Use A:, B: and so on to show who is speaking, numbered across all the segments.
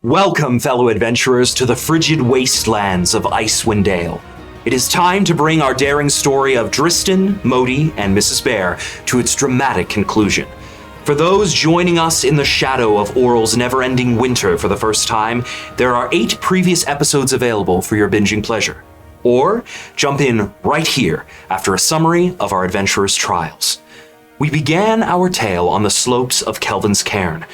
A: Welcome, fellow adventurers, to the frigid wastelands of Icewind Dale. It is time to bring our daring story of Drystan, Mohdee, and Mrs. Bear to its dramatic conclusion. For those joining us in the shadow of Auril's never-ending winter for the first time, there are 8 previous episodes available for your binging pleasure. Or jump in right here after a summary of our adventurers' trials. We began our tale on the slopes of Kelvin's Cairn,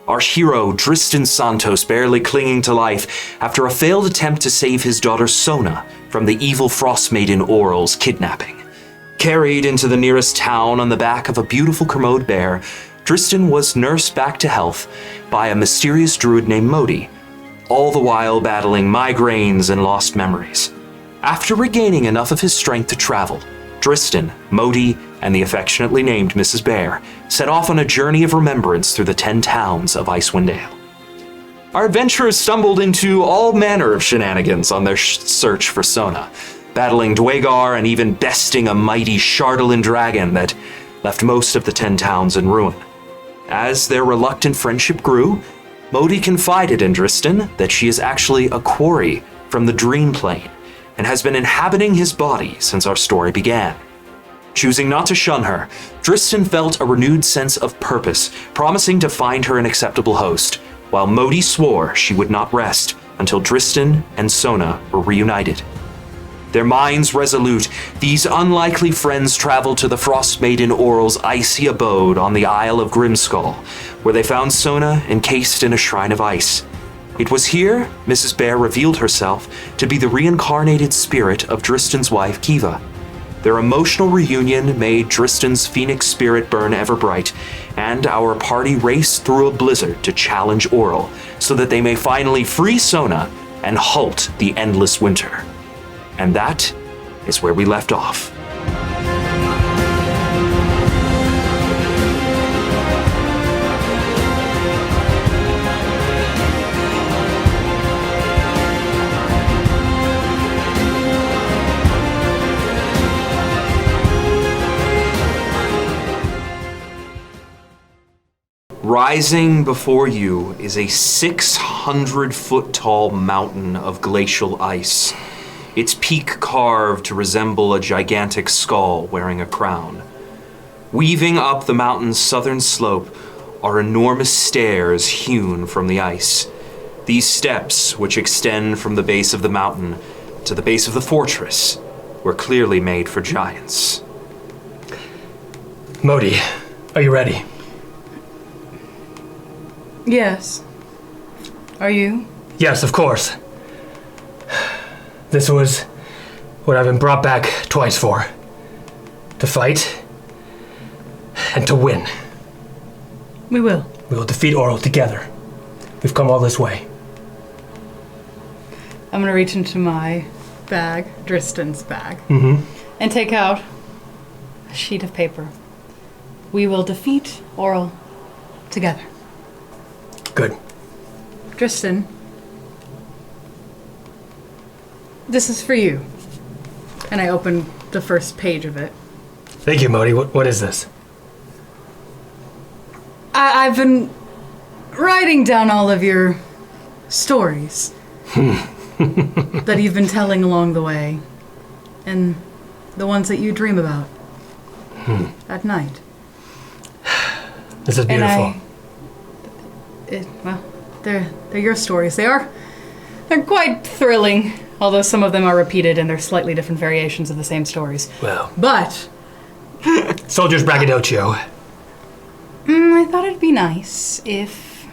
A: our hero Drystan Santos barely clinging to life after a failed attempt to save his daughter Sona from the evil Frostmaiden Auril's kidnapping. Carried into the nearest town on the back of a beautiful kermode bear, Drystan was nursed back to health by a mysterious druid named Mohdee, all the while battling migraines and lost memories. After regaining enough of his strength to travel, Drystan, Mohdee, and the affectionately named Mrs. Bear set off on a journey of remembrance through the 10 towns of Icewind Dale. Our adventurers stumbled into all manner of shenanigans on their search for Sona, battling Dwagar and even besting a mighty Shardolin dragon that left most of the 10 towns in ruin. As their reluctant friendship grew, Mohdee confided in Drystan that she is actually a quarry from the Dream Plane and has been inhabiting his body since our story began. Choosing not to shun her, Drystan felt a renewed sense of purpose, promising to find her an acceptable host, while Mohdee swore she would not rest until Drystan and Sona were reunited. Their minds resolute, these unlikely friends traveled to the Frostmaiden Auril's icy abode on the Isle of Grimskull, where they found Sona encased in a shrine of ice. It was here Mrs. Bear revealed herself to be the reincarnated spirit of Drystan's wife, Kiva. Their emotional reunion made Drystan's phoenix spirit burn ever bright, and our party raced through a blizzard to challenge Auril so that they may finally free Sona and halt the endless winter. And that is where we left off. Rising before you is a 600-foot-tall mountain of glacial ice, its peak carved to resemble a gigantic skull wearing a crown. Weaving up the mountain's southern slope are enormous stairs hewn from the ice. These steps, which extend from the base of the mountain to the base of the fortress, were clearly made for giants.
B: Mohdee, are you ready?
C: Yes. Are you?
B: Yes, of course. This was what I've been brought back twice for. To fight and to win.
C: We will.
B: We will defeat Auril together. We've come all this way.
C: I'm gonna reach into my bag, Drystan's bag, and take out a sheet of paper. We will defeat Auril together.
B: Good.
C: Drystan, this is for you. And I open the first page of it.
B: Thank you, Mohdee. What is this?
C: I've been writing down all of your stories that you've been telling along the way, and the ones that you dream about at night.
B: This is beautiful.
C: Well, they're your stories. They're quite thrilling, although some of them are repeated and they're slightly different variations of the same stories.
B: Well.
C: But
B: Soldier's braggadocio.
C: I thought it'd be nice if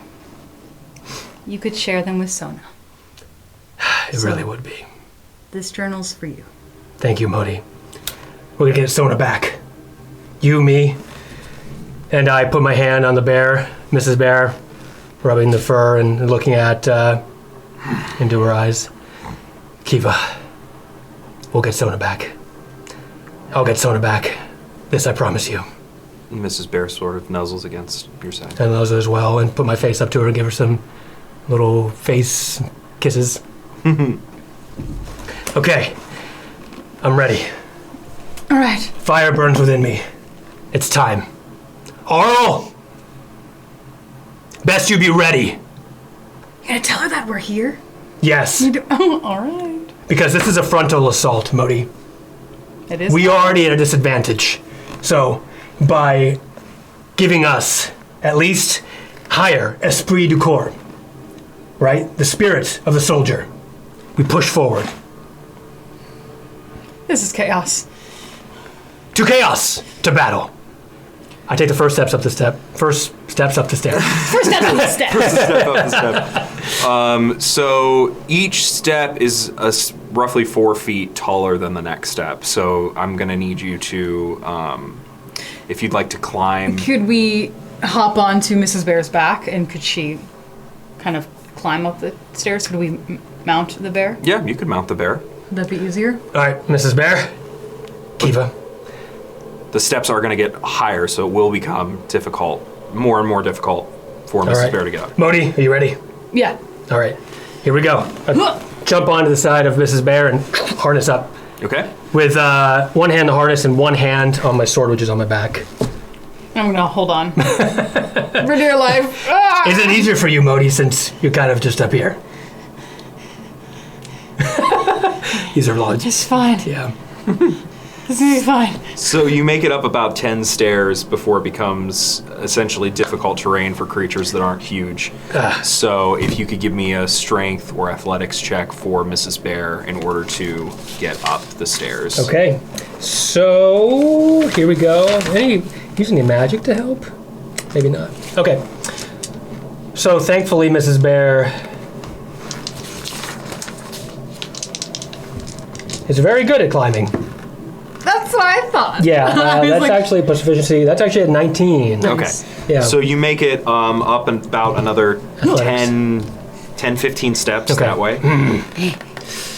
C: you could share them with Sona.
B: It really would be.
C: This journal's for you.
B: Thank you, Mohdee. We're gonna get Sona back. You, me, and I put my hand on the bear, Mrs. Bear, rubbing the fur and looking at into her eyes. Kiva, we'll get Sona back. I'll get Sona back. This I promise you.
A: Mrs. Bear sort of nuzzles against your side.
B: I nuzzle as well and put my face up to her and give her some little face kisses. Okay, I'm ready.
C: All right.
B: Fire burns within me. It's time. Auril! Best you be ready.
C: You gotta tell her that we're here?
B: Yes,
C: Oh, alright.
B: because this is a frontal assault, Mohdee.
C: It is.
B: We are already at a disadvantage. So, by giving us at least higher esprit du corps, right? The spirit of the soldier, we push forward.
C: This is chaos.
B: To chaos, to battle. I take the first steps up the step. First steps up the stair.
C: First step on the step.
A: Step up the step. So each step is roughly 4 feet taller than the next step. So I'm gonna need you to, if you'd like to climb.
C: Could we hop onto Mrs. Bear's back, and could she kind of climb up the stairs? Could we mount the bear?
A: Yeah, you could mount the bear.
C: Would that be easier?
B: All right, Mrs. Bear, Kiva.
A: The steps are gonna get higher, so it will become difficult, more and more difficult for Mrs. Bear to get up.
B: Mohdee, are you ready?
C: Yeah.
B: All right, here we go. Jump onto the side of Mrs. Bear and harness up.
A: Okay.
B: With one hand the harness and one hand on my sword, which is on my back.
C: I'm gonna hold on. For dear life. Ah!
B: Is it easier for you, Mohdee, since you're kind of just up here? These are large.
C: It's fine.
B: Yeah.
C: It's gonna be fine.
A: So you make it up about 10 stairs before it becomes essentially difficult terrain for creatures that aren't huge. So if you could give me a strength or athletics check for Mrs. Bear in order to get up the stairs.
B: Okay. So here we go. Any using any magic to help? Maybe not. Okay. So thankfully, Mrs. Bear is very good at climbing.
C: That's what I thought.
B: Yeah,
C: I was
B: that's
C: like-
B: actually proficiency. That's actually at 19.
A: Okay.
B: Yeah.
A: So you make it up and about another 10, 15 steps
B: Okay.
A: that way.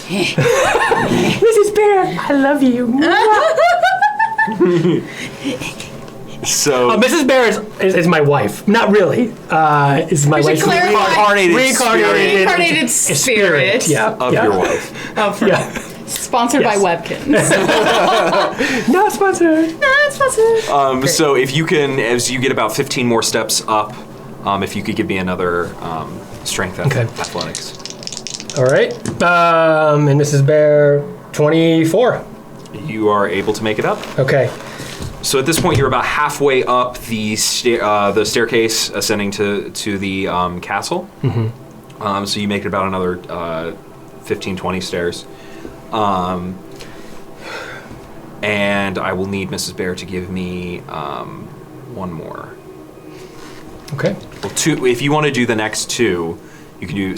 B: Mrs. Bear, I love you.
A: So
B: Mrs. Bear is my wife. Not really. Is my
C: We should
B: wife
C: clarify.
A: reincarnated
C: Spirit.
B: Yeah.
A: of
B: yeah.
A: your wife.
C: Oh, for
B: Yeah.
C: Sponsored
B: Yes.
C: by Webkins.
B: Not sponsored.
C: Not sponsored.
A: So if you can, as you get about 15 more steps up, if you could give me another strength athletics.
B: All right. And Mrs. Bear, 24.
A: You are able to make it up.
B: Okay.
A: So at this point, you're about halfway up the staircase ascending to the castle. Mm-hmm. So you make it about another 15, 20 stairs. And I will need Mrs. Bear to give me one more.
B: Okay.
A: Well, two. If you want to do the next two, you can do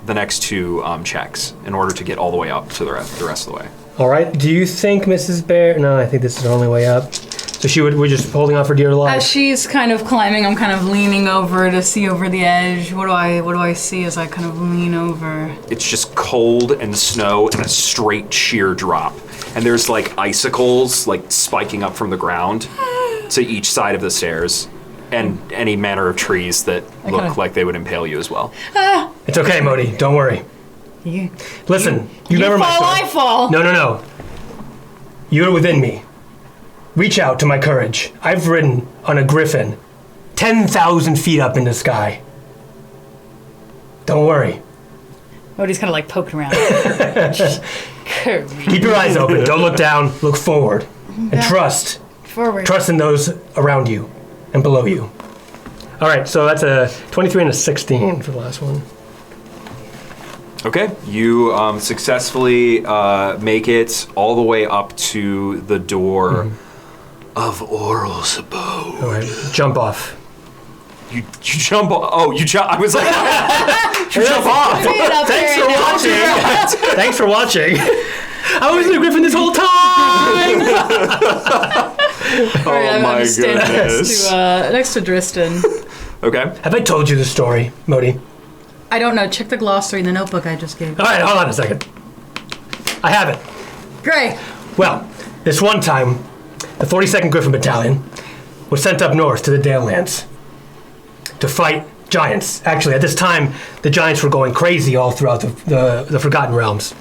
A: the next two checks in order to get all the way up to the rest of the way.
B: All right. Do you think Mrs. Bear? No, I think this is the only way up. So we're just holding on for dear life.
C: As she's kind of climbing, I'm kind of leaning over to see over the edge. What do I see as I kind of lean over?
A: It's just cold and snow and a straight sheer drop. And there's like icicles like spiking up from the ground to each side of the stairs. And any manner of trees that look like they would impale you as well.
B: It's okay, Mohdee. Don't worry. Listen, you remember my
C: fall,
B: story.
C: I fall.
B: No. You're within me. Reach out to my courage. I've ridden on a griffin 10,000 feet up in the sky. Don't worry.
C: Mohdie's kind of like poking around.
B: Keep your eyes open. Don't look down. Look forward. And trust.
C: Forward.
B: Trust in those around you and below you. All right, so that's a 23 and a 16 for the last one.
A: Okay, you successfully make it all the way up to the door of Auril's abode.
B: All right, jump off.
A: You jump off. Oh, you jump. I was like, you jump off.
B: Thanks for watching. Thanks for watching. I was in a griffin this whole time.
A: Oh my goodness.
C: Next to Drystan.
A: Okay.
B: Have I told you the story, Mohdee?
C: I don't know. Check the glossary in the notebook I just gave.
B: All right, hold on a second. I have it.
C: Great.
B: Well, this one time, the 42nd Griffin Battalion was sent up north to the Dale Lands to fight giants. Actually, at this time, the giants were going crazy all throughout the Forgotten Realms.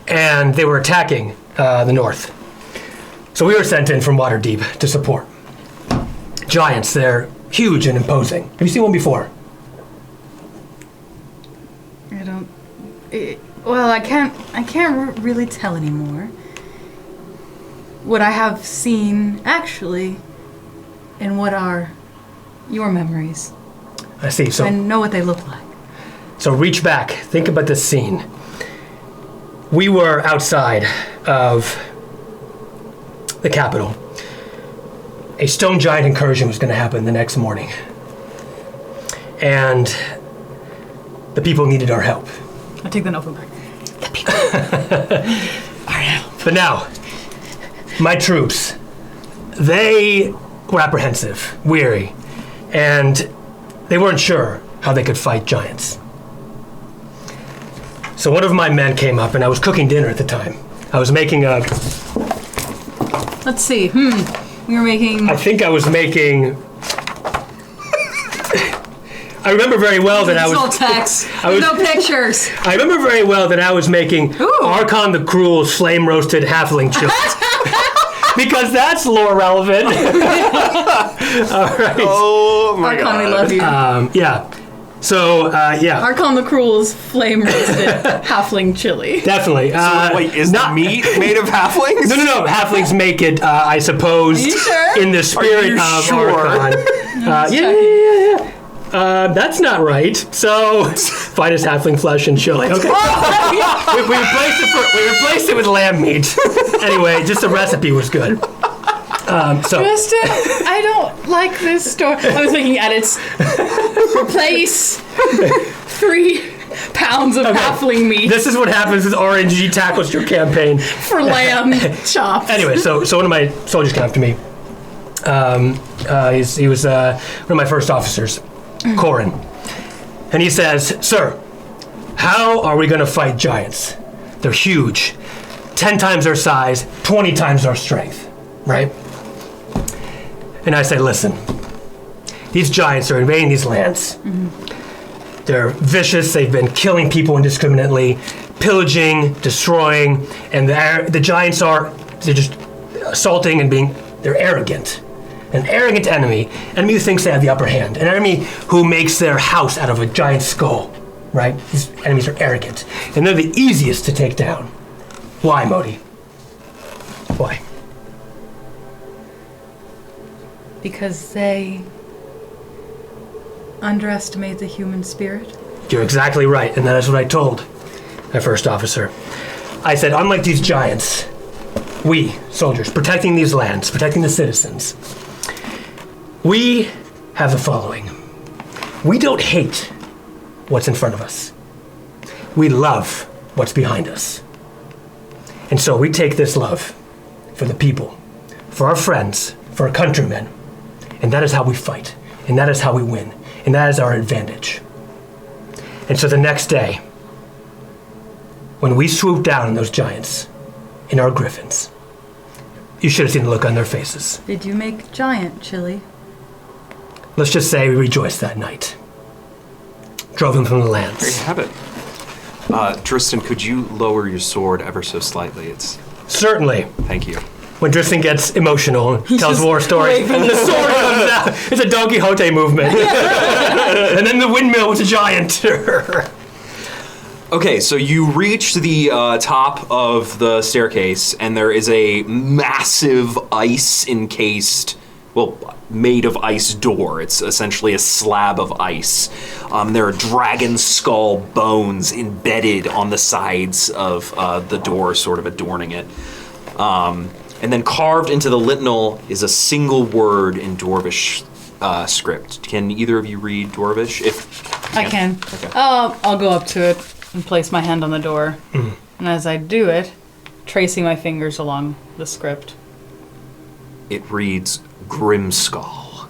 B: And they were attacking the north. So we were sent in from Waterdeep to support. Giants, they're huge and imposing. Have you seen one before?
C: don't. I can't really tell anymore. What I have seen, actually, and what are your memories.
B: I see. So
C: I know what they look like.
B: So reach back. Think about this scene. We were outside of the capital. A stone giant incursion was going to happen the next morning. And the people needed our help.
C: I take the notebook back. The people. Our help.
B: But now, my troops, they were apprehensive, weary, and they weren't sure how they could fight giants. So one of my men came up, and I was cooking dinner at the time. I was making a...
C: Let's see. You were making...
B: I think I was making... I remember very well that I was...
C: It's all text. No pictures.
B: I remember very well that I was making Archon the Cruel's flame-roasted halfling chili. Because that's lore relevant. All right.
A: Oh my
C: Archon,
A: god.
C: we love you.
B: Yeah. So, yeah.
C: Archon the Cruel's flame roasted halfling chili.
B: Definitely.
A: Wait, is the meat made of halflings?
B: No. Halflings make it, I suppose,
C: Are you sure?
B: in the spirit
A: you
B: of
A: sure?
B: Archon. Yeah. That's not right. So, finest halfling flesh and chili. Okay. we replaced it with lamb meat. Anyway, just the recipe was good. So
C: Drystan, I don't like this story. I was making edits. Replace 3 pounds of halfling meat
B: this is what happens with RNG tackles your campaign.
C: for lamb chops.
B: Anyway, so one of my soldiers came up to me. He was one of my first officers, Corin. And he says, "Sir, how are we going to fight giants? They're huge. 10 times our size, 20 times our strength, right?" And I say, "Listen, these giants are invading these lands. They're vicious. They've been killing people indiscriminately, pillaging, destroying, and the giants they're just assaulting and they're arrogant. An arrogant enemy who thinks they have the upper hand, an enemy who makes their house out of a giant skull, right? These enemies are arrogant, and they're the easiest to take down. Why, Mohdee? Why?"
C: Because they underestimate the human spirit.
B: You're exactly right, and that is what I told my first officer. I said, unlike these giants, we, soldiers, protecting these lands, protecting the citizens, we have the following. We don't hate what's in front of us. We love what's behind us. And so we take this love for the people, for our friends, for our countrymen, and that is how we fight, and that is how we win, and that is our advantage. And so the next day, when we swooped down on those giants in our griffins, you should have seen the look on their faces.
C: Did you make giant chili?
B: Let's just say we rejoiced that night. Drove them from the lands.
A: There you have it. Drystan, could you lower your sword ever so slightly?
B: Certainly.
A: Thank you.
B: When Drystan gets emotional and tells war stories,
C: waving
B: and the sword comes out. It's a Don Quixote movement. And then the windmill was a giant.
A: Okay, so you reach the top of the staircase, and there is a massive ice-encased, made of ice door. It's essentially a slab of ice. There are dragon skull bones embedded on the sides of the door, sort of adorning it. And then carved into the lintel is a single word in Dwarvish script. Can either of you read Dwarvish?
C: I can.
A: Okay.
C: I'll go up to it and place my hand on the door. And as I do it, tracing my fingers along the script.
A: It reads Grimskull.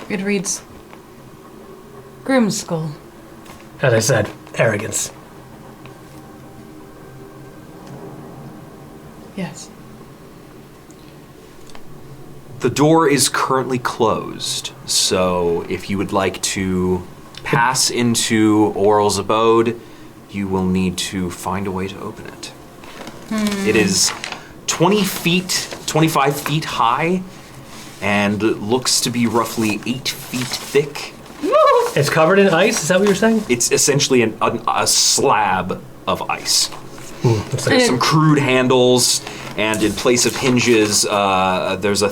C: It reads Grimskull.
B: As I said, arrogance.
C: Yes.
A: The door is currently closed, so if you would like to pass into Auril's abode, you will need to find a way to open it. It is 25 feet high, and looks to be roughly 8 feet thick,
B: It's covered in ice. Is that what you're saying?
A: It's essentially a slab of ice.
B: Looks like
A: There's some crude handles, and in place of hinges, there's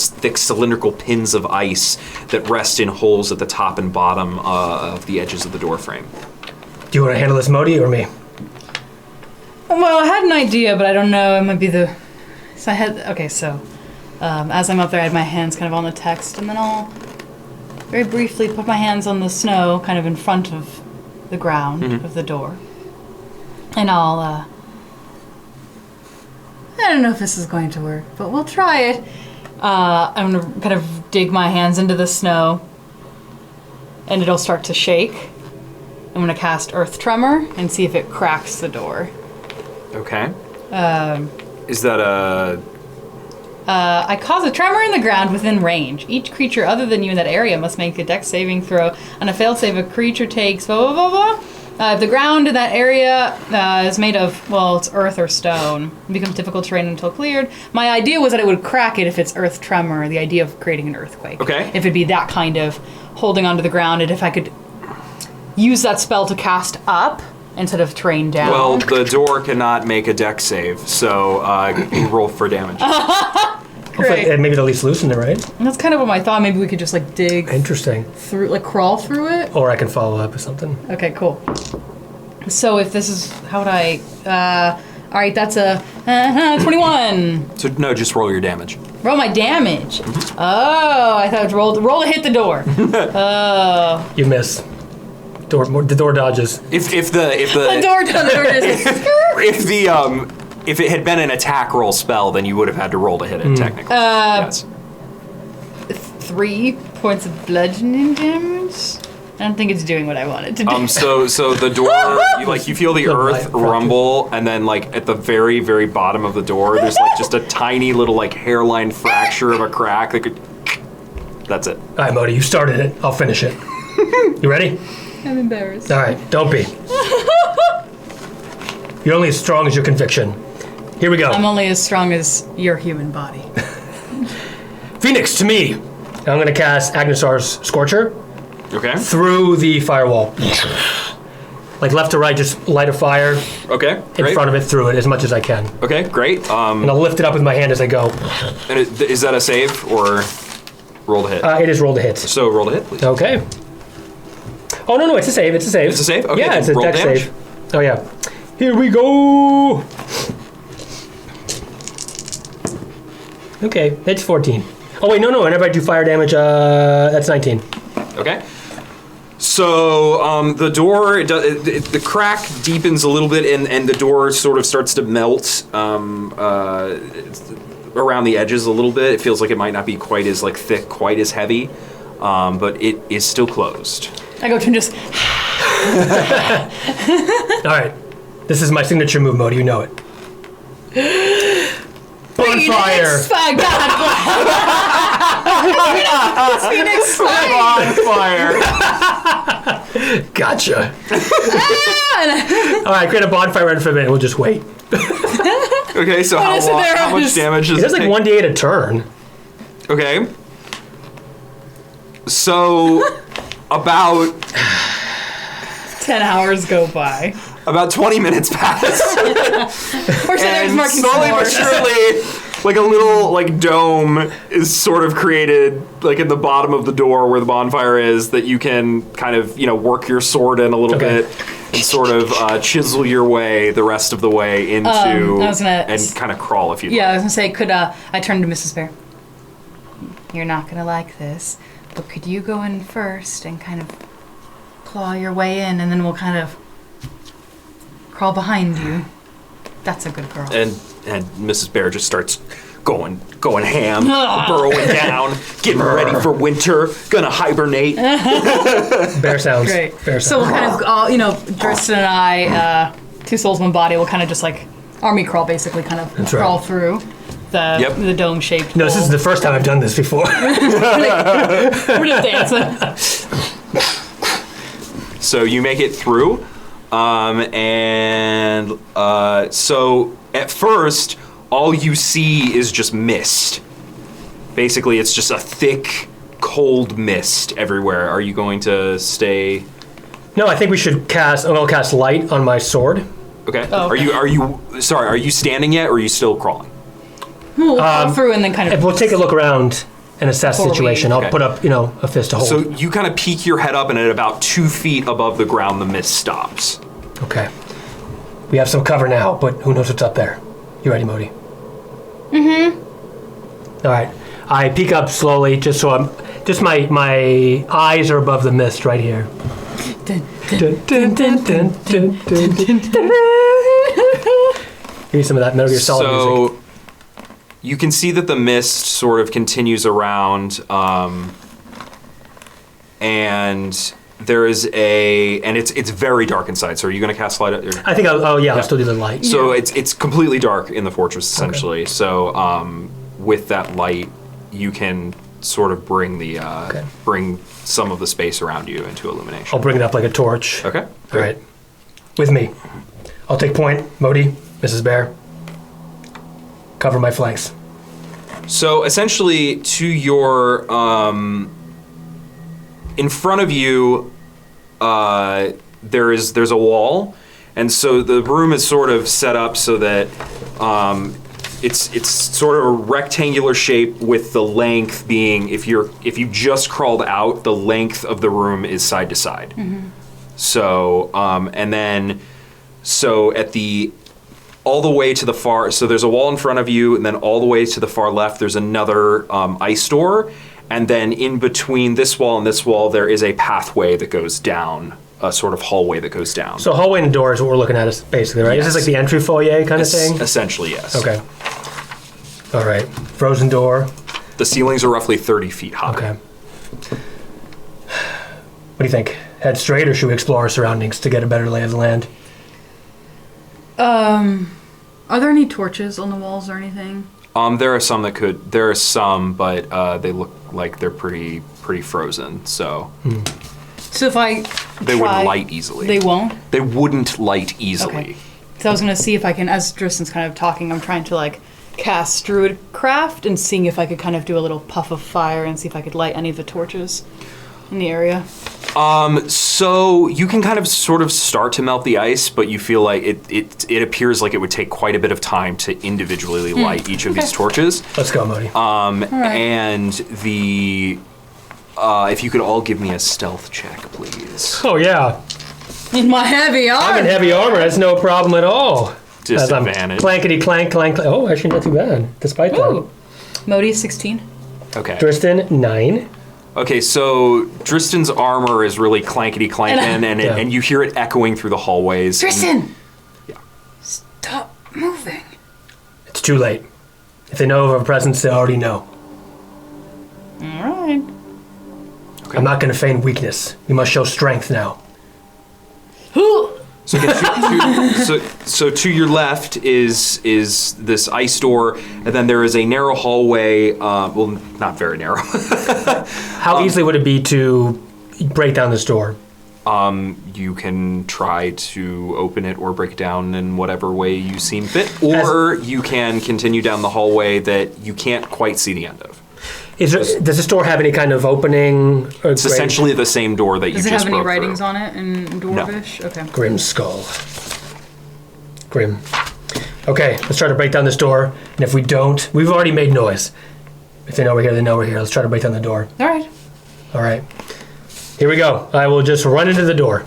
A: thick cylindrical pins of ice that rest in holes at the top and bottom of the edges of the door frame.
B: Do you want to handle this, Mohdee, or me?
C: Well, I had an idea, but I don't know. It might be the. So I had. Okay, so as I'm up there, I had my hands kind of on the text, and then I'll very briefly put my hands on the snow, kind of in front of the ground of the door, and I'll. I don't know if this is going to work, but we'll try it. I'm gonna kind of dig my hands into the snow, and it'll start to shake. I'm gonna cast Earth Tremor and see if it cracks the door.
A: Okay. Is that a...
C: I cause a tremor in the ground within range. Each creature other than you in that area must make a dex saving throw. On a failed save, a creature takes blah, blah, blah, blah. If the ground in that area is made of, well, it's earth or stone, it becomes difficult terrain until cleared. My idea was that it would crack it if it's Earth Tremor, the idea of creating an earthquake.
A: Okay.
C: If it'd be that kind of holding onto the ground, and if I could use that spell to cast up instead of terrain down.
A: Well, the door cannot make a dex save, so you roll for damage.
C: Great.
B: And maybe at least loosen it, right?
C: And that's kind of what I thought. Maybe we could just like dig
B: Interesting.
C: through, like crawl through it.
B: Or I can follow up with something.
C: Okay, cool. So if this is, how would I, all right, that's a 21.
A: So no, just roll your damage.
C: Roll my damage. Oh, I thought it was roll to hit the door. Oh.
B: You miss. The door dodges.
A: If the
C: The door just
A: if it had been an attack roll spell, then you would have had to roll to hit it technically. Yes.
C: 3 points of bludgeoning damage. I don't think it's doing what I want it to do.
A: So the door, you feel the earth rumble, and then like at the very, very bottom of the door, there's like just a tiny little like hairline fracture of a crack that could. That's it.
B: All right, Mohdee, you started it. I'll finish it. You ready?
C: I'm embarrassed.
B: All right, don't be. You're only as strong as your conviction. Here we go.
C: I'm only as strong as your human body.
B: Phoenix, to me. I'm going to cast Agnesar's Scorcher
A: Okay.
B: through the firewall. Like left to right, just light a fire
A: Okay.
B: in
A: Great.
B: front of it, through it as much as I can.
A: Okay. Great.
B: And I'll lift it up with my hand as I go.
A: And is that a save or roll to hit?
B: It is roll to hit.
A: So roll to hit, please.
B: Okay. Oh, no, it's a save. It's a save.
A: It's a save? Okay,
B: Yeah,
A: then
B: it's a
A: roll
B: dex
A: damage.
B: save. Oh, yeah. Here we go. Okay, it's 14. Oh, wait, no. Whenever I do fire damage, that's 19.
A: Okay. So the door, the crack deepens a little bit, and the door sort of starts to melt around the edges a little bit. It feels like it might not be quite as like thick, quite as heavy, but it is still closed.
C: I go to just.
B: All right. This is my signature move, Mohdee. You know it. Bonfire!
C: Phoenix
A: Bonfire!
B: Gotcha. All right, create a bonfire right for a minute. We'll just wait.
A: Okay, so how much damage does
B: It
A: it
B: does like
A: take?
B: 1d8 a turn.
A: Okay. So about
C: 10 hours go by.
A: about 20 minutes pass. And slowly but surely, like a little like dome is sort of created like in the bottom of the door where the bonfire is that you can kind of, work your sword in a little bit and sort of chisel your way the rest of the way into and kind of crawl if you
C: Yeah, I was gonna say, could I turn to Mrs. Bear? You're not gonna like this, but could you go in first and kind of claw your way in, and then we'll kind of crawl behind you. That's a good girl.
A: And Mrs. Bear just starts going ham, burrowing down, getting ready for winter, gonna hibernate.
B: Bear sounds.
C: Great.
B: Bear sounds.
C: So we'll kind of, Drystan and I, 2 souls, 1 body, will kind of just like army crawl, basically, kind of crawl through the dome-shaped.
B: No, this is the first time I've done this before.
C: We're just dancing.
A: So you make it through, so at first, all you see is just mist. Basically, it's just a thick, cold mist everywhere. Are you going to stay?
B: No, I think we should cast. I'm gonna cast light on my sword.
A: Okay.
C: Oh, okay.
A: Are you? Sorry. Are you standing yet, or are you still crawling?
C: We'll go through and then kind of.
B: We'll take a look around and assess the situation. I'll put up, a fist to hold.
A: So you kind of peek your head up, and at about 2 feet above the ground, the mist stops.
B: Okay. We have some cover now, but who knows what's up there? You ready, Mohdee? Mm-hmm. All right. I peek up slowly, just so I'm. Just my eyes are above the mist right here. Dun, dun, dun, dun, dun, dun, dun, dun. Give me some of that Metal Gear Solid music.
A: You can see that the mist sort of continues around, and there is and it's very dark inside. So are you going to cast light?
B: I think I'll still do the light.
A: So it's completely dark in the fortress essentially. Okay. So with that light, you can sort of bring bring some of the space around you into illumination.
B: I'll bring it up like a torch.
A: Okay.
B: All right. With me. I'll take point. Mohdee, Mrs. Bear. Cover my flanks.
A: So essentially, to your in front of you, there's a wall, and so the room is sort of set up so that it's sort of a rectangular shape with the length being if you just crawled out, the length of the room is side to side. Mm-hmm. So and then at the all the way to the far, so there's a wall in front of you, and then all the way to the far left, there's another ice door, and then in between this wall and this wall, there is a pathway that goes down, a sort of hallway that goes down.
B: So hallway and door is what we're looking at, is basically, right? Yes. Is this like the entry foyer kind of thing?
A: Essentially, yes.
B: Okay. All right. Frozen door.
A: The ceilings are roughly 30 feet high.
B: Okay. What do you think? Head straight, or should we explore our surroundings to get a better lay of the land?
C: Are there any torches on the walls or anything?
A: There are some there are some, but they look like they're pretty frozen, so.
C: So if I
A: They wouldn't light easily.
C: They won't?
A: They wouldn't light easily.
C: Okay. So I was going to see if I can, as Drystan's kind of talking, I'm trying to cast Druid craft and seeing if I could kind of do a little puff of fire and see if I could light any of the torches in the area.
A: So you can kind of sort of start to melt the ice, but you feel like it appears like it would take quite a bit of time to individually light each of these torches.
B: Let's go, Mohdee.
C: Right.
A: And if you could all give me a stealth check, please.
B: Oh, yeah.
C: In my heavy armor.
B: I'm in heavy armor. That's no problem at all.
A: Disadvantage.
B: Clankety clank clank. Oh, actually not too bad, despite that.
C: Mohdee, 16.
A: Okay.
B: Drystan, 9.
A: Okay, so Drystan's armor is really clankety clanking, and you hear it echoing through the hallways.
C: Drystan!
A: Yeah.
C: Stop moving.
B: It's too late. If they know of our presence, they already know.
C: All right.
B: Okay. I'm not going to feign weakness. We must show strength now.
A: So to your left is this ice door, and then there is a narrow hallway. Well, not very narrow.
B: How easily would it be to break down this door?
A: You can try to open it or break it down in whatever way you seem fit, or you can continue down the hallway that you can't quite see the end of.
B: Does this door have any kind of opening?
A: It's essentially the same door that you just broke
C: Does it have any
A: through.
C: writings on it in Dwarvish?
A: No.
C: Okay.
B: Grim skull. Grim. Okay, let's try to break down this door. And if we don't, we've already made noise. If they know we're here, they know we're here. Let's try to break down the door.
C: All right.
B: All right. Here we go. I will just run into the door.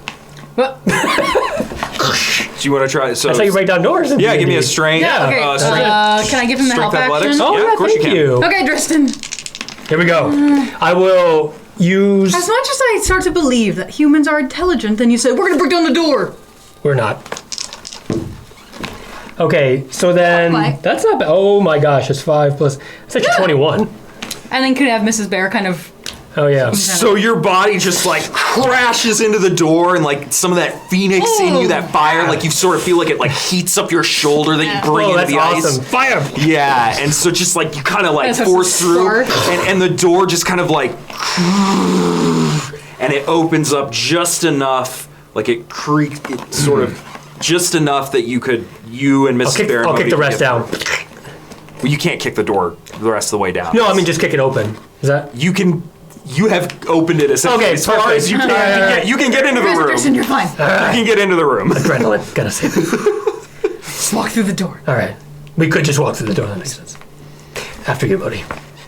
C: Well,
A: Do you want to try? So
B: That's how you break down doors.
A: yeah, give me a strength.
C: yeah, okay. Can I give him the help
A: strength athletics?
C: action?
B: Oh,
A: Yeah,
B: yeah,
A: of course you
B: thank
A: can.
B: you.
C: Okay, Drystan.
B: Here we go. I will use...
C: As much as I start to believe that humans are intelligent, then you say, we're going to break down the door.
B: We're not. Okay, so then...
C: Okay.
B: That's not bad. Oh my gosh, it's 5 plus... It's actually 21.
C: And then could have Mrs. Bear kind of...
B: Oh yeah.
A: So your body just crashes into the door, and some of that phoenix in you, that fire, you sort of feel like it heats up your shoulder that you bring into
B: that's
A: the
B: awesome.
A: ice.
B: Fire!
A: Yeah, and so just you kind of
C: That's
A: force
C: a
A: through,
C: spark.
A: and the door just kind of and it opens up just enough, it creaks, it sort of just enough that you and Mrs. Bear.
B: I'll kick the rest down.
A: Well, you can't kick the door the rest of the way down.
B: No, I mean just kick it open. Is that...
A: You can You have opened it essentially as far
B: perfect.
A: as you can. You can get into the room.
C: Tristan, you're fine.
A: You can get into the room.
B: Adrenaline. Gotta say.
C: Just walk through the door.
B: All right. We could just walk through the door. That makes sense. After you, Mohdee.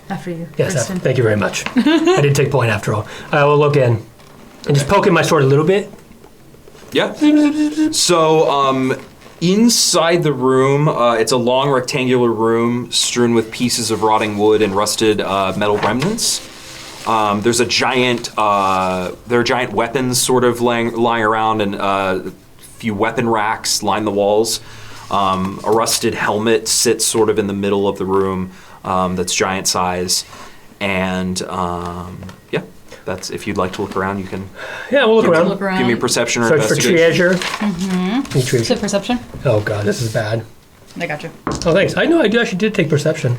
C: After you.
B: Yes,
C: Tristan.
B: thank you very much. I did take point after all. I will look in and just poke in my sword a little bit.
A: Yeah. So, inside the room, it's a long rectangular room strewn with pieces of rotting wood and rusted metal remnants. There's a giant, there are giant weapons sort of lying around, and a few weapon racks line the walls. A rusted helmet sits sort of in the middle of the room that's giant size. And yeah, that's, if you'd like to look around, you can
B: Yeah, we'll look around.
C: Look around.
A: give me a perception or
B: Search for
A: investigation.
B: treasure.
C: Is it perception?
B: Oh god, this is bad.
C: I got you.
B: Oh thanks. I know I actually did take perception.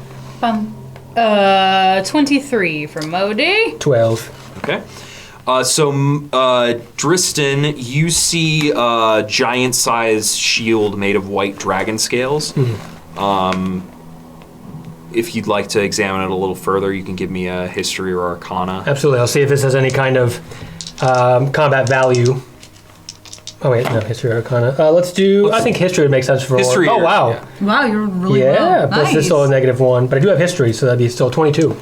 C: 23 for Mohdee.
B: 12.
A: Okay. So, Drystan, you see a giant-sized shield made of white dragon scales. If you'd like to examine it a little further, you can give me a history or arcana.
B: Absolutely. I'll see if this has any kind of combat value. Oh wait, no, history or arcana. Let's do. I think history would make sense for.
A: History.
B: Oh wow.
A: Yeah.
C: Wow, you're really
B: Yeah,
C: well.
B: plus
C: Nice.
B: this is still a -1, but I do have history, so that'd be still 22.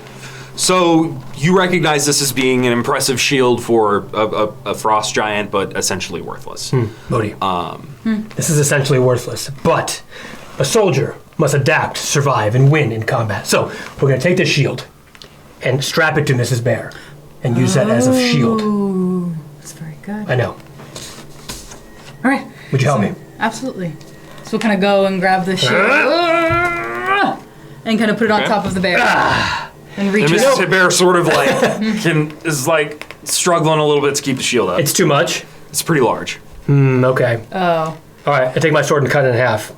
A: So, you recognize this as being an impressive shield for a frost giant, but essentially worthless.
B: Mohdee. This is essentially worthless, but a soldier must adapt, survive, and win in combat. So we're going to take this shield and strap it to Mrs. Bear and use that as a shield.
C: Ooh, that's very good.
B: I know.
C: All right.
B: Would you help me?
C: Absolutely. So we'll kind of go and grab the shield and kind of put it on
A: Okay.
C: top of the bear and reach
A: And
C: it out.
A: Mrs. Bear sort of like is like struggling a little bit to keep the shield up.
B: It's too much?
A: It's pretty large.
B: Okay.
C: Oh.
B: All right, I take my sword and cut it in half.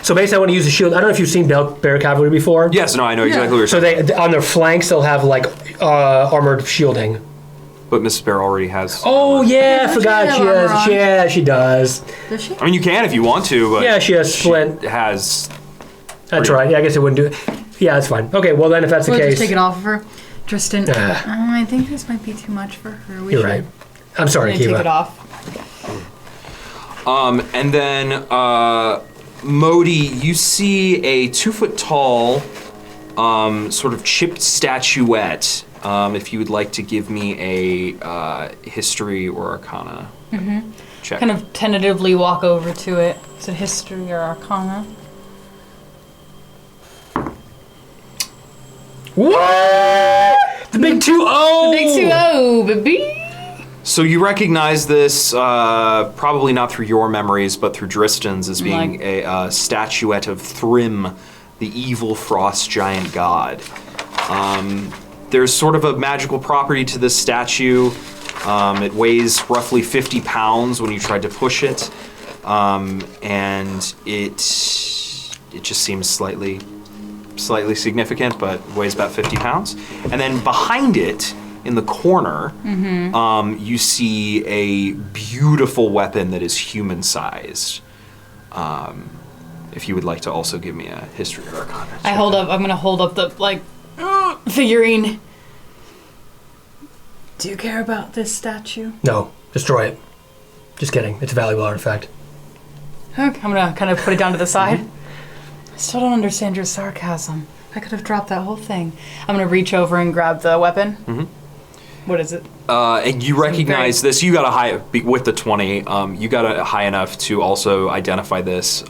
B: So basically I want to use the shield. I don't know if you've seen bear cavalry before.
A: Yes, no, I know exactly what you're
B: So
A: saying.
B: they on their flanks they'll have like armored shielding.
A: But Mrs. Bear already has.
B: Oh yeah, I
C: Does
B: forgot
C: she
B: she
C: have
B: has.
C: armor on?
B: Yeah, she does.
C: Does she?
A: I mean, you can if you want to, but
B: Yeah, she has splint.
A: It has.
B: That's right. Yeah, I guess it wouldn't do it. Yeah, that's fine. Okay, well then if that's the
C: We'll
B: case,
C: just take it off of her. Tristan,
B: Ah.
C: I think this might be too much for her. We
B: you're
C: should
B: right. I'm sorry,
C: take it
B: Kiva.
C: off.
A: And then, Mohdee, you see a 2-foot tall, sort of chipped statuette. If you would like to give me a history or arcana check.
C: Kind of tentatively walk over to it. Is it history or arcana?
B: What? The big 2-0.
C: Big 2-0, baby.
A: So you recognize this, probably not through your memories, but through Drystan's, as being
C: Like-
A: a statuette of Thrym, the evil frost giant god. There's sort of a magical property to this statue. It weighs roughly 50 pounds when you tried to push it, and it just seems slightly significant, but weighs about 50 pounds. And then behind it, in the corner, you see a beautiful weapon that is human-sized. If you would like to also give me a history or arcana.
C: I'm gonna hold up the, figurine. Do you care about this statue?
B: No, destroy it. Just kidding. It's a valuable artifact.
C: Okay, I'm gonna kind of put it down to the side. I still don't understand your sarcasm. I could have dropped that whole thing. I'm gonna reach over and grab the weapon. What is it?
A: And you recognize this. You got a high with the 20. You got a high enough to also identify this,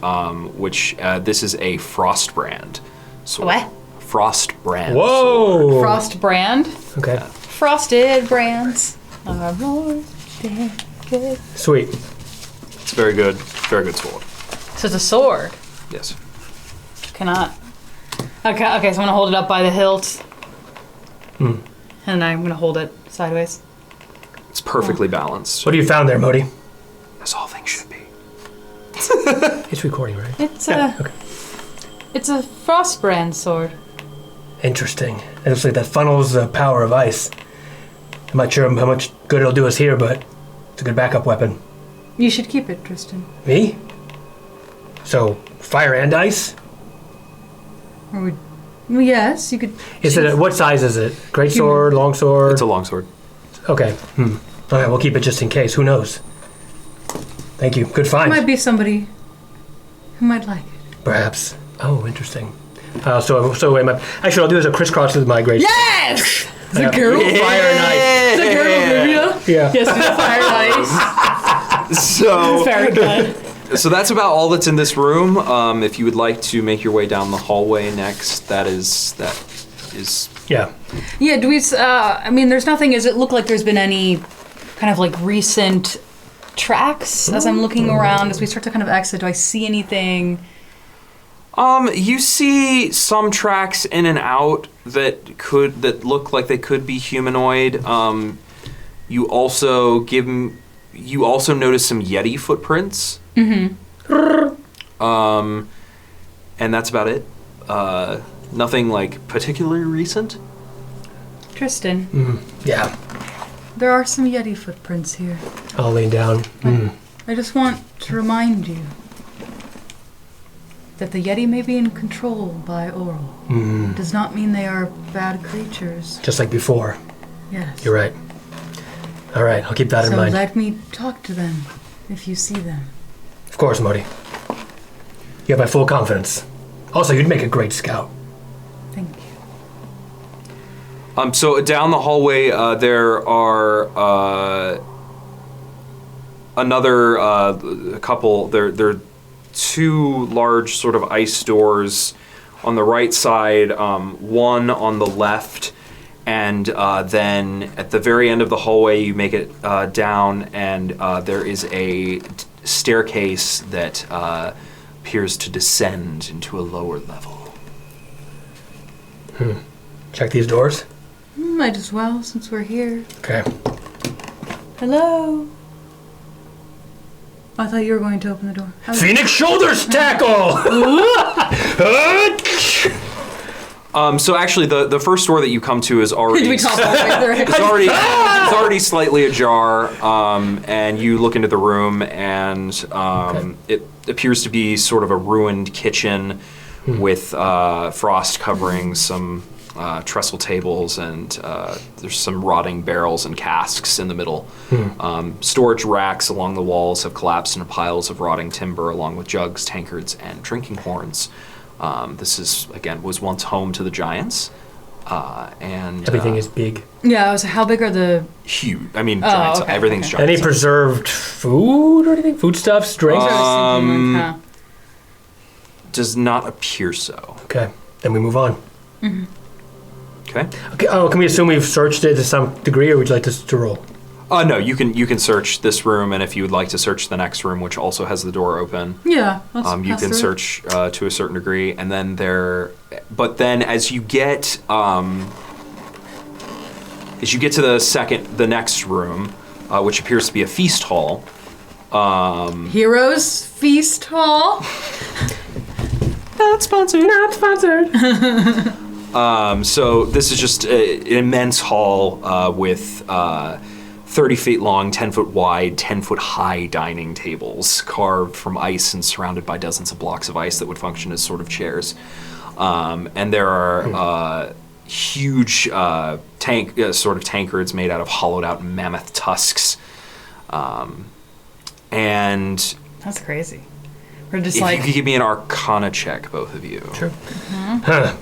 A: which this is a frost brand. So
C: What?
A: Frost brand.
B: Whoa.
C: Frost brand.
B: Okay.
C: Frosted brands are more good.
B: Sweet.
A: It's very good. Very good sword.
C: So it's a sword.
A: Yes.
C: Cannot. Okay, so I'm gonna hold it up by the hilt. And I'm gonna hold it sideways.
A: It's perfectly balanced.
B: What have you found there, Mohdee?
A: As all things should be.
B: It's recording, right?
C: It's
B: Okay.
C: it's a frost brand sword.
B: Interesting. It looks like that funnels the power of ice. I'm not sure how much good it'll do us here, but it's a good backup weapon.
C: You should keep it, Drystan.
B: Me? So, fire and ice?
C: Or would Yes, you could.
B: Is it? What size is it? Great sword, long sword?
A: It's a longsword.
B: Okay. All right, we'll keep it just in case. Who knows? Thank you. Good find.
C: Might be somebody who might like it.
B: Perhaps. Oh, interesting. So actually, I'll do as a crisscross with my great.
C: Yes! The
B: Yeah.
C: girl.
B: Fire knife.
C: The girl Olivia.
B: Yeah.
C: Yes, do the fire knife.
A: So,
C: Very good.
A: so that's about all that's in this room. If you would like to make your way down the hallway next, that is.
B: Yeah.
C: Yeah, do we, I mean, there's nothing, does it look like there's been any kind of like recent tracks as I'm looking around, as we start to kind of exit? Do I see anything?
A: You see some tracks in and out that look like they could be humanoid. You also notice some Yeti footprints. Mm-hmm. And that's about it. Nothing like particularly recent.
C: Tristan.
B: Yeah.
C: There are some Yeti footprints here.
B: I'll lean down.
C: I just want to remind you that the Yeti may be in control by Auril. It does not mean they are bad creatures.
B: Just like before.
C: Yes.
B: You're right. All right, I'll keep that in
C: So
B: mind.
C: let me talk to them if you see them.
B: Of course, Mohdee. You have my full confidence. Also, you'd make a great scout.
C: Thank you.
A: So down the hallway, there are another couple. There are two large sort of ice doors on the right side, one on the left, and then at the very end of the hallway, you make it down, and there is a staircase that appears to descend into a lower level.
B: Check these doors.
C: Might as well, since we're here.
B: Okay.
C: Hello? I thought you were going to open the door.
B: Phoenix shoulders tackle!
A: So actually, the first door that you come to is already
C: Did we talk about it?
A: it's already slightly ajar, and you look into the room, and it appears to be sort of a ruined kitchen with frost covering some trestle tables, and there's some rotting barrels and casks in the middle. Storage racks along the walls have collapsed into piles of rotting timber, along with jugs, tankards, and drinking horns. This was once home to the giants, and
B: Everything is big.
C: Yeah, how big are the...
A: huge. I mean, giants.
C: okay,
A: Everything's
C: okay.
A: giant.
B: Any preserved food or anything? Foodstuffs, drinks?
A: Does not appear so.
B: Okay, then we move on.
A: Okay.
B: Okay. Oh, can we assume we've searched it to some degree, or would you like us to roll?
A: No, you can search this room, and if you would like to search the next room, which also has the door open,
C: Yeah, let's
A: you
C: pass
A: can
C: through.
A: search to a certain degree, and then but then as you get to the next room, which appears to be a feast hall.
C: Heroes Feast Hall.
B: Not sponsored. Not sponsored.
A: So this is just an immense hall with 30 feet long, 10 foot wide, 10 foot high dining tables carved from ice and surrounded by dozens of blocks of ice that would function as sort of chairs. And there are huge sort of tankards made out of hollowed out mammoth tusks. And
C: That's crazy. We're just
A: if
C: like...
A: you could give me an Arcana check, both of you.
B: Sure. Huh.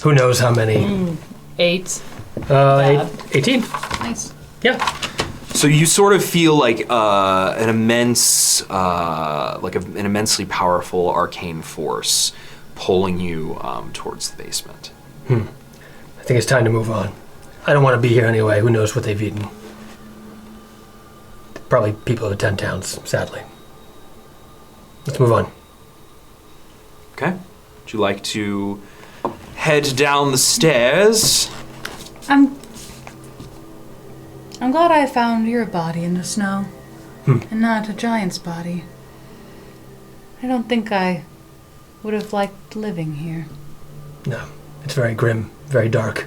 B: Who knows how many?
C: 8.
B: 18.
C: Nice.
B: Yeah.
A: So you sort of feel like an immense, an immensely powerful arcane force pulling you towards the basement.
B: I think it's time to move on. I don't want to be here anyway. Who knows what they've eaten? Probably people of the 10 towns, sadly. Let's move on.
A: Okay. Would you like to head down the stairs?
C: I'm glad I found your body in the snow. And not a giant's body. I don't think I would have liked living here.
B: No, it's very grim, very dark.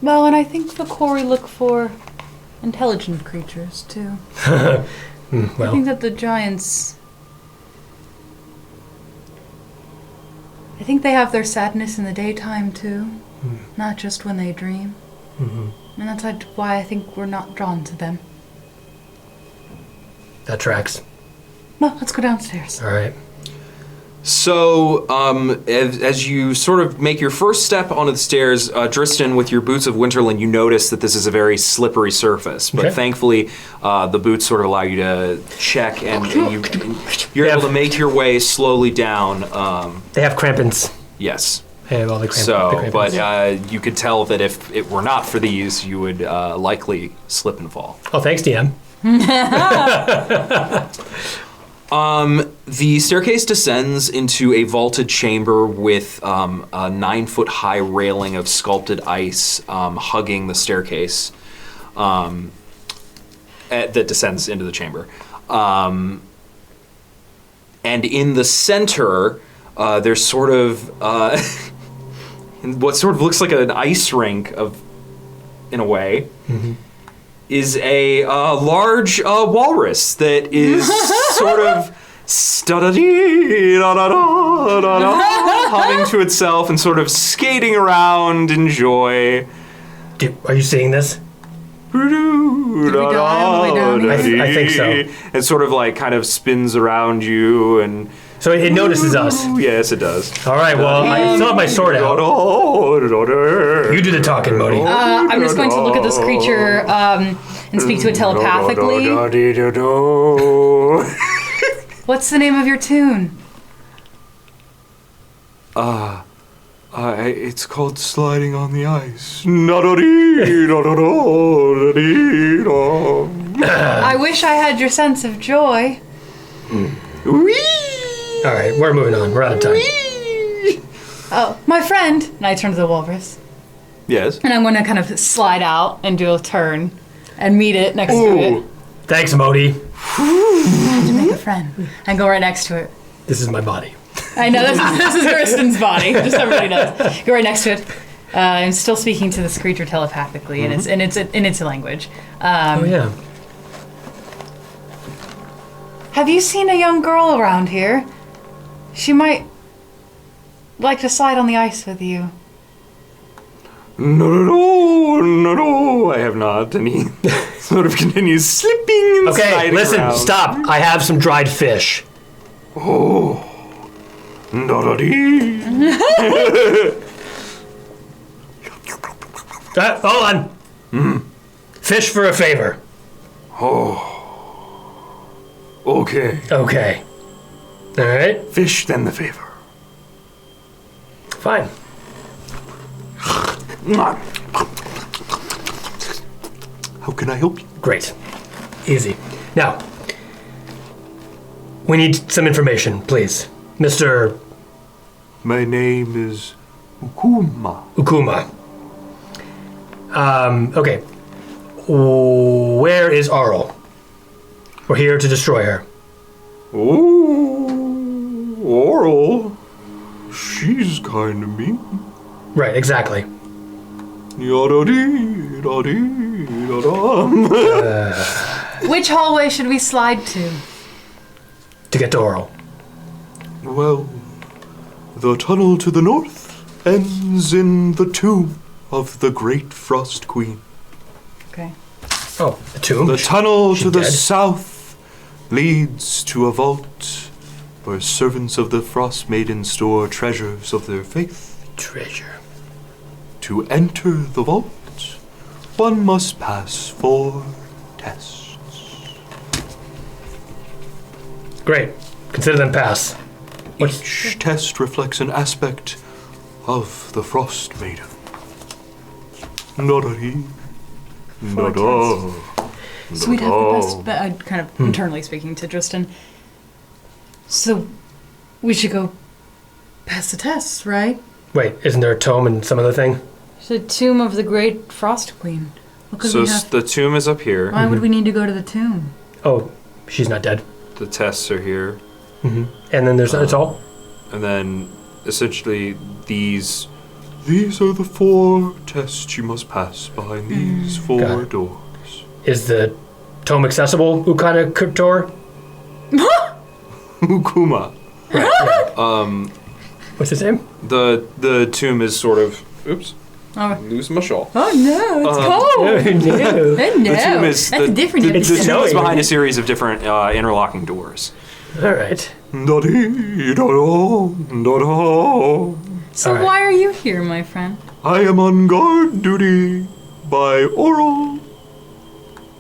C: Well, and I think the quarry look for intelligent creatures, too. I
B: Well,
C: think that the giants I think they have their sadness in the daytime too, not just when they dream. And that's why I think we're not drawn to them.
B: That tracks.
C: Well, let's go downstairs.
B: All right.
A: So, as you sort of make your first step onto the stairs, Drystan, with your boots of Winterland, you notice that this is a very slippery surface. But thankfully, the boots sort of allow you to check, and you're able to make your way slowly down.
B: They have crampons.
A: Yes.
B: They have all the crampons.
A: But you could tell that if it were not for these, you would likely slip and fall.
B: Oh, thanks, DM.
A: The staircase descends into a vaulted chamber with a 9-foot-high railing of sculpted ice hugging the staircase that descends into the chamber. And in the center, there's sort of what sort of looks like an ice rink in a way. Is a large walrus that is sort of humming to itself and sort of skating around in joy.
B: Are you seeing this?
C: Did we die on the way down here?
B: I think so.
A: It sort of like kind of spins around you and...
B: So it notices us.
A: Yes, it does.
B: All right, well, I still have my sword out. You do the talking, Mohdee.
C: I'm just going to look at this creature and speak to it telepathically. What's the name of your tune?
A: It's called Sliding on the Ice.
C: I wish I had your sense of joy.
B: All right, we're moving on. We're out of time.
C: Oh, my friend. And I turn to the walrus.
A: Yes.
C: And I'm going to kind of slide out and do a turn and meet it next to it.
B: Thanks, Mohdee.
C: To make a friend. And go right next to it.
B: This is my body.
C: I know, this is Drysdan's body, just so everybody knows. Go right next to it. I'm still speaking to this creature telepathically, and it's in its language.
B: Oh, yeah.
C: Have you seen a young girl around here? She might like to slide on the ice with you.
A: No, I have not. And he sort of continues slipping and sliding
B: Okay, listen,
A: around.
B: stop. I have some dried fish.
A: Oh.
B: Hold on. Fish for a favor.
A: Okay.
B: Okay. All right.
A: Fish, then the favor.
B: Fine.
A: How can I help you?
B: Great. Easy. Now, we need some information, please. Mr.
A: My name is
B: Ukuma. Okay. Where is Auril? We're here to destroy her.
A: Oh, Auril. She's kind of mean.
B: Right, exactly.
C: Which hallway should we slide to?
B: To get to Auril.
A: Well, the tunnel to the north ends in the tomb of the Great Frost Queen.
C: Okay.
B: Oh, the tomb?
A: The tunnel to the
B: dead?
A: south leads to a vault where servants of the Frostmaiden store treasures of their faith.
B: Treasure.
A: To enter the vault, one must pass 4 tests.
B: Great. Consider them pass.
A: Each test reflects an aspect of the Frostmaiden.
C: So we'd have the best bet, kind of internally speaking to Drystan. So we should go pass the tests, right?
B: Wait, isn't there a tome and some other thing?
C: The tomb of the Great Frost Queen. What could
A: So
C: we have?
A: the tomb is up here.
C: Why would we need to go to the tomb?
B: Oh, she's not dead.
A: The tests are here.
B: And then there's it's all?
A: And then, essentially, these are the 4 tests you must pass behind these 4
B: Got it.
A: doors.
B: Is the tome accessible, Ukana Kurtor?
A: Ukuma.
B: Right, yeah. What's his name?
A: The tomb is sort of. Oops.
C: Oh,
A: Losing my shawl.
C: no, it's cold.
B: No.
C: Oh, no.
A: The tomb is
C: That's different.
A: The tomb
B: snowing,
A: is behind
B: isn't
A: a
B: it?
A: series of different interlocking doors.
B: All right.
C: So
B: All right.
C: why are you here, my friend?
A: I am on guard duty by Auril.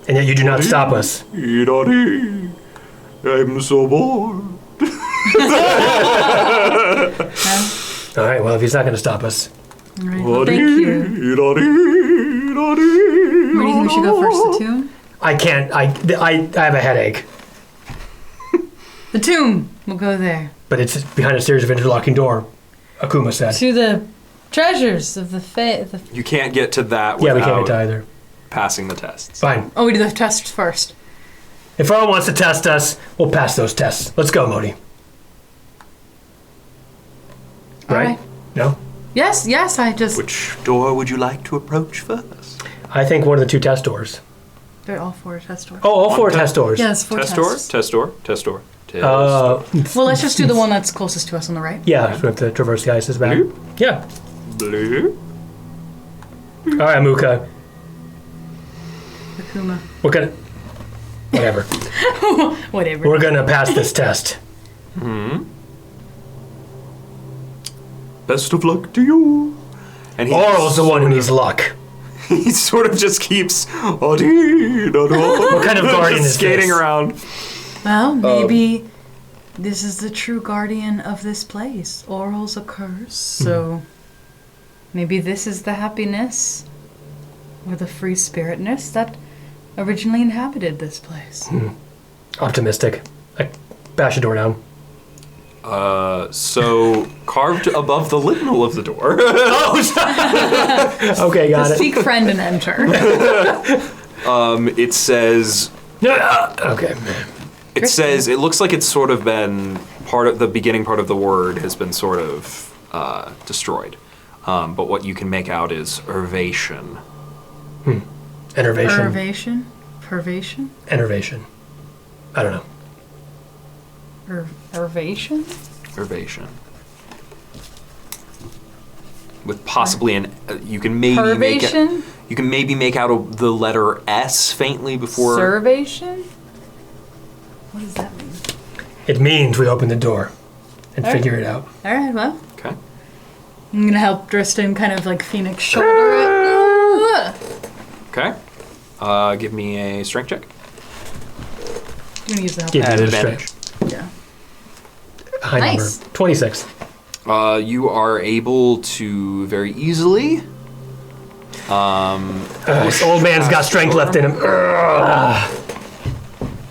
B: And yet you do not stop us.
A: I'm so bored.
B: All right, well, if he's not going to stop us.
C: All right, well, thank you. Where do you think we should go first? The tomb?
B: I can't. I have a headache.
C: The tomb. We'll go there.
B: But it's behind a series of interlocking door, Akuma said.
C: To the treasures of the faith.
A: You can't get to that
B: Yeah, we
A: without
B: can't get to either.
A: passing the tests.
B: Fine.
C: Oh, we do the tests first.
B: If Earl wants to test us, we'll pass those tests. Let's go, Mohdee.
C: All
B: Right?
C: right.
B: No?
C: Yes, I just...
A: Which door would you like to approach first?
B: I think one of the 2 test doors.
C: They're all 4 test doors.
B: Oh, all 4
A: One
B: test doors.
C: Yes, 4
A: Test
C: tests.
A: door, test door, test door.
B: Uh,
C: Well, let's just do the one that's closest to us on the right.
B: yeah, so we have to traverse the ice's back.
A: Blue.
B: Yeah.
A: Blue.
B: All right, Amuka.
C: Akuma.
B: What kind of... Whatever.
C: Whatever.
B: We're going to pass this test.
A: Best of luck to you. And
B: Oral's the one who needs luck.
A: He sort of just keeps what
B: kind of guardian is
A: skating
B: this?
A: around.
C: Well, maybe this is the true guardian of this place. Oral's a curse, so maybe this is the happiness or the free spiritness that originally inhabited this place.
B: Optimistic. I bash the door down.
A: So carved above the lintel of the door.
B: Okay, got
C: Just
B: it.
C: seek friend and enter.
A: It says.
B: Okay.
A: It says. It looks like it's sort of been part of the beginning part of the word has been sort of destroyed. But what you can make out is ervation.
B: Enervation.
C: Pervation? Pervation?
B: Enervation. I don't know.
C: Ervation?
A: Ervation. With possibly an, you can maybe make it,
C: Pervation?
A: you can maybe make out the letter S faintly before.
C: Servation? What does that mean?
B: It means we open the door and
C: All right.
B: figure it out.
C: All right, well,
A: Okay.
C: I'm gonna help Drystan kind of like Phoenix shoulder it.
A: Okay. Give me a strength check.
C: I'm gonna use the help.
B: Give
A: At
B: me
A: advantage.
C: Yeah.
B: High
C: Nice.
B: number. 26.
A: You are able to very easily.
B: This old man's got strength left in him.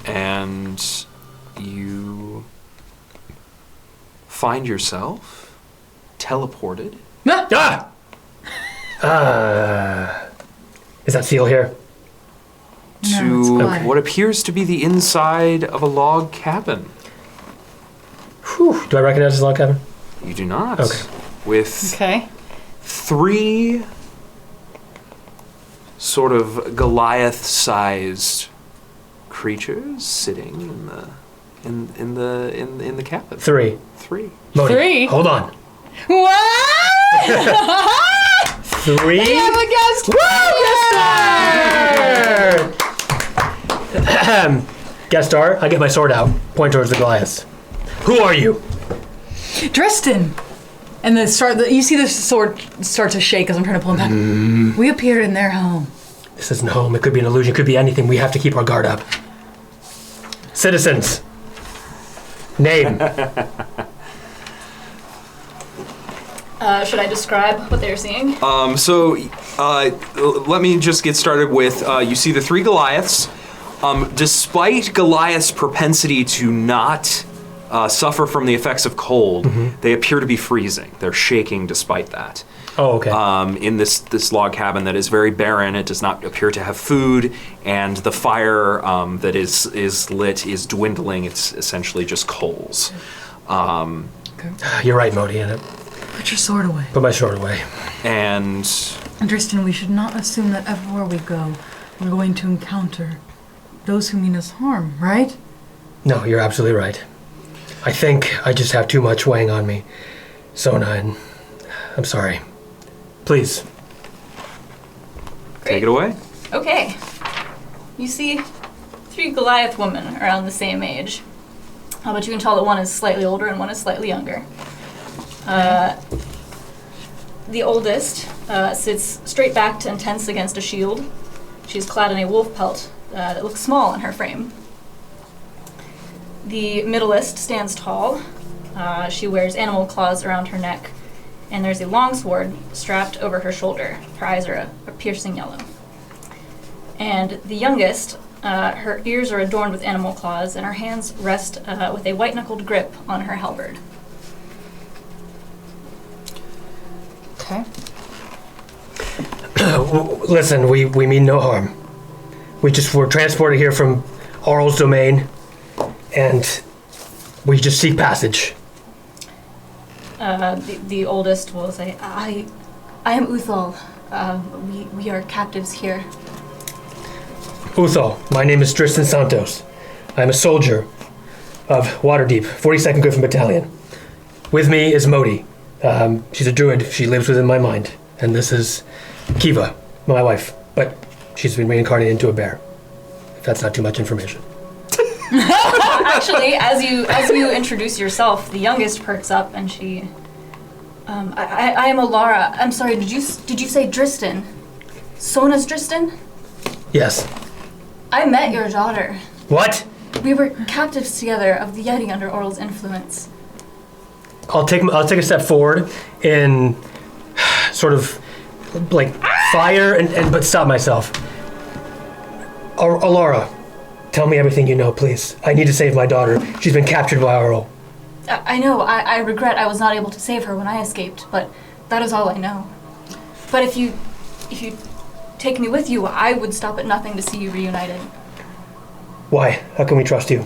A: And you find yourself teleported
C: Ah!
B: Is that seal here?
C: No,
A: to
C: it's quiet.
A: what appears to be the inside of a log cabin.
B: Whew. Do I recognize this log cabin?
A: You do not.
B: Okay.
A: With
C: Okay.
A: 3 sort of Goliath-sized creatures sitting in the cabin.
B: 3.
A: 3.
B: Mohdee,
C: 3?
B: Hold on.
C: What?
B: 3.
C: We have a guest.
B: Guest star, I get my sword out. Point towards the Goliaths. Who are you?
C: Drystan. And you see the sword start to shake as I'm trying to pull him back. We appeared in their home.
B: This isn't home. It could be an illusion. It could be anything. We have to keep our guard up. Citizens. Name.
D: Should I describe what they're seeing?
A: Let me just get started with, you see the 3 Goliaths. Despite Goliath's propensity to not suffer from the effects of cold, they appear to be freezing. They're shaking despite that.
B: Oh, okay.
A: In this log cabin that is very barren, it does not appear to have food, and the fire that is lit is dwindling. It's essentially just coals.
B: You're right, Mohdee.
C: Put your sword away.
B: Put my sword away.
A: And
C: Drystan, we should not assume that everywhere we go, we're going to encounter those who mean us harm, right?
B: No, you're absolutely right. I think I just have too much weighing on me. Sona, and I'm sorry. Please.
A: Take it away.
D: Okay. You see 3 Goliath women around the same age. But you can tell that one is slightly older and one is slightly younger. The oldest sits straight backed and tense against a shield. She's clad in a wolf pelt that looks small in her frame. The middlest stands tall. She wears animal claws around her neck, and there's a long sword strapped over her shoulder. Her eyes are a piercing yellow. And the youngest, her ears are adorned with animal claws, and her hands rest with a white-knuckled grip on her halberd.
C: Okay.
B: Listen, we mean no harm. We're transported here from Auril's domain, and we just seek passage.
D: The oldest will say, I am Uthal. We are captives here.
B: Uthal, my name is Drystan Santos. I'm a soldier of Waterdeep, 42nd Griffin Battalion. With me is Mohdee. She's a druid. She lives within my mind. And this is Kiva, my wife. But she's been reincarnated into a bear. If that's not too much information.
D: Actually, as you introduce yourself, the youngest perks up and she... I am Alara. I'm sorry, did you say Drystan? Sona's Drystan?
B: Yes.
D: I met your daughter.
B: What?
D: We were captives together of the Yeti under Auril's influence.
B: I'll take a step forward in sort of like fire and but stop myself. Alara, tell me everything you know, please. I need to save my daughter. She's been captured by Auril.
D: I know. I regret I was not able to save her when I escaped, but that is all I know. But if you take me with you, I would stop at nothing to see you reunited.
B: Why? How can we trust you?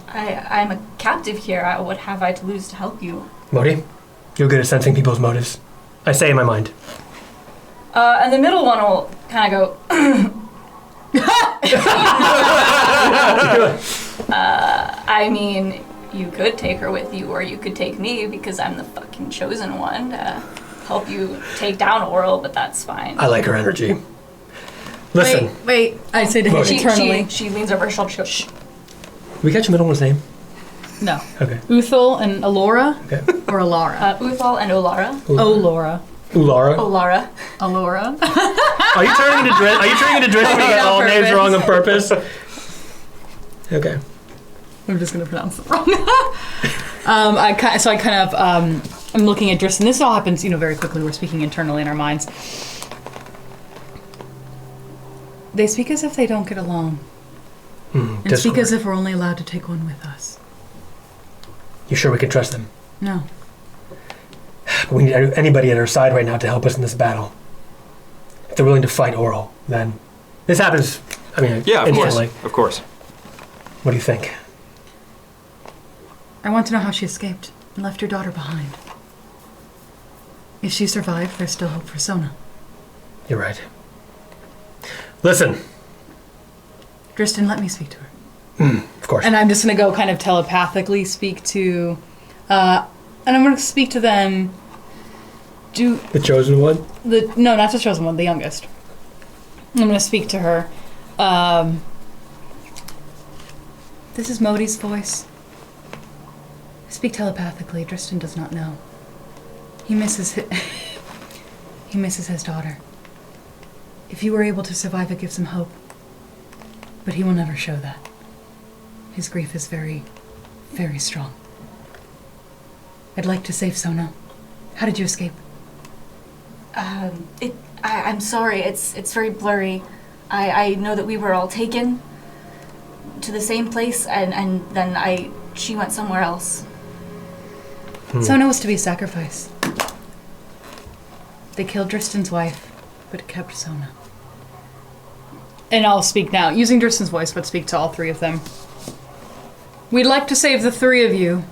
D: I'm a captive here. What have I to lose to help you?
B: Mohdee, you're good at sensing people's motives. I say in my mind.
D: And the middle one will kind of go... I mean, you could take her with you, or you could take me, because I'm the fucking chosen one to help you take down Auril, but that's fine.
B: I like her energy. Listen.
C: Wait. I say to him eternally.
D: She leans over her shoulder. She goes, shh.
B: We catch your middle one's name?
C: No.
B: Okay.
C: Uthal and Alora?
B: Okay.
C: Or Alara?
D: Uthal and Olara.
C: Laura.
B: Ulara.
D: Olara.
C: Alora?
B: Are you turning into Driss when you get all names wrong on purpose? Okay.
C: I'm just going to pronounce it wrong. I'm looking at Drystan. This all happens, very quickly. We're speaking internally in our minds. They speak as if they don't get along. And speak as if we're only allowed to take one with us.
B: You sure we can trust them?
C: No.
B: We need anybody at our side right now to help us in this battle. If they're willing to fight Auril, then... This happens,
A: Yeah, of
B: instantly.
A: course. Of course.
B: What do you think?
C: I want to know how she escaped and left your daughter behind. If she survived, there's still hope for Sona.
B: You're right. Listen.
C: Drystan, let me speak to her.
B: Of course.
C: And I'm just going to go kind of telepathically speak to... and I'm going to speak to them...
B: The chosen one?
C: No, not the chosen one, the youngest. I'm going to speak to her. This is Mohdhee's voice. I speak telepathically. Drystan does not know. He misses his daughter. If you were able to survive, it gives him hope. But he will never show that. His grief is very, very strong. I'd like to save Sona. How did you escape?
D: I'm sorry. It's very blurry. I know that we were all taken to the same place, and then she went somewhere else.
C: Sona was to be a sacrifice. They killed Drystan's wife, but kept Sona. And I'll speak now, using Drystan's voice, but speak to all 3 of them. We'd like to save the 3 of you.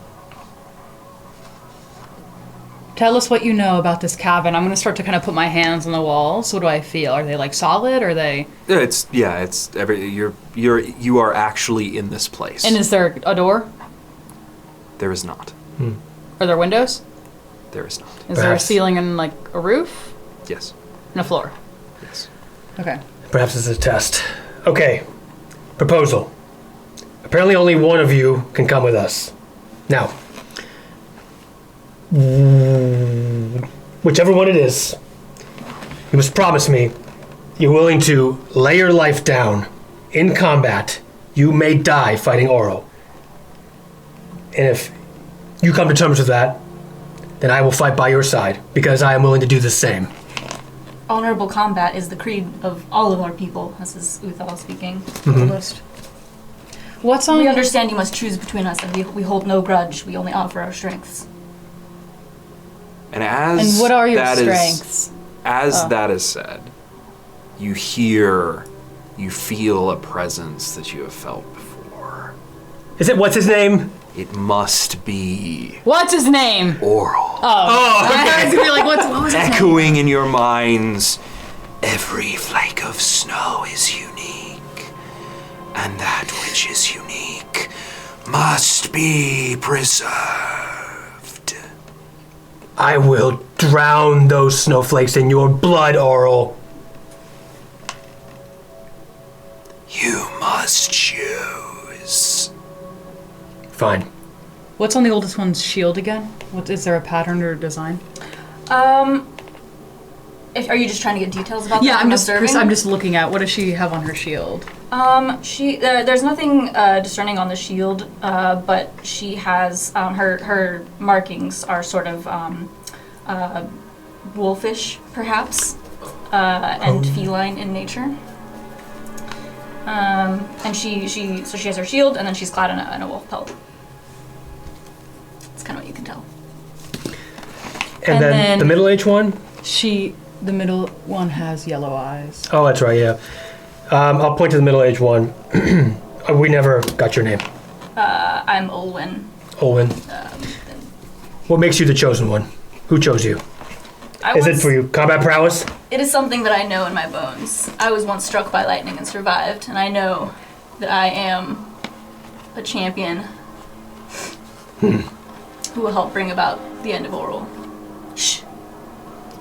C: Tell us what you know about this cabin. I'm going to start to kind of put my hands on the walls. What do I feel? Are they like solid? Or are they?
A: You are actually in this place.
C: And is there a door?
A: There is not.
C: Are there windows?
A: There is not.
E: Is there a ceiling and like a roof
A: Yes.
E: and a floor?
A: Yes.
E: Okay.
B: Perhaps it's a test. Okay. Proposal. Apparently only one of you can come with us. Now, whichever one it is, you must promise me you're willing to lay your life down in combat. You may die fighting Auril. And if you come to terms with that, then I will fight by your side, because I am willing to do the same.
D: Honorable combat is the creed of all of our people. This is Uthal speaking.
C: What's on?
D: We understand you must choose between us, and we hold no grudge. We only offer our strengths.
A: And as
E: And what are your
A: that is-
E: strengths?
A: that is said, you feel a presence that you have felt before.
B: What's his name?
A: It must be
E: What's his name?
A: Auril.
C: I was gonna be like, what was his name?
A: Echoing in your minds, every flake of snow is unique, and that which is unique must be preserved.
B: I will drown those snowflakes in your blood, Auril.
A: You must choose.
B: Fine.
C: What's on the oldest one's shield again? Is there a pattern or design?
D: Are you just trying to get details about
C: Yeah,
D: that?
C: I'm just looking at what does she have on her shield?
D: There's nothing discerning on the shield, but she has her markings are sort of wolfish, perhaps, and feline in nature. And she has her shield, and then she's clad in a wolf pelt. That's kind of what you can tell.
B: And then the middle-aged one?
C: The middle one has yellow eyes.
B: Oh, that's right, yeah. I'll point to the middle-aged one. We never got your name.
D: I'm Olwyn.
B: Olwen. What makes you the chosen one? Who chose you? Is it for you combat prowess?
D: It is something that I know in my bones. I was once struck by lightning and survived, and I know that I am a champion who will help bring about the end of Auril. Shh.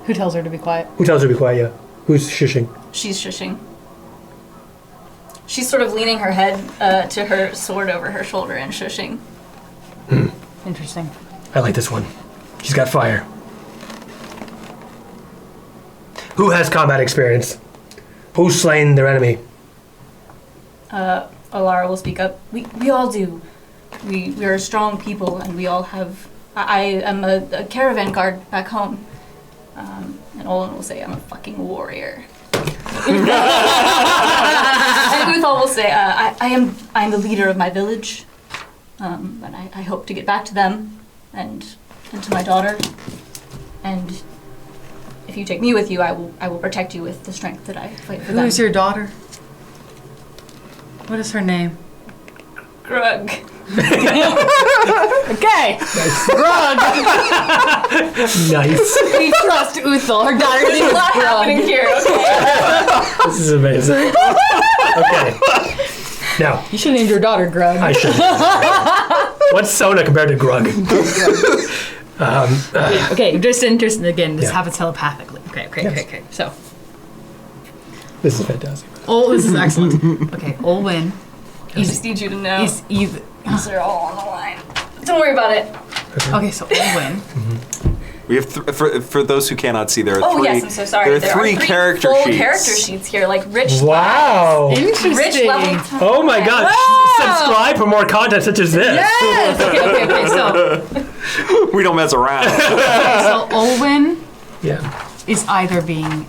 C: Who tells her to be quiet?
B: Who tells her to be quiet, yeah? Who's shushing?
D: She's shushing. She's sort of leaning her head to her sword over her shoulder and shushing.
C: Interesting.
B: I like this one. She's got fire. Who has combat experience? Who's slain their enemy?
D: Alara will speak up. We all do. We are strong people, and we all have... I am a caravan guard back home. And Olin will say, I'm a fucking warrior. And Uthal will say, I am the leader of my village. And I hope to get back to them and to my daughter. And if you take me with you, I will protect you with the strength that I fight for them.
C: Who is your daughter? What is her name?
D: Grug.
E: Okay. Grug.
B: Nice.
E: We trust Uthal. Her daughter
D: There's a
E: is
D: lot happening
E: Grug.
D: here, okay?
B: This is amazing. Okay. Now,
E: You should have named your daughter Grug.
B: I should. What's Sona compared to Grug?
C: Okay, just interesting again. This
B: Yeah.
C: happens telepathically. Okay. So,
B: This is fantastic.
C: this is excellent. Okay, Olwen
D: I just need you to know.
C: is either.
D: They're all on the line. Don't worry about it.
C: Okay, so Olwen.
A: We have for those who cannot see, there are
D: Oh
A: three.
D: yes, I'm so sorry.
A: There are
D: There
A: three
D: are
A: character
D: full
A: sheets.
D: character sheets here, like rich.
B: Wow.
C: Interesting.
D: Rich level.
B: Oh my god. Subscribe for more content such as this.
C: Yes. Okay. So,
A: We don't mess around.
C: so Olwen
B: Yeah.
C: is either being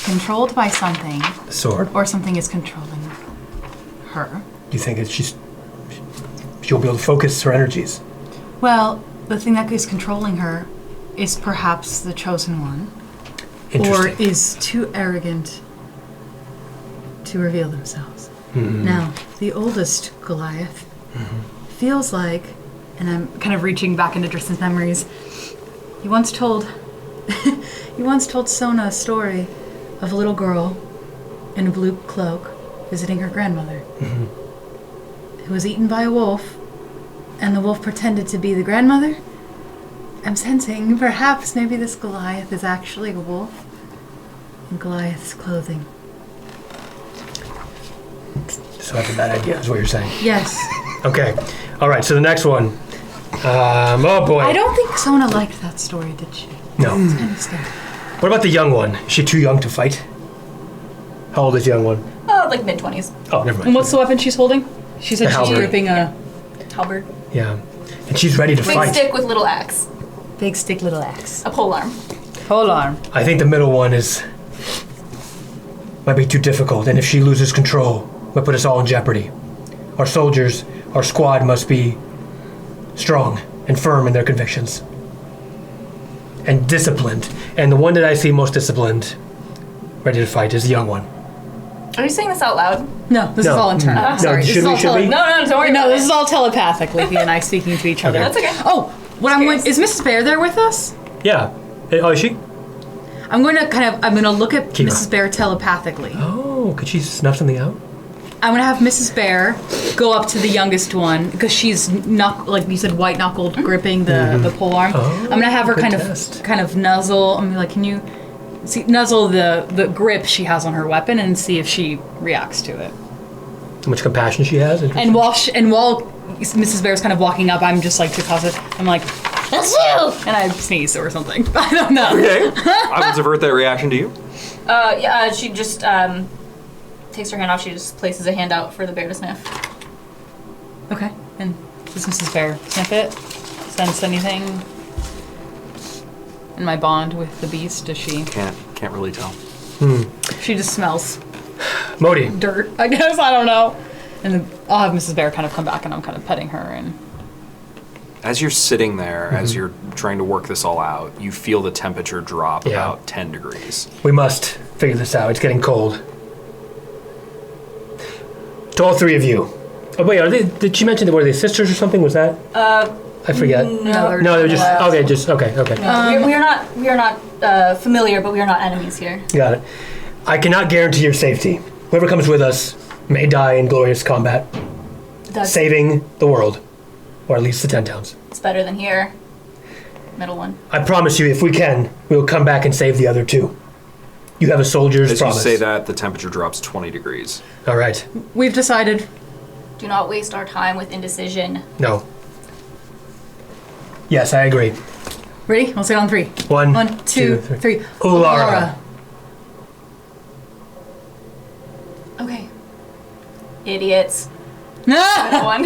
C: controlled by something,
B: Sword.
C: or something is controlling her.
B: Do you think she'll be able to focus her energies?
C: Well, the thing that is controlling her is perhaps the chosen one, or
B: Interesting.
C: is too arrogant to reveal themselves. Now, the oldest Goliath feels like, and I'm kind of reaching back into Dristan's memories. He once told Sona a story of a little girl in a blue cloak visiting her grandmother, who was eaten by a wolf, and the wolf pretended to be the grandmother, I'm sensing perhaps maybe this Goliath is actually a wolf in Goliath's clothing.
B: So that's a bad idea, is what you're saying.
C: Yes.
B: Okay. All right, so the next one. Oh, boy.
C: I don't think Sona liked that story, did she?
B: No.
C: It's kind of scary.
B: What about the young one? Is she too young to fight? How old is the young one?
D: Like mid-20s.
B: Oh, never mind.
E: And what's the weapon she's holding? She said
B: A
E: she's
B: halberd.
E: gripping a
D: Halberd.
B: Yeah. And she's ready to
D: Big
B: fight.
D: stick with little axe.
C: Big stick, little axe.
D: A polearm.
E: pole arm.
B: I think the middle one might be too difficult, and if she loses control, might put us all in jeopardy. Our soldiers, our squad must be strong and firm in their convictions. And disciplined. And the one that I see most disciplined, ready to fight, is the young one.
D: Are you saying this out loud?
E: No, this is
B: No.
E: all internal.
B: No,
E: I'm sorry. This
B: should
E: is
B: we-
E: all
B: should we?
D: No, don't worry about
E: this
D: it.
E: is all telepathically. He and I speaking to each other.
B: Okay.
D: That's okay.
C: Oh, what I'm going, is Mrs. Bear there with us?
B: Yeah. Oh, is she?
C: I'm going to look at
B: Keep her.
C: Mrs. Bear telepathically.
B: Oh, could she snuff something out?
C: I'm going to have Mrs. Bear go up to the youngest one because she's like you said, white knuckled gripping the pole arm.
B: Oh,
C: I'm going to have her
B: good
C: kind
B: test.
C: of nuzzle. I'm gonna be like, can you nuzzle the grip she has on her weapon and see if she reacts to it.
B: How much compassion she has?
C: And while Mrs. Bear's kind of walking up, I'm just like to cause it. I'm like, that's you, and I sneeze or something. I don't know.
A: Okay. I will divert that reaction to you.
D: She just takes her hand off. She just places a hand out for the bear to sniff.
C: Okay. And
E: Does Mrs. Bear sniff it? Sense anything? In my bond with the beast, does she?
A: Can't really tell.
C: she just smells
B: Mohdee.
C: dirt, I guess. I don't know.
E: And then I'll have Mrs. Bear kind of come back and I'm kind of petting her and
A: As you're sitting there, as you're trying to work this all out, you feel the temperature drop
B: Yeah.
A: about 10 degrees.
B: We must figure this out. It's getting cold. To all three of you. Oh, wait, did she mention that were they sisters or something? Was that? I forget.
D: No,
B: No, they were just, okay.
D: we are not familiar, but we are not enemies here.
B: Got it. I cannot guarantee your safety. Whoever comes with us may die in glorious combat, saving the world, or at least the 10 towns.
D: It's better than here. Middle one.
B: I promise you, if we can, we will come back and save the other two. You have a soldier's
A: As
B: promise.
A: you say that, the temperature drops 20 degrees.
B: All right.
C: We've decided.
D: Do not waste our time with indecision.
B: No. Yes, I agree.
C: Ready? We'll say it on three.
B: One,
C: 1, 2, 3.
B: Ulara.
D: Okay. Idiots.
C: Ah!
D: One.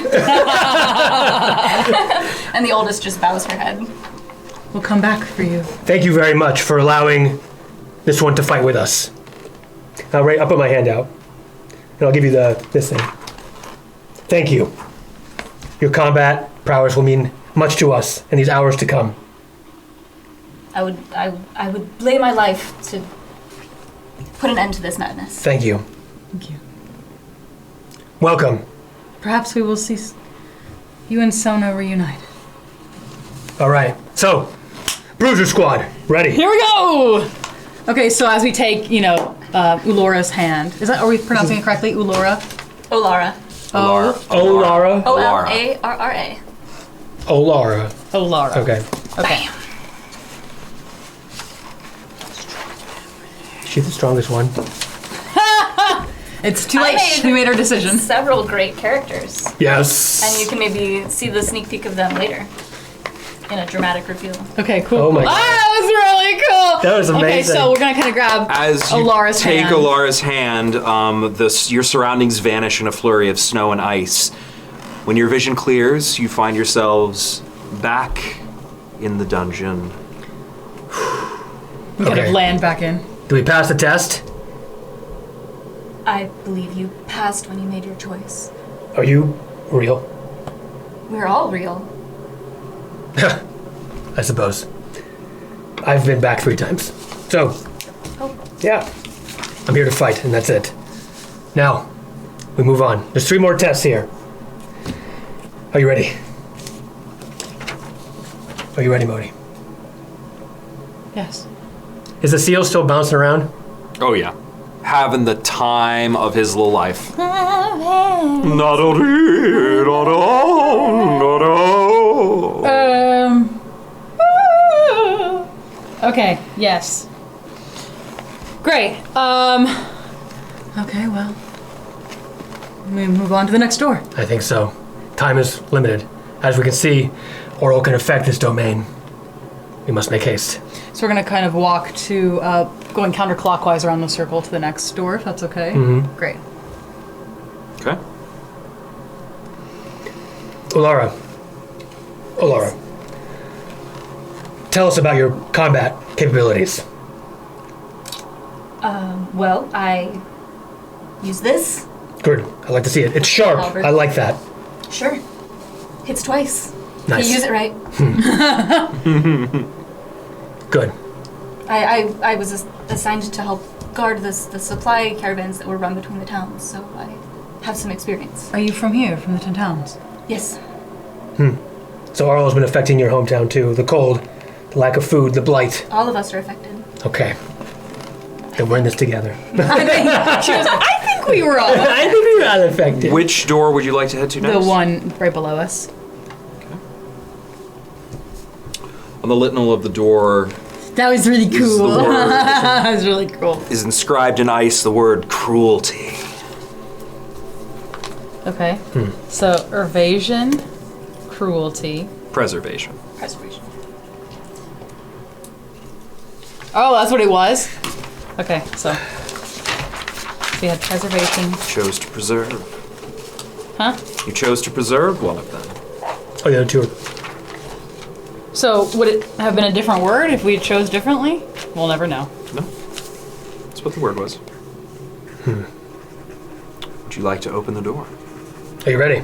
D: And the oldest just bows her head.
C: We'll come back for you.
B: Thank you very much for allowing this one to fight with us. I'll put my hand out, and I'll give you this thing. Thank you. Your combat prowess will mean much to us in these hours to come.
D: I would lay my life to put an end to this madness.
B: Thank you.
C: Thank you.
B: Welcome.
C: Perhaps we will see you and Sona reunited.
B: All right. So, Bruiser Squad, ready?
E: here we go!
C: Okay, so as we take, Ulora's hand. Are we pronouncing it correctly? Ulora?
D: Olara.
B: Olara.
D: Olarra.
B: Olara.
E: Oh, Laura.
B: Okay.
E: Okay.
B: Is she the strongest one?
C: It's too late. We made our decision.
D: Several great characters.
B: Yes.
D: And you can maybe see the sneak peek of them later in a dramatic reveal.
C: Okay, cool.
B: Oh my God.
E: That was really cool!
B: That was
E: Okay,
B: amazing.
E: so we're gonna kind of grab
A: As you
C: Olara's
A: take
C: hand.
A: Olara's hand, your surroundings vanish in a flurry of snow and ice. When your vision clears, you find yourselves back in the dungeon.
C: We kind
B: Okay.
C: of land back in.
B: Do we pass the test?
D: I believe you passed when you made your choice.
B: Are you real?
D: We're all real.
B: I suppose. I've been back 3 times. So, yeah. I'm here to fight, and that's it. Now, we move on. There's 3 more tests here. Are you ready? Are you ready, Mohdee?
C: Yes.
B: Is the seal still bouncing around?
A: Oh, yeah. Having the time of his little life.
E: Okay, yes. Great.
C: Okay, well. We move on to the next door.
B: I think so. Time is limited. As we can see, Auril can affect this domain. We must make haste.
C: So we're going to kind of walk to, going counterclockwise around the circle to the next door, if that's okay.
B: Mm-hmm.
C: Great.
A: Okay.
B: Olara. Tell us about your combat capabilities.
D: Well, I use this.
B: Good. I like to see it. It's sharp.
D: Halberd.
B: I like that.
D: Sure. Hits twice.
B: Nice.
D: You use it right.
B: Good.
D: I was assigned to help guard the supply caravans that were run between the towns, so I have some experience.
C: Are you from here, from the 10 towns?
D: Yes.
B: So Auril's been affecting your hometown too. The cold, the lack of food, the blight.
D: All of us are affected.
B: Okay. Then we're in this together.
C: I think we were all.
B: I think we're all affected.
A: Which door would you like to head to next?
C: The one right below us.
A: On the lintel of the door
C: That was really
A: is
C: cool.
A: the word-
C: That was really cool.
A: is inscribed in ice the word cruelty.
E: Okay. So, evasion, cruelty.
A: Preservation.
D: Preservation.
E: Oh, that's what it was? Okay, so we had preservation.
A: Chose to preserve.
E: Huh?
A: You chose to preserve one of them.
B: Oh, the other two are...
E: So, would it have been a different word if we chose differently? We'll never know.
A: No. That's what the word was. Would you like to open the door?
B: Are you ready?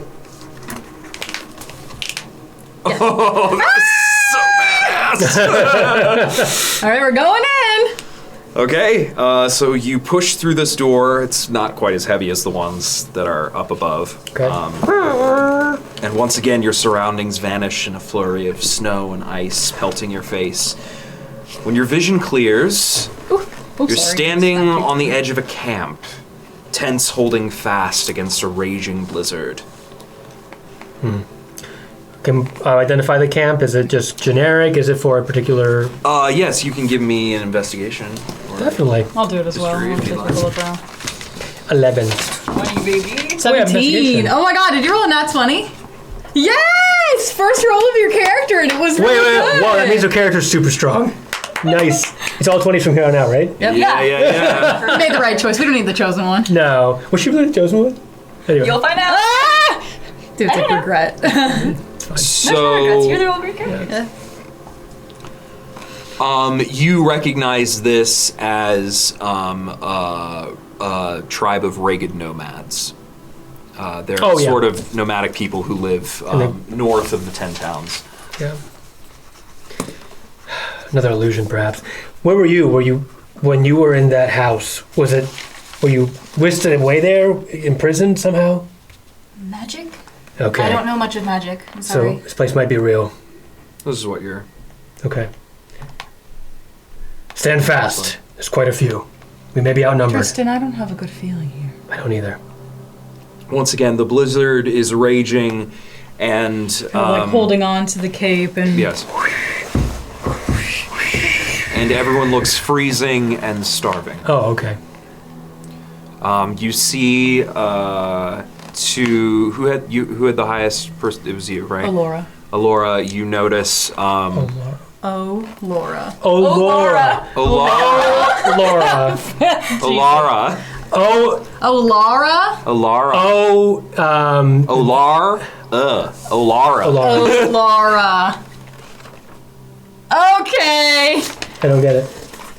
A: Oh, that's so badass!
C: All right, we're going in.
A: Okay, so you push through this door. It's not quite as heavy as the ones that are up above.
B: Okay.
A: And once again, your surroundings vanish in a flurry of snow and ice pelting your face. When your vision clears, you're standing on the edge of a camp, tents holding fast against a raging blizzard.
B: Can identify the camp? Is it just generic? Is it for a particular...
A: Yes, you can give me an investigation. Or
B: Definitely.
E: I'll do it as well.
A: History,
E: I'll
A: if you'd
E: take a
A: like.
E: look around.
B: 11.
C: 20, baby.
E: 17.
B: investigation.
C: Oh my god, did you roll a nat 20? Yes! First roll of your character, and it was really good.
B: Whoa, that means your character's super strong. Nice. It's all 20s from here on out, right?
C: Yep.
A: Yeah.
C: We made the right choice. We don't need the chosen one.
B: No. Was she really the chosen one? Anyway.
E: You'll find out.
C: Ah! Dude, it's
D: I
C: like
D: don't know.
C: regret.
A: So,
D: You're the role of your character.
A: you recognize this as a tribe of ragged nomads. They're
B: Oh, yeah.
A: sort of nomadic people who live north of the 10 towns.
B: Yeah. Another illusion, perhaps. Where were you? When you were in that house? Were you whisked away there, imprisoned somehow?
D: Magic?
B: Okay.
D: I don't know much of magic. I'm
B: So
D: sorry.
B: this place might be real.
A: This is what you're...
B: Okay. Stand fast. There's quite a few. We may be outnumbered.
C: Tristan, I don't have a good feeling here.
B: I don't either.
A: Once again, the blizzard is raging, and...
C: Like holding on to the cape and...
A: Yes. And everyone looks freezing and starving.
B: Oh, okay.
A: You see who had the highest person? It was you, right?
C: Alora.
A: Alora, you notice
C: Oh, Laura.
B: Oh, Laura.
A: Alara.
B: Laura.
A: Alara.
B: Oh,
C: Laura?
A: Alara.
B: oh,
A: Olar. Alara.
B: Laura.
C: Laura. Okay.
B: I don't get it.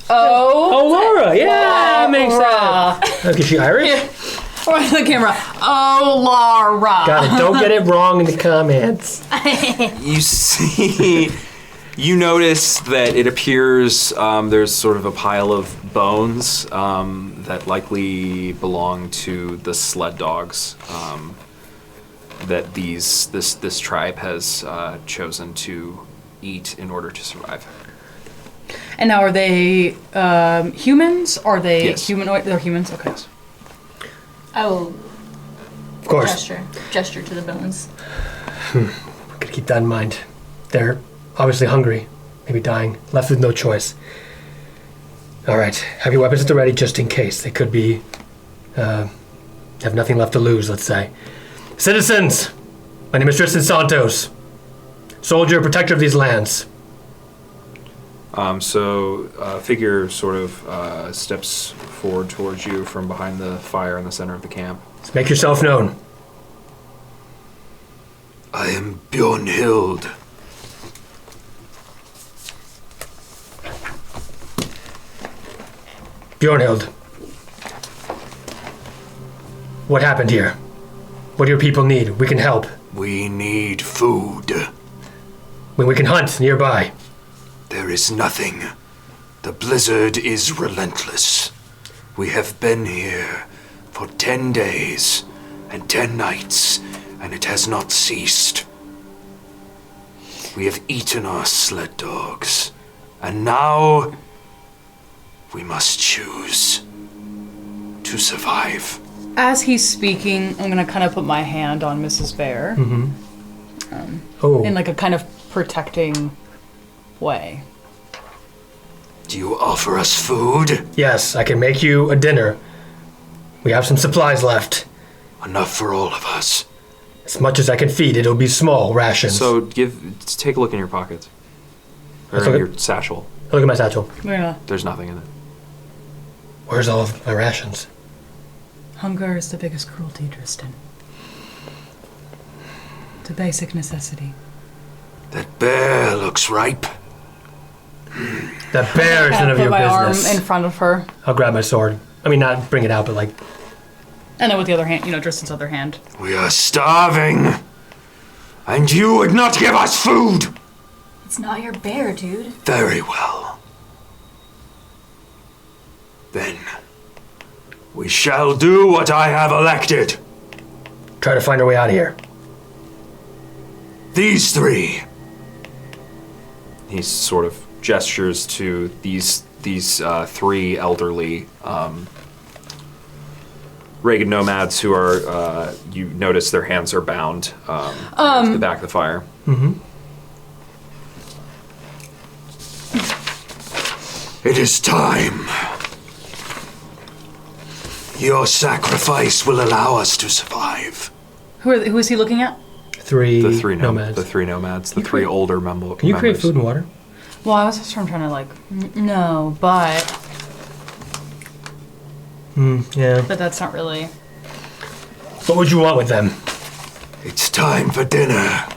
B: Oh, Laura. Yeah, makes sense. Okay, she Irish?
C: Or the camera. Oh, Laura.
B: Got it. Don't get it wrong in the comments.
A: You see, you notice that it appears there's sort of a pile of bones that likely belong to the sled dogs that this tribe has chosen to eat in order to survive.
C: And now are they humans? Are they
A: Yes.
C: humanoid? They're humans? Okay.
A: Yes.
D: I will
B: Of course.
D: gesture to the bones.
B: Gotta keep that in mind. They're obviously hungry. maybe dying, left with no choice. All right, have your weapons at the ready just in case. They could be, have nothing left to lose, let's say. Citizens, my name is Drystan Santos, soldier, protector of these lands.
F: So a figure sort of steps forward towards you from behind the fire in the center of the camp.
B: Let's make yourself known.
G: I am Bjornhild.
B: Bjornhild, what happened here? What do your people need? We can help.
G: We need food.
B: When we can hunt nearby.
G: There is nothing. The blizzard is relentless. We have been here for 10 days and 10 nights, and it has not ceased. We have eaten our sled dogs, and now we must choose to survive.
E: As he's speaking, I'm gonna kind of put my hand on Mrs. Bear in like a kind of protecting way.
G: Do you offer us food?
B: Yes, I can make you a dinner. We have some supplies left.
G: Enough for all of us.
B: As much as I can feed, it'll be small rations.
F: So take a look in your pockets. Or
B: Let's
F: in
B: look
F: your satchel.
B: Look at my satchel.
E: Yeah.
F: There's nothing in it.
B: Where's all of my rations?
C: Hunger is the biggest cruelty, Drystan. It's a basic necessity.
G: That bear looks ripe.
B: That bear is none of
E: Put
B: your
E: my
B: business.
E: arm in front of her,
B: I'll grab my sword. I mean, not bring it out, but like...
E: and then with the other hand, Dristan's other hand.
G: We are starving. And you would not give us food.
D: It's not your bear, dude.
G: Very well. Then, we shall do what I have elected.
B: Try to find our way out of here.
G: These three.
F: He sort of gestures to these three elderly ragged nomads who are, you notice their hands are bound to the back of the fire.
B: Mm-hmm.
G: It is time. Your sacrifice will allow us to survive.
E: Who is he looking at?
F: The three
B: nomads.
F: The three nomads. The three older members.
B: Can you create food and water?
E: Well, I was just trying to like, no, but
B: Yeah.
E: but that's not really.
B: What would you want with them?
G: It's time for dinner.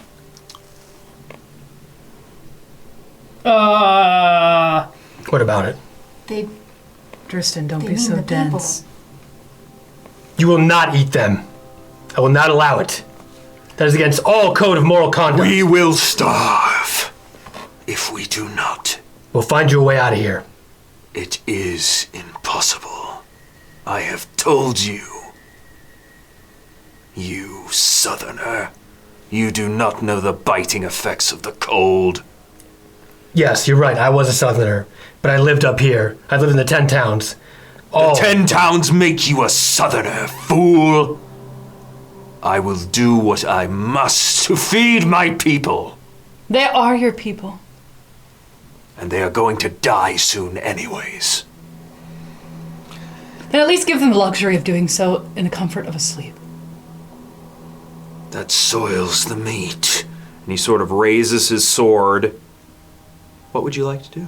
B: What about it?
D: They
C: Drystan, don't
D: They
C: be
D: mean
C: so
D: the people.
C: dense.
B: You will not eat them. I will not allow it. That is against all code of moral conduct.
G: We will starve if we do not.
B: We'll find you a way out of here.
G: It is impossible. I have told you. You southerner. You do not know the biting effects of the cold.
B: Yes, you're right. I was a southerner, but I lived up here. I lived in the 10 towns.
G: The 10 towns make you a southerner, fool. I will do what I must to feed my people.
E: They are your people.
G: And they are going to die soon anyways.
E: Then at least give them the luxury of doing so in the comfort of a sleep.
G: That soils the meat.
F: And he sort of raises his sword. What would you like to do?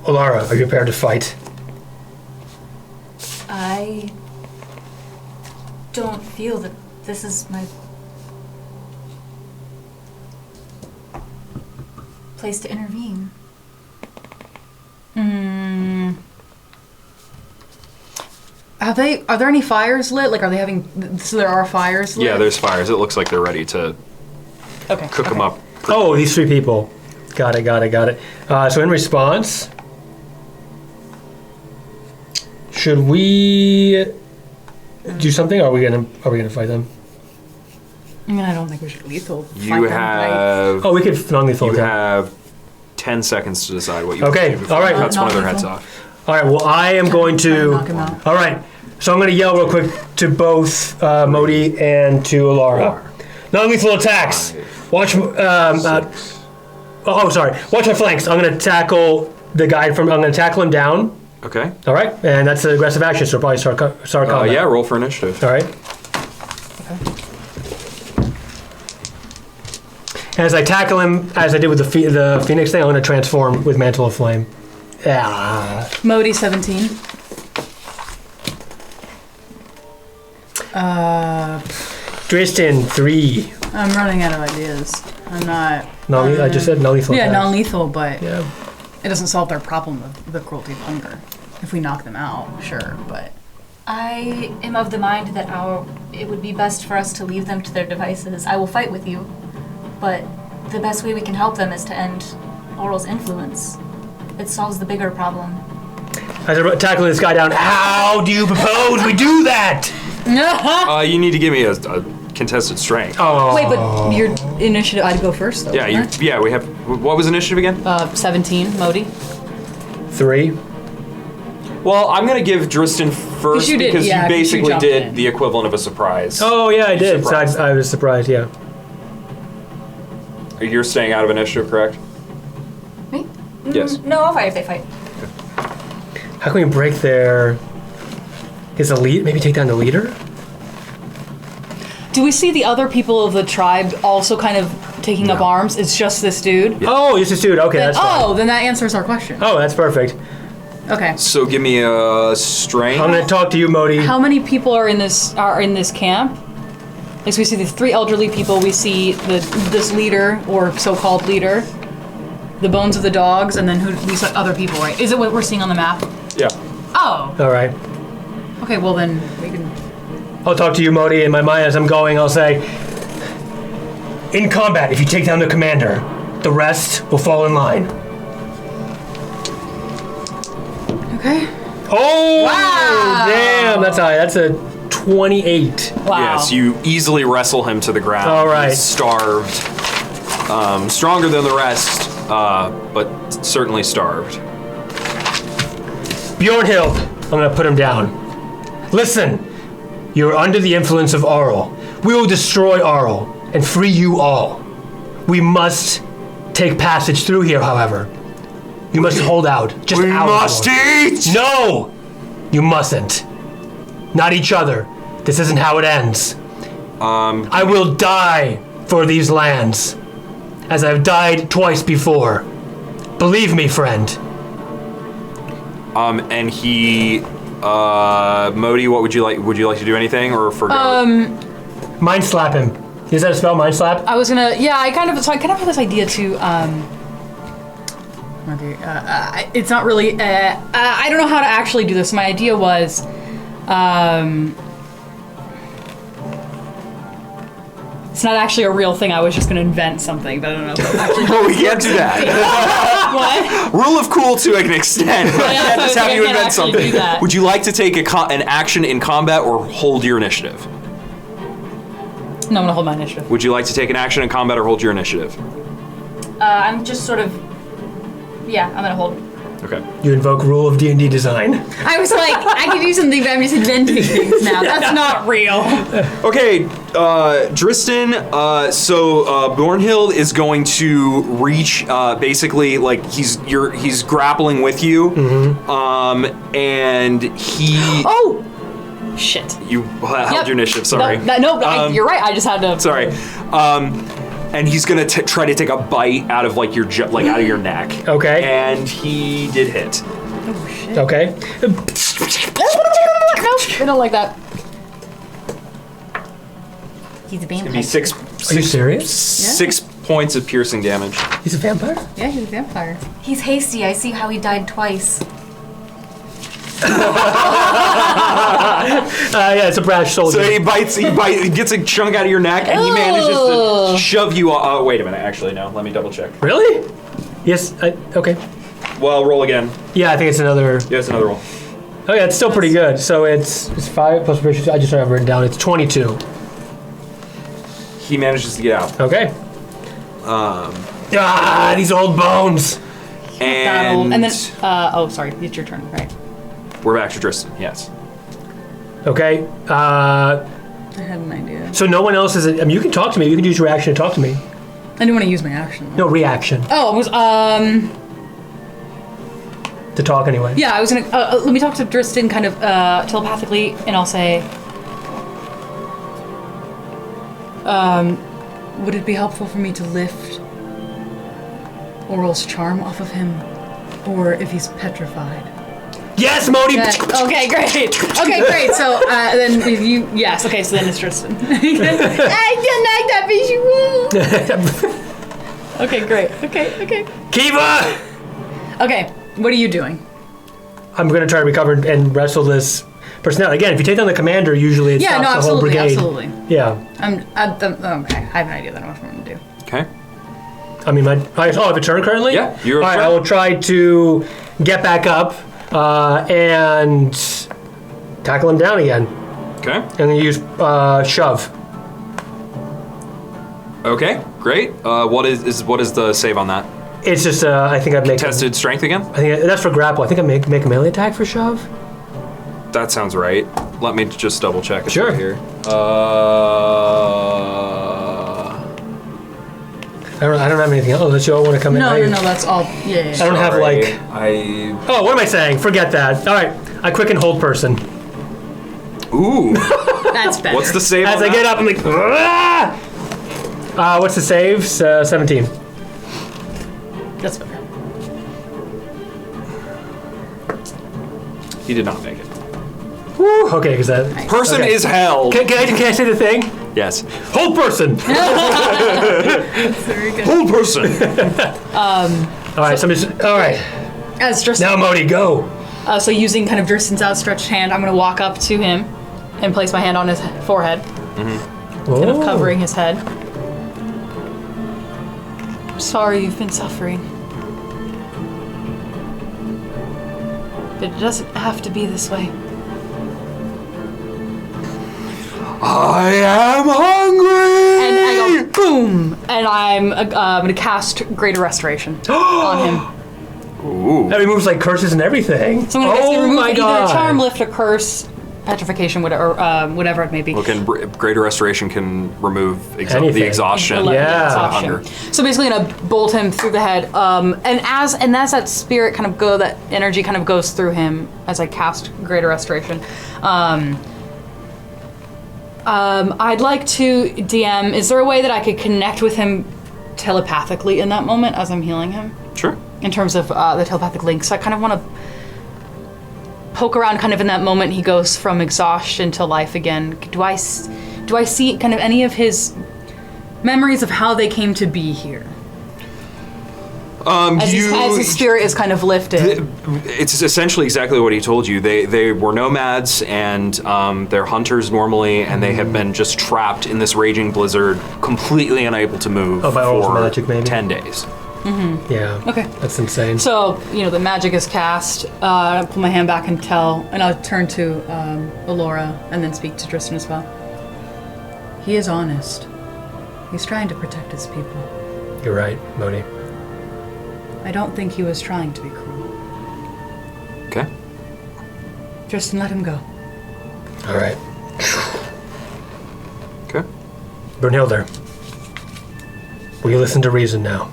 B: Olara, are you prepared to fight?
D: I don't feel that this is my place to intervene.
E: Are there any fires lit? Like, are they having? So there are fires lit.
F: Yeah, there's fires. It looks like they're ready to cook them up.
B: Oh, these 3 people. Got it. So in response, should we do something? Or are we gonna fight them?
E: I mean, I don't think we should lethal. fight
F: You
E: them,
F: have
B: Oh, we could non-lethal
F: you
B: attack.
F: have 10 seconds to decide what you
B: Okay,
F: want to do before
B: all right.
F: he cuts one of their
E: Non-lethal.
F: heads off.
B: All right. Well, I am going to.
C: Knock him out.
B: All right. So I'm going to yell real quick to both Mohdee and to Olara. Non-lethal attacks. Watch. Oh, sorry. Watch my flanks. I'm going to tackle the guy from... I'm going to tackle him down.
F: Okay.
B: All right. And that's an aggressive action, so probably start combat.
F: Yeah, roll for initiative.
B: All right. As I tackle him, as I did with the Phoenix thing, I'm going to transform with Mantle of Flame. Yeah.
E: Mohdee 17.
B: Drystan 3.
E: I'm running out of ideas. I'm not.
B: I just said non-lethal.
E: Yeah,
B: attacks.
E: non-lethal, but
B: Yeah.
E: it doesn't solve their problem of the cruelty of hunger. If we knock them out, sure, but
D: I am of the mind that it would be best for us to leave them to their devices. I will fight with you, but the best way we can help them is to end Auril's influence. It solves the bigger problem.
B: As I tackle this guy down, how do you propose we do that?
F: You need to give me a contested strength.
B: Oh.
E: Wait, but your initiative, I'd go first though.
F: Yeah, we have. What was initiative again?
E: 17, Mohdee.
B: 3.
F: Well, I'm gonna give Drystan first
E: you did,
F: because
E: yeah,
F: you
E: 'cause you
F: basically
E: jumped
F: did
E: in.
F: the equivalent of a surprise.
B: Oh, yeah, I did. So
F: surprised.
B: I was surprised, yeah.
F: You're staying out of initiative, correct?
D: Me?
F: Yes.
D: No, I'll fight if they fight.
B: How can we break their... His elite? Maybe take down the leader?
E: Do we see the other people of the tribe also kind of taking up arms? It's just this dude?
B: Oh, it's this dude. Okay, that's fine.
E: Then that answers our question.
B: Oh, that's perfect.
E: Okay.
F: So give me a strength.
B: I'm going to talk to you, Mohdee.
E: How many people are in this camp? Like, so we see the 3 elderly people. We see this leader or so-called leader, the bones of the dogs, and then these other people, right? Is it what we're seeing on the map?
F: Yeah.
E: Oh.
B: All right.
E: Okay. Well, then we can.
B: I'll talk to you, Mohdee. In my mind, as I'm going, I'll say, in combat, if you take down the commander, the rest will fall in line.
E: Okay.
B: Oh!
E: Wow.
B: Damn, that's high. That's a 28.
E: Wow.
F: Yes, you easily wrestle him to the ground.
B: All right.
F: He's starved. Stronger than the rest, but certainly starved.
B: Bjornhild, I'm going to put him down. Listen, you're under the influence of Auril. We will destroy Auril and free you all. We must take passage through here, however. You must hold out. Just
G: We
B: hours
G: must
B: more.
G: eat!
B: No! You mustn't. Not each other. This isn't how it ends. I will die for these lands, as I've died twice before. Believe me, friend.
F: And he, Mohdee, what would you like? Would you like to do anything or forgo?
B: Mind slap him. Is that a spell, mind slap?
E: I was gonna. Yeah. I kind of have this idea to. Okay. It's not really. I don't know how to actually do this. My idea was. It's not actually a real thing. I was just going to invent something, but I don't know if it'll actually.
F: No, we can't do that.
E: What?
F: Rule of cool to an extent. But I
E: Yeah,
F: can't
E: so
F: just
E: I
F: have you
E: can't
F: invent
E: actually
F: something.
E: do that.
F: Would you like to take an action in combat or hold your initiative?
E: No, I'm going to hold my initiative.
F: Would you like to take an action in combat or hold your initiative?
D: I'm just sort of. Yeah, I'm gonna hold.
F: Okay.
B: You invoke rule of D&D design.
E: I was like, I could do something, but I'm just inventing things now. That's not real.
F: Okay, Drystan, so Bjornhild is going to reach, basically, like, he's grappling with you, and he...
E: Oh! Shit.
F: You held
E: Yep.
F: your initiative, sorry.
E: You're right, I just had to...
F: Sorry. And he's gonna try to take a bite out of, like, out of your neck.
B: Okay.
F: And he did hit.
E: Oh, shit.
B: Okay.
E: Nope, I don't like that. He's a
F: It'd
E: vampire.
F: be six
B: Are you serious?
F: 6 points of piercing damage.
B: He's a vampire?
E: Yeah, he's a vampire.
D: He's hasty. I see how he died twice.
B: Yeah, it's a brash soldier.
F: So he gets a chunk out of your neck, and he manages to shove you. Wait a minute, actually, no. Let me double check.
B: Really? Yes. Okay.
F: Well, roll again.
B: Yeah, I think it's another.
F: Yeah, it's another roll.
B: Oh yeah, it's still pretty good. So it's 5 plus proficiency. I just have it written down. It's 22.
F: He manages to get out.
B: Okay. These old bones.
F: And,
E: And then, oh, sorry, it's your turn, right?
F: we're back to Drystan, yes.
B: Okay.
E: I had an idea.
B: So no one else is. I mean, you can talk to me. You can use your action to talk to me.
C: didn't want to use my action.
B: No reaction
E: Oh, it was
B: to talk anyway.
E: yeah. I was gonna let me talk to Drystan kind of telepathically, and I'll say,
C: Would it be helpful for me to lift Auril's charm off of him? Or if he's petrified?
B: Yes, Mohdee.
E: yeah, okay, great. Okay, great. So then if you yes. Okay, so then it's Drystan. I don't like that visual. Okay, great. Okay.
B: Kiva.
E: Okay, what are you doing?
B: I'm gonna try to recover and wrestle this personnel again. If you take down the commander, usually it
C: Yeah,
B: stops
C: no,
B: the whole
C: absolutely,
B: brigade.
C: absolutely.
B: Yeah.
C: Okay, I have an idea that I know what I'm going to do.
F: Okay.
B: I mean, I have a turn currently.
F: Yeah, you're
B: all right.
F: turn.
B: I will try to get back up and tackle him down again,
F: Okay.
B: and then use shove.
F: Okay. Great. What is the save on that?
B: It's just I think I make
F: Tested strength again?
B: I think that's for grapple. I think I make a melee attack for shove.
F: That sounds right. Let me just double check. It's
B: Sure.
F: right here.
B: I don't have anything else. Unless you all want to come in.
C: No, that's all. Yeah.
B: I don't have
F: Sorry,
B: like.
F: I.
B: Oh, what am I saying? Forget that. All right, I quicken hold person.
F: Ooh.
C: That's better.
F: What's the save?
B: As
F: on
B: I
F: that?
B: get up, I'm like. What's the save? 17.
C: That's better.
F: He did not make it.
B: Woo. Okay, because that.
F: Person
B: Okay.
F: is hell.
B: Can I say the thing?
F: Yes.
B: Hold person.
C: Very good.
F: Whole person.
B: All right, all right.
E: As Drystan.
B: Now, Mohdee, go.
E: So using kind of Drystan's outstretched hand, I'm going to walk up to him and place my hand on his forehead, kind of covering his head. I'm sorry you've been suffering. But it doesn't have to be this way.
G: I am hungry!
E: And I go, boom! And I'm going to cast Greater Restoration on him.
F: Ooh.
B: That removes like curses and everything.
E: So I'm going to
B: oh
E: remove
B: my
E: either
B: god!
E: a charm, lift, a curse, petrification, whatever it may be.
F: Look, and greater restoration can remove
B: Anything.
F: the exhaustion.
B: Yeah.
E: Exhaustion.
F: Hunger.
E: So basically, gonna bolt him through the head, and as that spirit kind of that energy kind of goes through him as I cast Greater Restoration. I'd like to DM. Is there a way that I could connect with him telepathically in that moment as I'm healing him?
F: Sure.
E: In terms of the telepathic link, so I kind of want to poke around kind of in that moment he goes from exhaustion to life again. Do I see kind of any of his memories of how they came to be here? As his spirit is kind of lifted.
F: It's essentially exactly what he told you. They were nomads and they're hunters normally, and they have been just trapped in this raging blizzard, completely unable to move
B: Oh, by Oral's
F: for
B: magic, maybe?
F: 10 days.
B: Yeah.
E: Okay.
B: That's insane.
E: So, the magic is cast. I pull my hand back and I'll turn to Allura and then speak to Drystan as well.
C: He is honest. He's trying to protect his people.
B: You're right, Mohdee.
C: I don't think he was trying to be cruel.
F: Okay.
C: Drystan, let him go.
B: All right.
F: Okay.
B: Brunhilde, will you listen to reason now?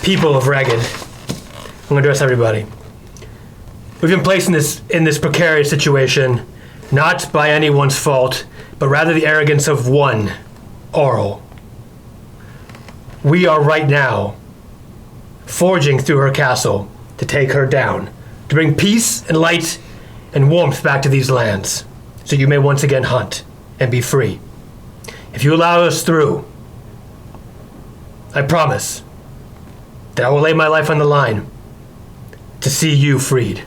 B: People of Ragged, I'm going to address everybody. We've been placed in this precarious situation, not by anyone's fault, but rather the arrogance of one, Auril. We are right now forging through her castle to take her down, to bring peace and light and warmth back to these lands, so you may once again hunt and be free. If you allow us through, I promise that I will lay my life on the line to see you freed.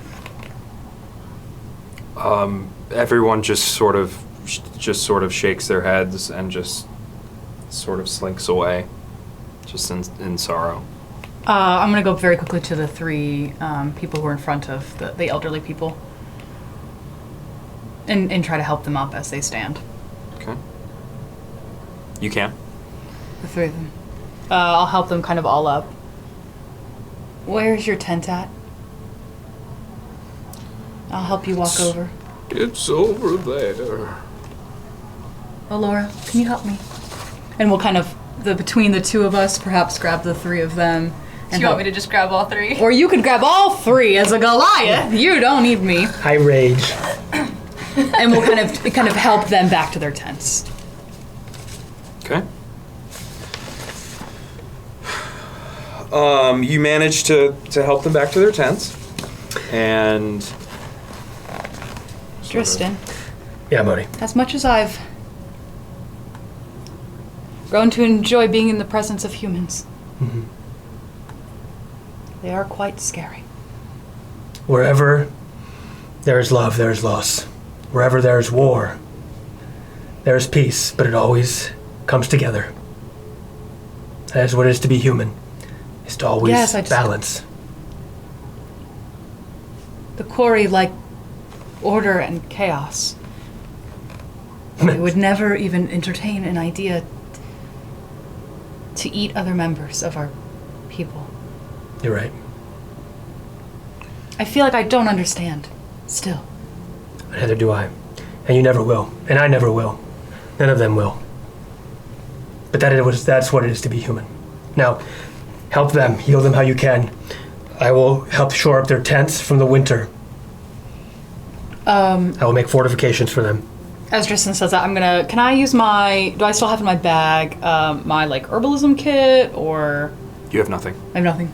F: Everyone just sort of shakes their heads and just sort of slinks away, just in sorrow.
E: I'm going to go very quickly to the three people who are in front of the elderly people and try to help them up as they stand.
F: Okay. You can.
E: The three of them. I'll help them kind of all up. Where's your tent at? I'll help you walk over.
G: It's over there.
C: Laura, can you help me?
E: And we'll kind of, between the two of us, perhaps grab the three of them.
D: Do you want me to just grab all three?
E: Or you could grab all three as a Goliath. You don't need me.
B: I rage.
E: And we'll kind of help them back to their tents.
F: Okay. You manage to help them back to their tents, and
E: Drystan,
B: Yeah, Mohdee.
E: as much as I've grown to enjoy being in the presence of humans, they are quite scary.
B: Wherever there is love, there is loss. Wherever there is war, there is peace, but it always comes together. That is what it is to be human. Is to always balance.
E: The quarry like order and chaos. We would never even entertain an idea to eat other members of our people.
B: You're right.
E: I feel like I don't understand. Still.
B: Neither do I. And you never will. And I never will. None of them will. But that's what it is to be human. Now, help them. Heal them how you can. I will help shore up their tents from the winter. I will make fortifications for them.
E: As Drystan says that, can I use do I still have in my bag, my herbalism kit, or?
F: you have nothing.
E: I have nothing.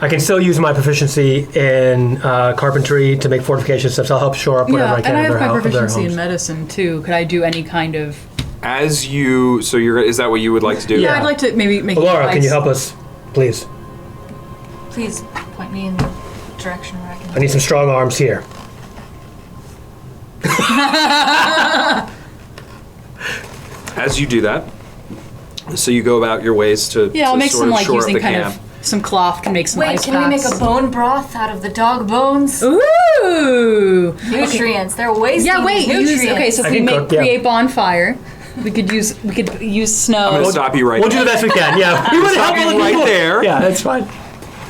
B: I can still use my proficiency in carpentry to make fortification stuff, so I'll help shore up whatever I can.
E: And I have my
B: of their
E: proficiency in
B: homes.
E: medicine too. Could I do any kind of?
F: Is that what you would like to do?
E: Yeah, I'd like to maybe make.
B: Laura, can you help us, please?
D: Please point me in the direction where I can.
B: I need some strong arms here.
F: As you do that, so you go about your ways to
E: I'll make
F: sort
E: some
F: of shore up
E: using
F: the
E: kind
F: camp.
E: of some cloth can make some
D: Wait,
E: ice
D: can we make
E: packs.
D: a bone broth out of the dog bones?
E: Ooh!
D: Nutrients. They're wasting
E: Yeah, wait.
D: nutrients.
E: So
B: I
E: if we
B: can cook, yeah.
E: create bonfire, we could use snow.
F: I'm going to stop you right
B: We'll
F: there.
B: do the best we can, yeah. We want to
F: Stop
B: help
F: you
B: all the
F: right
B: people.
F: there.
B: Yeah, that's fine.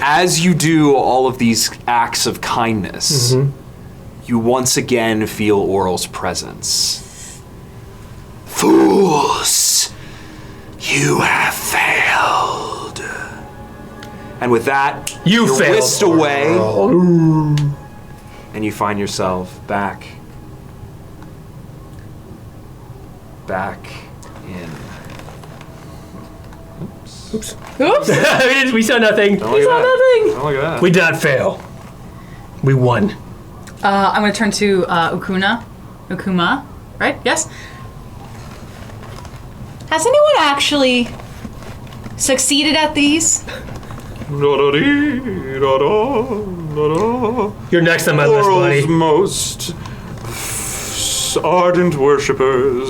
F: As you do all of these acts of kindness, you once again feel Auril's presence.
G: Fools! You have failed.
F: And with that,
B: You
F: you're
B: failed,
F: whisked away,
B: Auril.
F: and you find yourself back in.
B: Oops. We saw nothing.
F: Don't look at that. Don't look at that.
B: We did not fail. We won.
E: I'm going to turn to Ukuma, right? Yes? Has anyone actually succeeded at these?
B: You're next on my list, buddy.
F: World's most ardent worshippers.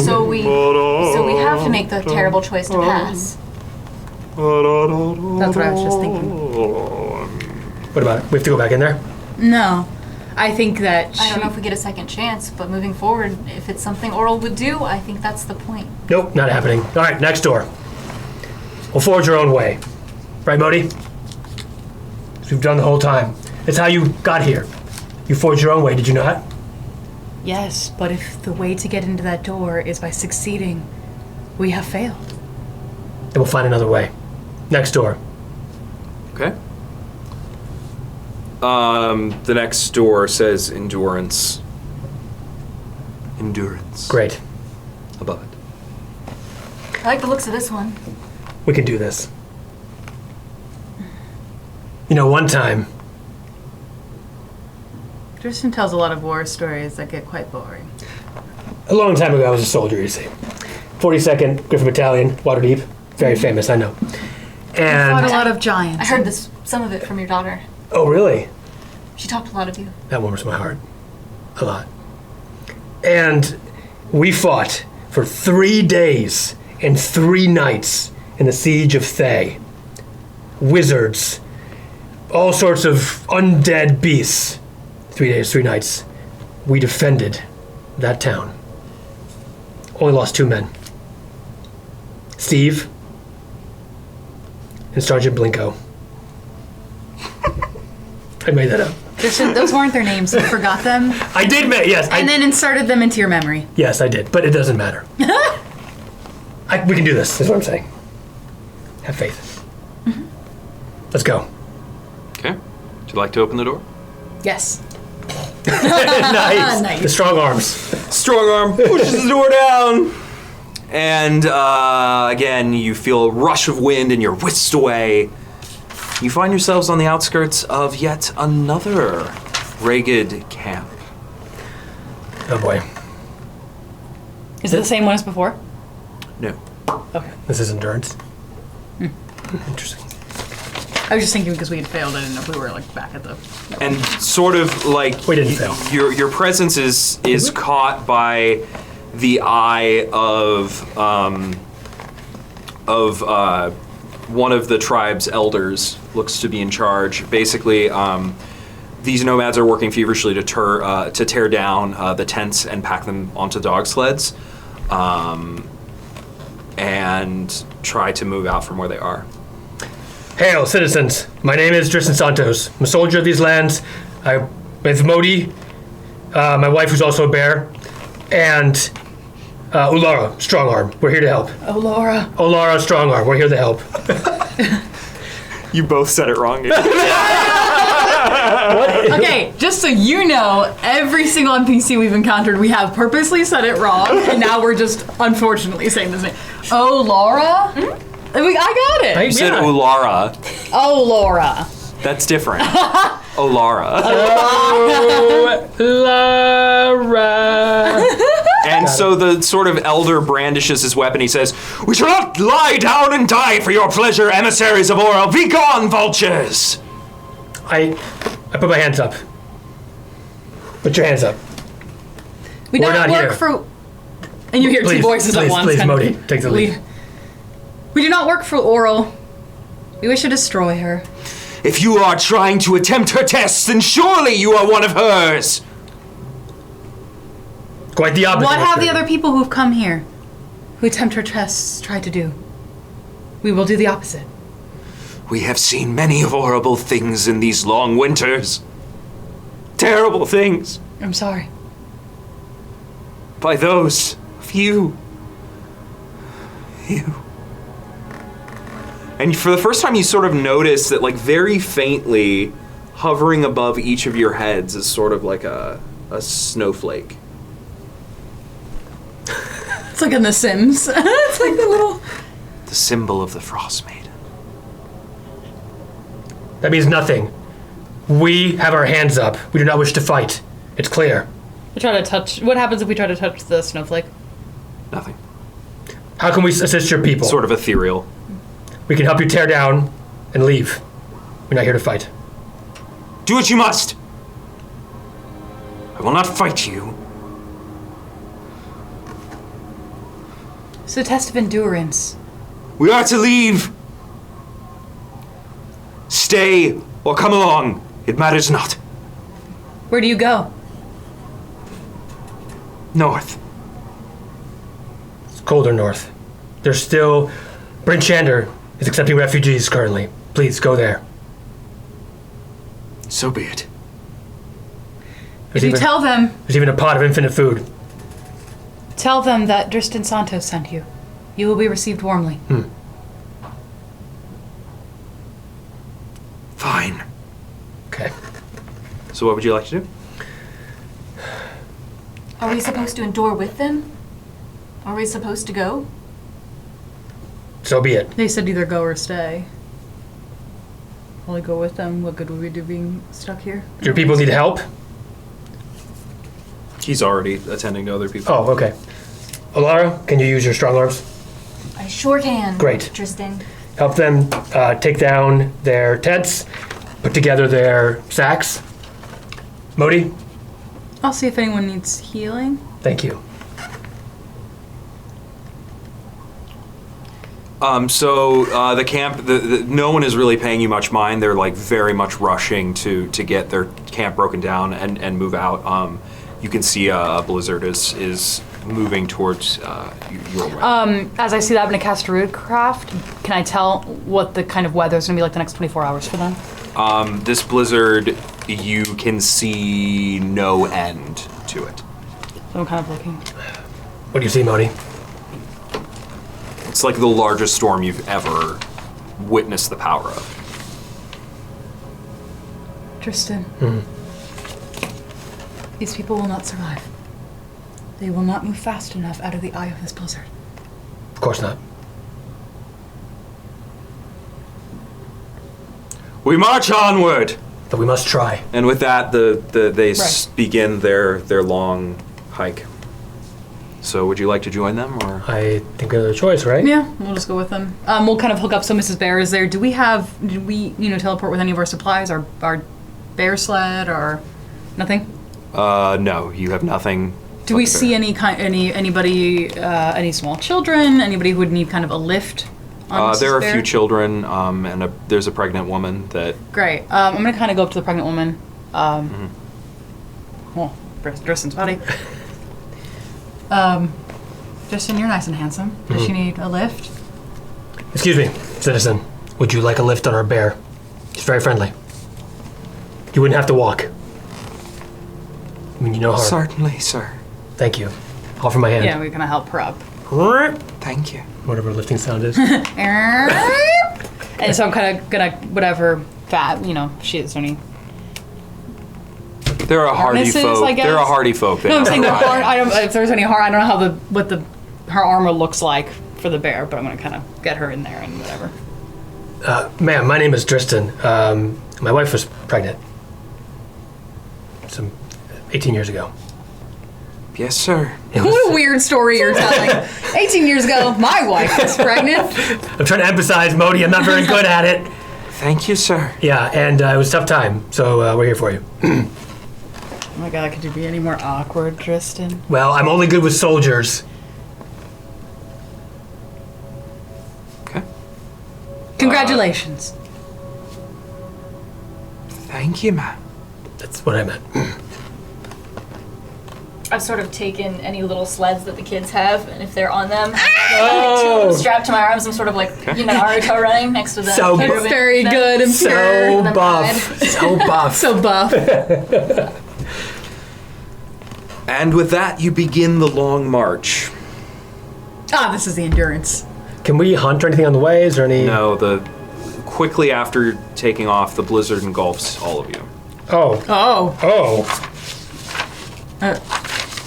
D: So we have to make the terrible choice to pass.
E: That's what I was just thinking.
B: What about it? We have to go back in there?
E: No. I think that
D: I don't know if we get a second chance, but moving forward, if it's something Auril would do, I think that's the point.
B: Nope, not happening. All right, next door. We'll forge your own way. Right, Mohdee? As we've done the whole time. It's how you got here. You forged your own way, did you not?
E: Yes, but if the way to get into that door is by succeeding, we have failed.
B: Then we'll find another way. Next door.
F: Okay. The next door says endurance. Endurance.
B: Great.
F: Above it.
D: I like the looks of this one.
B: We can do this. You know, one time,
C: Drystan tells a lot of war stories that get quite boring.
B: a long time ago, I was a soldier, you see. 42nd Griffin Battalion, Waterdeep. Very famous, I know.
C: Fought a
B: And,
C: lot of giants.
D: I heard some of it from your daughter.
B: oh really?
D: She talked a lot of you.
B: That warms my heart. A lot. And we fought for 3 days and 3 nights in the Siege of Thay. Wizards, all sorts of undead beasts. 3 days, 3 nights. We defended that town. Only lost 2 men. Steve and Sergeant Blinko. I made that up.
C: Those weren't their names. You forgot them.
B: I did, yes.
C: And then inserted them into your memory.
B: Yes, I did, but it doesn't matter. We can do this, is what I'm saying. Have faith. Mm-hmm. Let's go.
F: Okay. Would you like to open the door?
C: Yes.
B: Nice.
C: Nice.
B: The strong arms.
F: Strong arm pushes the door down. And again, you feel a rush of wind and you're whisked away. You find yourselves on the outskirts of yet another frigid camp.
B: Oh boy.
E: Is it the same one as before?
F: No.
E: Okay.
B: This is endurance. Interesting.
E: I was just thinking because we had failed, I didn't know if we were like back at the.
F: And sort of like
B: We didn't fail.
F: your presence is caught by the eye of one of the tribe's elders. Looks to be in charge. Basically, these nomads are working feverishly to tear down the tents and pack them onto dog sleds, and try to move out from where they are.
B: Hail, citizens. My name is Drystan Santos. I'm a soldier of these lands. I'm with Mohdee, my wife who's also a bear, and Ulara, Strongarm. We're here to help.
E: Oh, Laura.
B: Ulara, Strongarm. We're here to help.
F: You both said it wrong.
E: Okay, just so you know, every single NPC we've encountered, we have purposely said it wrong, and now we're just unfortunately saying the same. Oh, Laura? Mm-hmm. I got it.
F: You said Ulara.
E: Oh, Laura.
F: That's different. Oh, Lara.
B: Lara.
F: And so the sort of elder brandishes his weapon. He says, "We shall not lie down and die for your pleasure, emissaries of Auril. Be gone, vultures!"
B: I put my hands up. Put your hands up.
E: We
B: We're
E: don't
B: not
E: work
B: here.
E: for. And you hear two voices at once.
B: Please,
E: kind of
B: Mohdee, take the lead.
E: We do not work for Auril. We wish to destroy her.
G: If you are trying to attempt her tests, then surely you are one of hers.
B: Quite the opposite.
C: What have the other people who've come here, who attempt her tests, tried to do? We will do the opposite.
G: We have seen many horrible things in these long winters. Terrible things.
E: I'm sorry.
G: By those of you.
F: And for the first time, you sort of notice that, like, very faintly, hovering above each of your heads is sort of like a snowflake.
C: It's like in The Sims. It's like
G: The symbol of the Frostmaiden.
B: That means nothing. We have our hands up. We do not wish to fight. It's clear.
E: We try to touch. What happens if we try to touch the snowflake?
F: Nothing.
B: How can we assist your people?
F: Sort of ethereal.
B: We can help you tear down and leave. We're not here to fight.
G: Do what you must. I will not fight you.
C: It's a test of endurance.
G: We are to leave. Stay or come along. It matters not.
C: Where do you go?
G: North.
B: It's colder north. There's still... Bryn Shander is accepting refugees currently. Please, go there.
G: So be it.
C: If you tell them,
B: There's even a pot of infinite food.
C: tell them that Drystan Santos sent you. You will be received warmly.
G: Fine.
B: Okay.
F: So what would you like to do?
D: Are we supposed to endure with them? Are we supposed to go?
B: So be it.
C: They said either go or stay. Will I go with them? What good would we do being stuck here?
B: Your people need help?
F: He's already attending to other people.
B: Oh, okay. Alara, can you use your strong arms?
D: I sure can.
B: Great.
D: Tristan.
B: Help them take down their tents, put together their sacks. Mohdee,
C: I'll see if anyone needs healing.
B: thank you.
F: So the camp, no one is really paying you much mind. They're like very much rushing to get their camp broken down and move out. You can see a blizzard is moving towards your way.
E: As I see that I'm gonna cast Druid Craft, can I tell what the kind of weather is gonna be like the next 24 hours for them?
F: This blizzard you can see no end to it.
E: So I'm kind of looking.
B: What do you see, Mohdee?
F: It's like the largest storm you've ever witnessed the power of.
C: Drystan. These people will not survive. They will not move fast enough out of the eye of this blizzard.
B: Of course not.
F: We march onward!
B: But we must try.
F: And with that, they begin their long hike. So would you like to join them, or?
B: I think we have a choice, right?
E: Yeah, we'll just go with them. We'll kind of hook up so Mrs. Bear is there. Did we, teleport with any of our supplies? Our bear sled or nothing?
F: No, you have nothing.
E: Do we see anybody, any small children? Anybody who would need kind of a lift?
F: There are a few children, and there's a pregnant woman that...
E: Great. I'm going to kind of go up to the pregnant woman. Well, Dristan's body. Drystan, you're nice and handsome. Does she need a lift?
B: Excuse me, citizen. Would you like a lift on our bear? He's very friendly. You wouldn't have to walk. I mean, you know how...
G: Certainly, sir.
B: Thank you. Offer my hand.
E: Yeah, we're going to help her up.
G: Thank you.
B: Whatever lifting sound is.
E: And so I'm kind of going to, whatever fat, she is any...
F: There are hardy
E: Harnesses,
F: folk.
E: I guess?
F: There are hardy folk.
E: No, I'm saying if there's any I don't know how her armor looks like for the bear, but I'm going to kind of get her in there and whatever.
B: Ma'am, my name is Drystan. My wife was pregnant. Some 18 years ago.
G: Yes, sir.
E: What a weird story you're telling. 18 years ago, my wife was pregnant.
B: I'm trying to emphasize, Mohdee, I'm not very good at it.
G: Thank you, sir.
B: Yeah, and it was a tough time, so we're here for you.
E: Oh my god, could you be any more awkward, Drystan?
B: Well, I'm only good with soldiers.
F: Okay.
C: Congratulations.
G: Thank you, ma'am.
B: That's what I meant.
D: I've sort of taken any little sleds that the kids have, and if they're on them, I'm strapped to my arms. I'm sort of like, Naruto running next to them.
B: So
C: Very good and
B: So
C: pure.
B: buff. So buff.
C: So buff.
F: And with that, you begin the long march.
C: This is the endurance.
B: Can we hunt or anything on the way? Is there any...
F: No, quickly after taking off, the blizzard engulfs all of you.
B: Oh.
C: Oh.
B: Oh.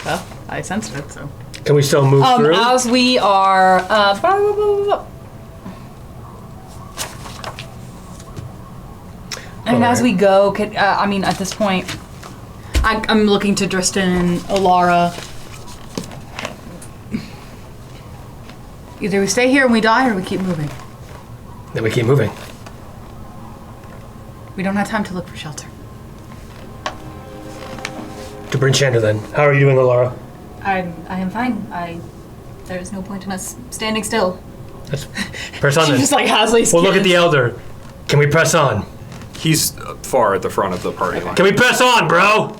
E: Well, I sensed it, so.
B: Can we still move through?
E: As we are, and as we go, at this point, I'm looking to Drystan and Alara.
C: Either we stay here and we die or we keep moving.
B: Then we keep moving.
C: We don't have time to look for shelter.
B: To Bryn Shander, then. How are you doing, Alara?
D: I am fine. There's no point in us standing still.
B: Let's press on
E: She
B: then.
E: just has these
B: We'll look at
E: kids.
B: the elder. Can we press on?
F: He's far at the front of the party line.
B: Can we press on, bro?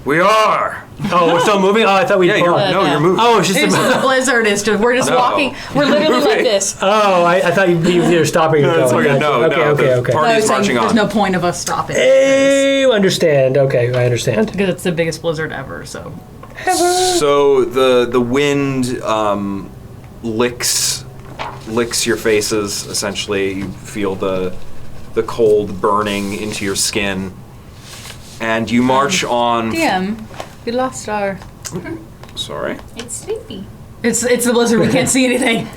G: We are.
B: Oh, we're still moving? Oh, I thought we...
F: Yeah, you're moving.
B: Oh, it's just...
C: The blizzard is just, we're just
F: No.
C: walking.
E: We're literally like this.
B: Oh, I thought you were stopping.
F: No, it's
B: going.
F: okay.
B: Gotcha.
F: No,
B: Okay.
F: the party's
C: I was saying
F: marching
C: there's
F: on.
C: no point of us stopping.
B: You understand. Okay, I understand.
E: Because it's the biggest blizzard ever, so.
F: So the wind licks your faces. Essentially, you feel the cold burning into your skin, and you march on.
E: DM, we lost our.
F: Sorry.
D: It's sleepy.
C: It's the blizzard. We can't see anything.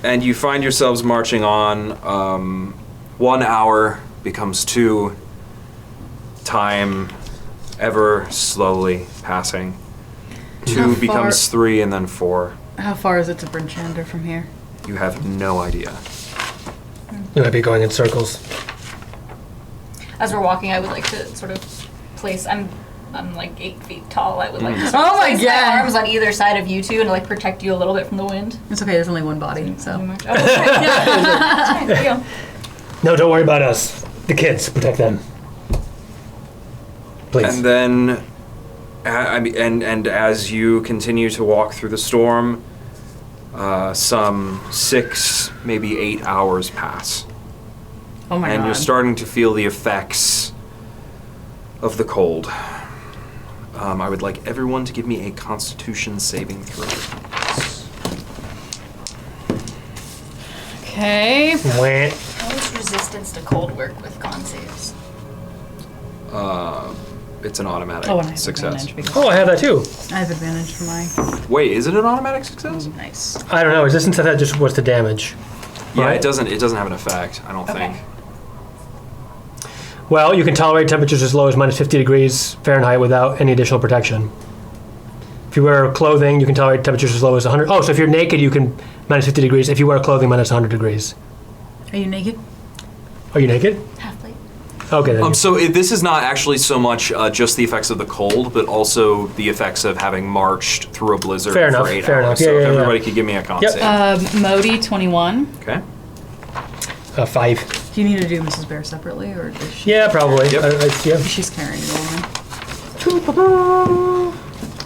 F: And you find yourselves marching on. 1 hour becomes 2. Time ever slowly passing. 2
C: far-
F: becomes 3, and then 4.
C: How far is it to Bryn Shander from here?
F: You have no idea.
B: We might be going in circles.
D: As we're walking, I would like to sort of place. I'm like 8 feet tall. I would like to sort
C: Oh
D: of
C: my
D: place
C: God.
D: my arms on either side of you two and like protect you a little bit from the wind.
C: It's okay. There's only one body, so.
D: Oh, okay. Yeah. There you go.
B: No, don't worry about us. The kids, protect them. Please.
F: And then, and as you continue to walk through the storm, some 6, maybe 8 hours pass.
E: Oh my
F: and
E: god.
F: you're starting to feel the effects of the cold. I would like everyone to give me a Constitution saving throw.
E: Okay.
B: Wah.
D: How does resistance to cold work with con saves?
F: It's an automatic
E: Oh, and I have
F: success.
E: advantage because-
B: Oh, I have that too.
C: I have advantage for mine.
F: Wait, is it an automatic success?
E: Nice.
B: I don't know. Resistance to that just what's the damage?
F: Yeah,
B: Right.
F: it doesn't have an effect, I don't think.
B: Well, you can tolerate temperatures as low as minus 50 degrees Fahrenheit without any additional protection. If you wear clothing, you can tolerate temperatures as low as 100. Oh, so if you're naked, you can minus 50 degrees. If you wear clothing, minus 100 degrees.
C: Are you naked?
B: Are you naked?
D: Half plate.
B: Okay, then.
F: This is not actually so much just the effects of the cold, but also the effects of having marched through a blizzard
B: Fair
F: for
B: enough,
F: 8
B: fair
F: hours.
B: enough. Yeah,
F: So if
B: yeah, yeah.
F: everybody could give me a con
B: Yep.
F: save.
E: Mohdee, 21.
F: Okay.
B: 5.
C: Do you need to do Mrs. Bear separately, or does she?
B: Yeah, probably.
F: Yep.
B: Yeah.
C: She's carrying the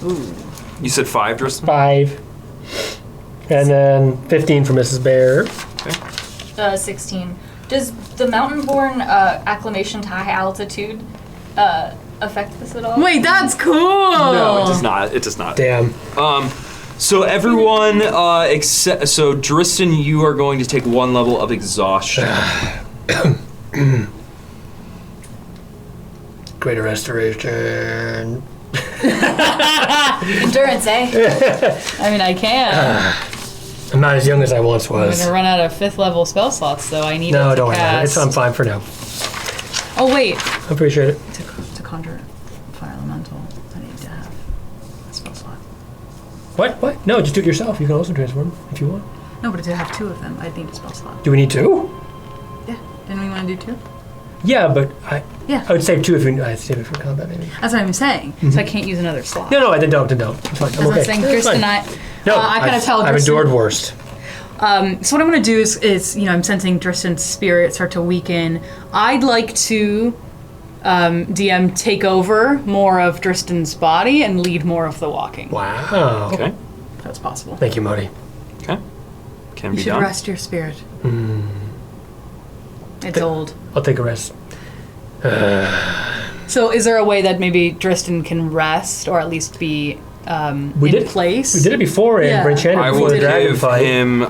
C: woman.
F: You said 5, Drystan?
B: 5. And then 15 for Mrs. Bear.
D: 16. Does the mountain-born acclimation to high altitude affect this at all?
C: Wait, that's cool.
F: No, it does not. It does not.
B: Damn.
F: So everyone, except Drystan, you are going to take 1 level of exhaustion.
B: Greater restoration.
D: Endurance, eh?
E: I mean, I can.
B: I'm not as young as I once
E: I'm
B: was.
E: gonna run out of 5th level spell slots, though. I need
B: No,
E: it to
B: don't worry about it.
E: cast.
B: I'm fine for now.
E: Oh wait,
B: I appreciate it.
C: To conjure fire elemental, I need to have a spell slot.
B: What? No, just do it yourself. You can also transform if you want.
C: No, but to have 2 of them, I'd need a spell slot.
B: Do we need 2?
C: Yeah. Didn't we want to do 2?
B: Yeah, but I
C: Yeah.
B: would save 2 if you. I'd save it for combat, maybe.
C: That's what I'm saying.
E: so I can't use another slot.
B: No, then don't. It's fine. I'm
E: As
B: okay.
E: I'm saying,
B: It's
E: Drystan,
B: fine. No,
E: I kind of tell
B: I've
E: Drystan.
B: endured worst.
C: So what I'm going to do is, I'm sensing Dristan's spirit start to weaken. I'd like to, DM, take over more of Dristan's body and lead more of the walking.
B: Wow.
F: Okay.
C: That's possible.
B: Thank you, Mohdee.
F: Okay. Can
C: You
F: be
C: should
F: done.
C: rest your spirit. It's old.
B: I'll take a rest.
E: So is there a way that maybe Drystan can rest, or at least be in place?
B: We did it before in
C: Yeah.
B: Brinchana
F: I
B: before
F: will
B: the dragon
F: give
B: fight.
F: him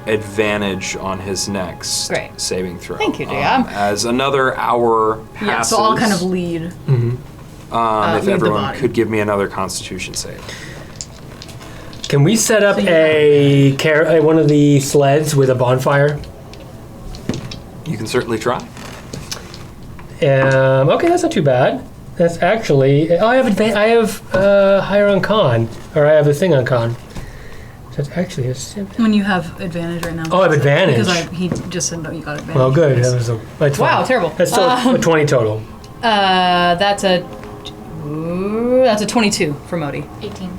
F: advantage on his next
E: Great.
F: saving throw.
E: Thank you, DM.
F: As another hour passes,
C: Yeah, so I'll kind of lead.
F: if
C: lead the
F: everyone
C: body.
F: could give me another Constitution save.
B: Can we set up
C: So you
B: one of the sleds with a bonfire?
F: You can certainly try.
B: Okay, that's not too bad. That's actually. Oh, I have higher on con, or I have the thing on con. So that's actually a.
C: When you have advantage right now.
B: Oh, I have advantage.
C: Because he just said that you got advantage.
B: Well, good. That was that's
E: Wow,
B: fine.
E: terrible.
B: That's still a 20 total.
E: That's a 22 for Mohdee.
D: 18.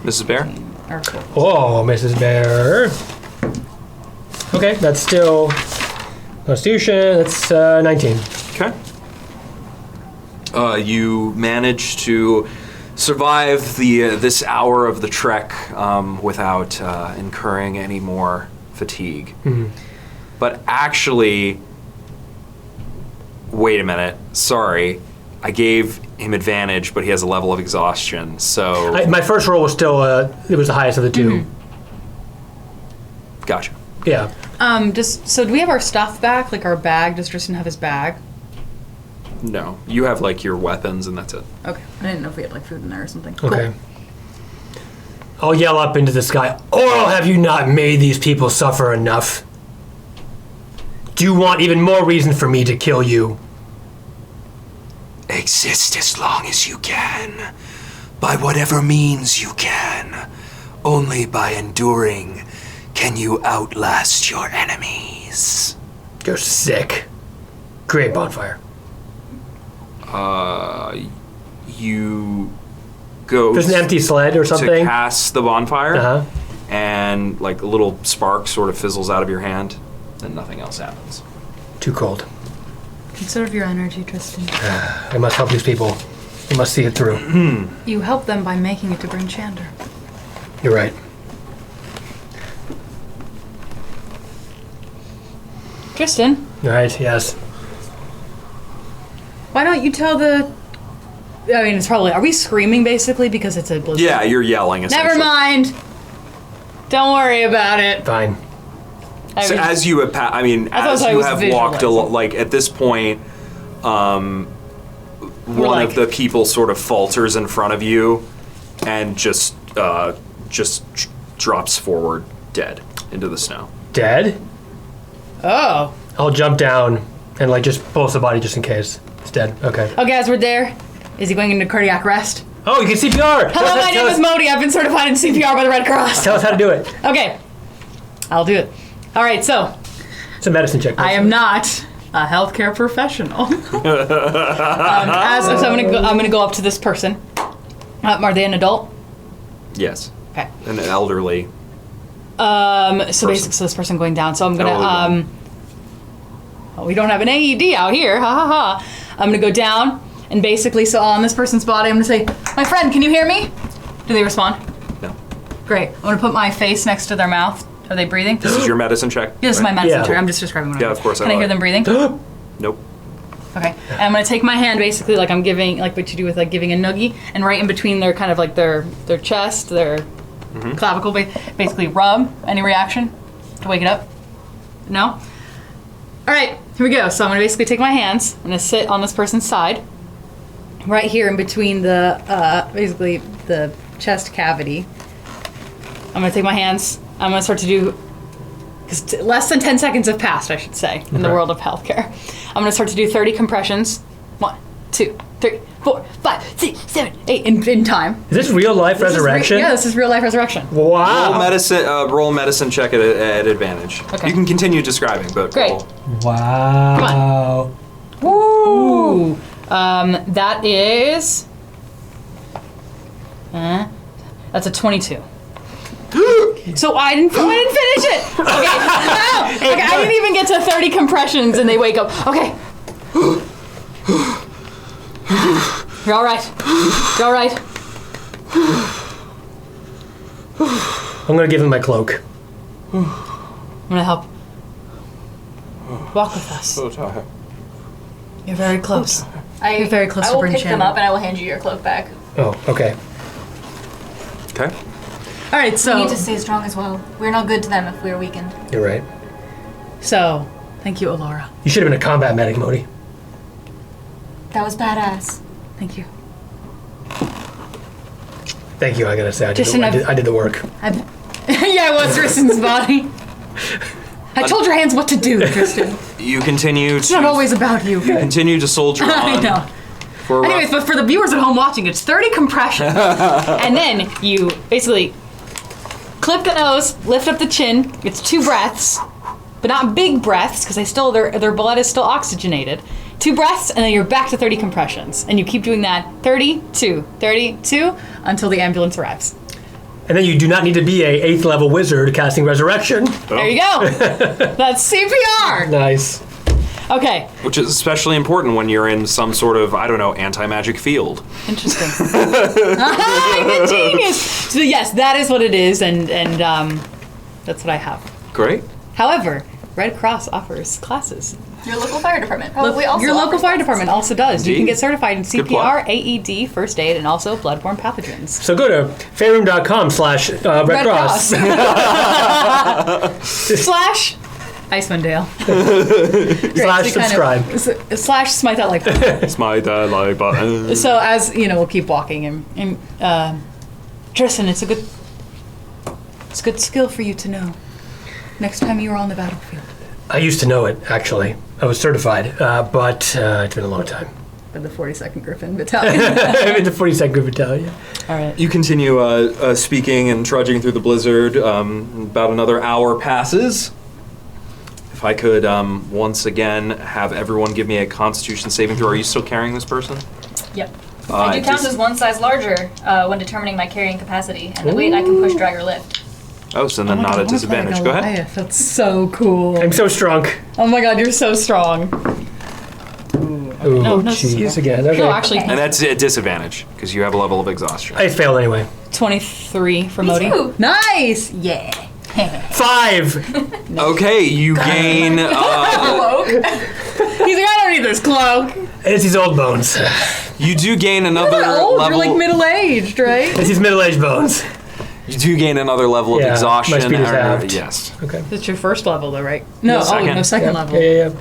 F: Mrs. Bear?
E: Or cool.
B: Oh, Mrs. Bear. Okay, that's still Constitution. That's 19.
F: Okay. You manage to survive this hour of the trek without incurring any more fatigue. But actually, wait a minute. Sorry, I gave him advantage, but he has a level of exhaustion. So
B: My first roll was still it was the highest of the 2.
F: gotcha.
B: Yeah.
E: So do we have our stuff back? Like our bag? Does Drystan have his bag?
F: No, you have like your weapons, and that's it.
C: Okay. I didn't know if we had like food in there or something.
B: Okay. I'll yell up into the sky. Oral, have you not made these people suffer enough? Do you want even more reason for me to kill you?
G: Exist as long as you can, by whatever means you can. Only by enduring can you outlast your enemies.
B: You're sick. Create bonfire.
F: You go
B: There's an empty sled or
F: to
B: something.
F: pass the bonfire,
B: Uh-huh.
F: and like a little spark sort of fizzles out of your hand, and nothing else happens.
B: Too cold.
C: Conserve your energy, Tristan.
B: I must help these people. I must see it through.
C: You help them by making it to Bryn Shander.
B: You're right.
E: Drystan.
B: Right, yes.
E: Why don't you tell the... I mean, it's probably... Are we screaming, basically, because it's a blizzard?
F: Yeah, you're yelling, essentially.
E: Never mind. Don't worry about it.
B: Fine.
F: So as you have, as you have walked, like at this point, one of the people sort of falters in front of you, and just drops forward dead into the snow.
B: Dead?
E: Oh.
B: I'll jump down and like just pulse the body just in case. It's dead. Okay.
E: Okay, as we're there, is he going into cardiac arrest?
B: Oh, you can CPR!
E: Hello, my name is Mohdee. I've been certified in CPR by the Red Cross.
B: Tell us how to do it.
E: Okay. I'll do it. All right, so.
B: It's a medicine check.
E: I am not a healthcare professional. So I'm gonna go up to this person. Are they an adult?
F: Yes.
E: Okay.
F: An elderly.
E: So basically, so this person going down. So I'm gonna we don't have an AED out here. Ha ha ha. I'm gonna go down and basically, so on this person's body, I'm gonna say, "My friend, can you hear me?" Do they respond?
F: No.
E: Great. I'm gonna put my face next to their mouth. Are they breathing?
F: This is your medicine check?
E: Yeah, this is my medicine
B: Yeah.
E: check. I'm just describing what I'm
F: Yeah, of course.
E: Can I hear them breathing?
F: Nope.
E: Okay. And I'm gonna take my hand basically like I'm giving, like what you do with like giving a noogie, and right in between their kind of like their chest, their clavicle, basically rub. Any reaction to wake it up? No? All right, here we go. So I'm gonna basically take my hands. I'm gonna sit on this person's side, right here in between the basically the chest cavity. I'm gonna take my hands. I'm gonna start to do, because less than 10 seconds have passed, I should say, in the world of healthcare. I'm gonna start to do 30 compressions. 1, 2, 3, 4, 5, 6, 7, 8 in time.
B: Is this real life resurrection?
E: Yeah, this is real life resurrection.
B: Wow.
F: Roll medicine check at advantage.
E: Okay.
F: You can continue describing, but
E: Great.
F: roll.
B: Wow.
E: Woo! That is. That's a 22. So I didn't finish it. Okay. No. Okay, I didn't even get to 30 compressions and they wake up. Okay. You're all right. You're all right.
B: I'm gonna give him my cloak.
E: I'm gonna help. Walk with us.
F: So tired.
E: You're very close.
C: You're very close
D: I
C: to
D: will
C: Bryn
D: pick them
C: Shannon.
D: up and I will hand you your cloak back.
B: Oh, okay.
F: Okay.
E: All right, so
D: We need to stay strong as well. We're not good to them if we're weakened.
B: You're right.
E: thank you, Alora.
B: You should have been a combat medic, Mohdee.
D: That was badass.
E: Thank you.
B: Thank you, I gotta say. I did the work.
E: Yeah, it was Tristan's body. I told your hands what to do, Tristan.
F: You continue
E: It's not always about you.
F: continue to soldier on.
E: I know.
F: For a
E: Anyways, but for the viewers at home watching, it's 30 compressions. And then you basically clip the nose, lift up the chin. It's 2 breaths, but not big breaths because their blood is still oxygenated. 2 breaths, and then you're back to 30 compressions. And you keep doing that 32 until the ambulance arrives.
B: And then you do not need to be a 8th level wizard casting resurrection.
E: There you go. That's CPR.
B: Nice.
E: Okay.
F: Which is especially important when you're in some sort of, I don't know, anti-magic field.
E: Interesting. I'm a genius. So yes, that is what it is, and that's what I have.
F: Great.
E: However, Red Cross offers classes.
D: Your local fire department probably also
E: Your local
D: offers
E: fire
D: classes.
E: department also does. You can
F: Indeed.
E: get certified in
F: Good plug.
E: CPR, AED, first aid, and also bloodborne pathogens.
B: So go to fayroom.com/Red Cross.
E: Slash Icewind Dale.
B: /subscribe.
E: Slash smite that like button.
F: It's my like button.
E: So as you know, we'll keep walking and Tristan, it's a good skill for you to know. Next time you are on the battlefield.
B: I used to know it, actually. I was certified, but it's been a long time.
E: For the 42nd Griffin Battalion.
B: I'm in the 42nd Group Battalion.
E: All right.
F: You continue speaking and trudging through the blizzard. About another hour passes. If I could once again have everyone give me a Constitution saving throw. Are you still carrying this person?
D: Yep. I do count as one size larger when determining my carrying capacity, and the weight I can push, drag, or lift.
F: Oh, so then not a disadvantage. Go ahead.
E: That's so cool.
B: I'm so strong.
E: Oh my god, you're so strong.
B: Ooh,
E: No,
B: jeez, again. Okay.
E: No, actually,
F: And that's a disadvantage because you have a level of exhaustion.
B: I failed anyway.
E: 23 for
D: Me
E: Mohdee.
D: too.
E: Nice! Yeah.
B: 5.
F: Okay, you gain.
E: Cloak. He's like, I don't need this cloak.
B: It's these old bones.
F: You do gain another
E: Old,
F: level.
E: you're like middle-aged, right?
B: It's these middle-aged bones.
F: You do gain another level of
B: Yeah,
F: exhaustion.
B: my speed is halved.
F: Yes.
B: Okay.
E: It's your first level, though, right? No,
F: second.
E: no, second level.
B: Yeah.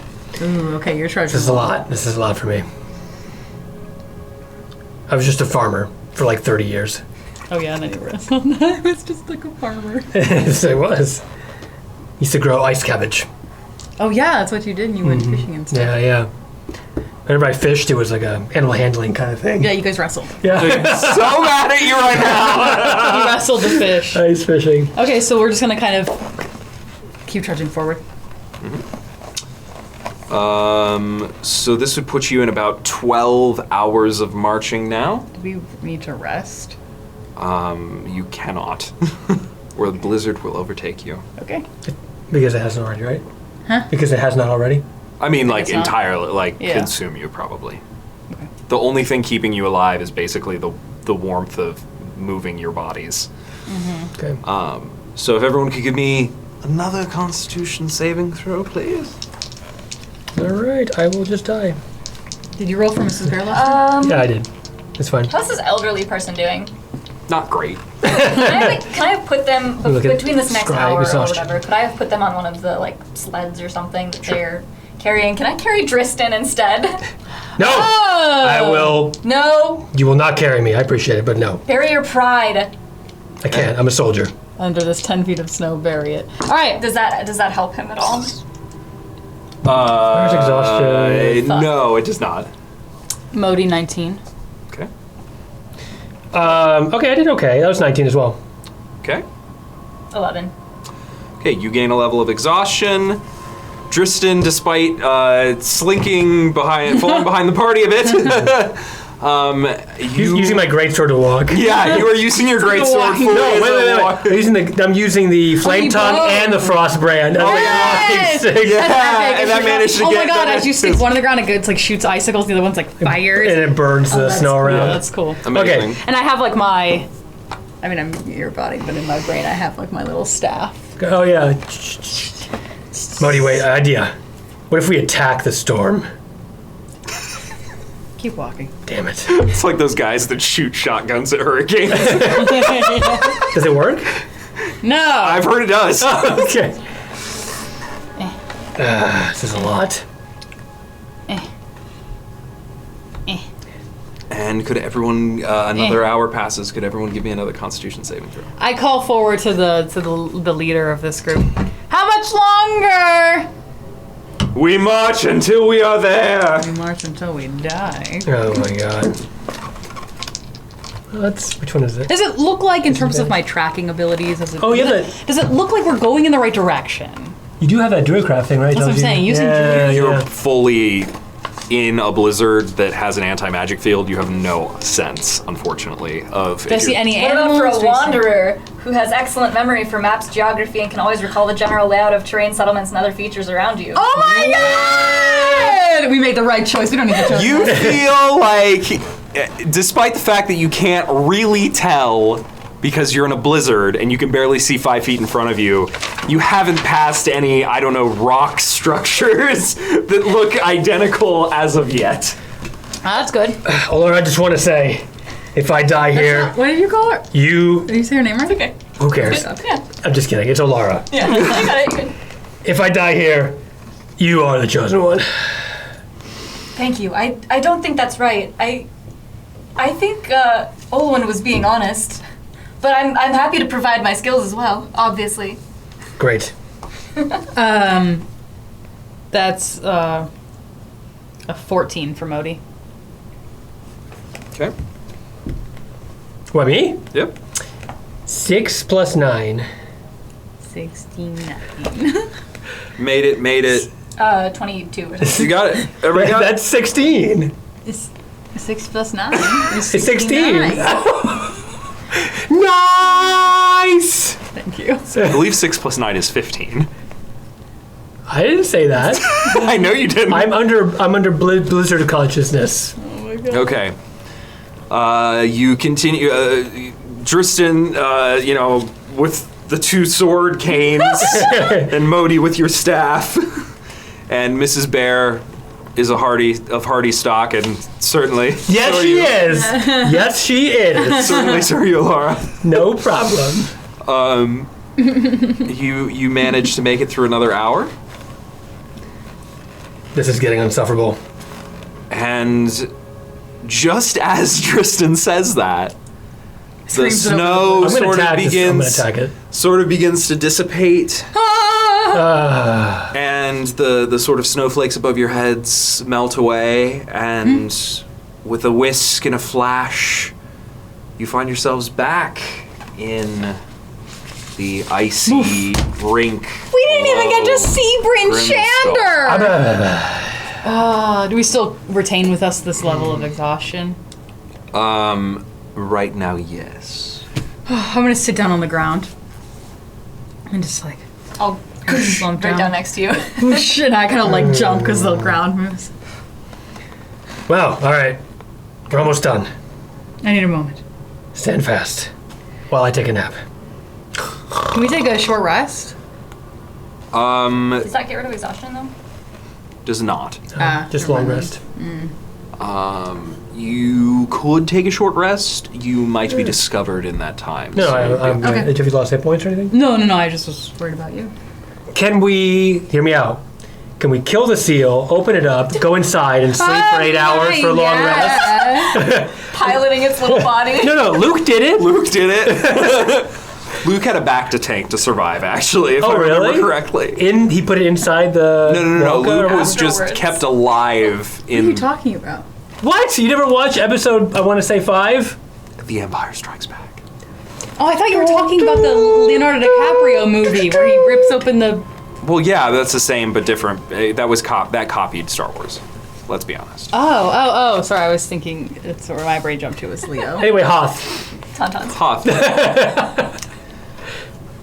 E: Ooh, okay, your treasure.
B: This is a lot. This is a lot for me. I was just a farmer for like 30 years.
E: Oh yeah, and then you wrestled. I was just like a farmer.
B: Yes, I was. Used to grow ice cabbage.
E: Oh yeah, that's what you did. And you went fishing and stuff.
B: Yeah. Whenever I fished, it was like a animal handling kind of thing.
E: Yeah, you guys wrestled.
B: Yeah.
F: So mad at you right now.
E: You wrestled the fish.
B: Ice fishing.
E: Okay, so we're just gonna kind of keep trudging forward.
F: So this would put you in about 12 hours of marching now.
E: Do we need to rest?
F: You cannot, or the blizzard will overtake you.
E: Okay.
B: Because it hasn't already, right?
E: Huh?
B: Because it has not already.
F: I mean, like
E: it's not-
F: entirely, like
E: Yeah.
F: consume you probably.
E: Okay.
F: The only thing keeping you alive is basically the warmth of moving your bodies.
B: Okay.
F: So if everyone could give me another Constitution saving throw, please.
B: All right. I will just die.
E: Did you roll for Mrs. Bear last
B: Yeah, I did. It's fine.
D: How's this elderly person doing?
F: Not great.
D: Can I have put them
B: Look at
D: between this next
B: scribe
D: hour or
B: exhaustion.
D: whatever? Could I have put them on one of the like sleds or something that they're carrying? Can I carry Drystan instead?
B: No. I will.
D: No,
B: You will not carry me. I appreciate it, but no,
D: bury your pride.
B: I can't. I'm a soldier.
E: Under this 10 feet of snow, bury it. All right.
D: Does that help him at all?
B: There's exhaustion.
F: No, it does not.
E: Mohdee 19.
F: Okay.
B: Okay, I did okay. That was 19 as well.
F: Okay.
D: 11.
F: Okay, you gain a level of exhaustion. Drystan, despite slinking behind, falling behind the party a bit,
B: Using my greatsword to walk.
F: Yeah, you are using your greatsword fully.
B: No,
F: as a
B: wait.
F: walk.
B: I'm using the flame tongue
E: bow.
B: and the frost brand.
F: Oh,
B: as a walking
E: Yes!
B: stick.
E: That's
F: Yeah,
E: epic.
F: and that managed to
E: Oh
F: get.
E: my god,
F: that
E: as you stick one on the ground, it like shoots icicles, the other one's like fires.
B: And it burns the
E: That's
B: snow
E: cool.
B: around.
E: That's cool.
F: Amazing.
E: And I have like my, I mean, I'm your body, but in my brain I have like my little staff.
B: Oh yeah. Mohdee, wait, idea. What if we attack the storm?
E: Keep walking.
B: Damn it.
F: It's like those guys that shoot shotguns at hurricanes.
B: Does it work?
E: No!
F: I've heard it does.
B: Okay. This is a lot.
F: And could everyone, another hour passes, could everyone give me another Constitution saving throw?
E: I call forward to the leader of this group. How much longer?
F: We march until we are there.
E: We march until we die.
B: Oh my god. Which one is it?
E: Does it look like, in terms of my tracking abilities,
B: Oh, yeah,
E: does it look like we're going in the right direction?
B: You do have that Druidcraft thing, right?
E: That's what I'm saying, using
B: yeah,
F: You're
B: yeah.
F: fully in a blizzard that has an anti-magic field. You have no sense, unfortunately, of...
E: Do I see any
D: What about
E: animals?
D: for
E: Do I
D: a
E: see-
D: wanderer who has excellent memory for maps, geography, and can always recall the general layout of terrain, settlements, and other features around you?
E: Oh my god! We made the right choice. We don't need to choose.
F: You feel like, despite the fact that you can't really tell because you're in a blizzard and you can barely see 5 feet in front of you, you haven't passed any, I don't know, rock structures that look identical as of yet.
E: That's good.
B: Although I just want to say, if I die here,
E: What did you call her?
B: you...
E: Did you say her name right? Okay.
B: Who cares?
D: Yeah,
B: I'm just kidding. It's Olara.
D: yeah, I got it. Good.
B: If I die here, you are the chosen one.
D: Thank you. I don't think that's right. I think Olwen was being honest, but I'm happy to provide my skills as well. Obviously.
B: Great.
E: That's a 14 for Mohdee.
F: Okay.
B: What, me?
F: Yep.
B: 6 plus 9.
E: 69.
F: Made it.
D: 22.
F: You got it. Everybody got it?
B: That's 16.
E: Is 6 plus 9?
B: It's 16.
E: 69.
B: Nice!
E: Thank you.
F: I believe 6 plus 9 is 15.
B: I didn't say that.
F: I know you didn't.
B: I'm under blizzard consciousness.
F: Okay. You continue, Drystan, with the two sword canes, and Mohdee with your staff, and Mrs. Bear is of hardy stock, and certainly.
B: Yes,
F: so are
B: she
F: you.
B: is. Yes, she is.
F: Certainly, so are you, Laura.
B: No problem.
F: You managed to make it through another hour,
B: This is getting insufferable.
F: and just as Drystan says that, the
C: Screams it over
F: snow
B: I'm gonna attack it.
F: sort of begins to dissipate. And the sort of snowflakes above your heads melt away, and with a whisk and a flash, you find yourselves back in the icy brink.
E: We didn't even get to see Bryn Shander! Do we still retain with us this level of exhaustion?
F: Right now, yes.
C: I'm gonna sit down on the ground and just like
D: I'll
C: slump
D: right down next to you.
C: whoosh, and I kind of like jump because the ground moves.
B: Well, all right. We're almost done.
C: I need a moment.
B: Stand fast while I take a nap.
E: Can we take a short rest?
D: Does that get rid of exhaustion though?
F: Does not.
B: Just long rest.
F: You could take a short rest. You might be discovered in that time.
B: No,
F: so-
B: I'm
C: Okay.
B: Have you lost hit points or anything?
E: No, I just was worried about you.
B: Can we, hear me out, can we kill the seal, open it up, go inside, and sleep for 8 hours for a long rest?
D: Piloting its little body.
B: No, Luke did it.
F: Luke did it. Luke had a back to tank to survive, actually, if
B: Oh,
F: I remember
B: really?
F: correctly.
B: He put it inside the.
F: No.
B: Wonka or
F: Luke
B: what?
F: was just
D: Afterwards.
F: kept alive
C: What are you
F: in
C: talking about?
B: What? You never watched episode, I want to say 5?
F: The Empire Strikes Back.
E: Oh, I thought you were talking about the Leonardo DiCaprio movie where he rips open the...
F: Well, yeah, that's the same but different. That was that copied Star Wars. Let's be honest.
E: Oh, sorry, I was thinking, it's where my brain jumped to was Leo.
B: Anyway, Hoth.
D: Tauntauns.
F: Hoth.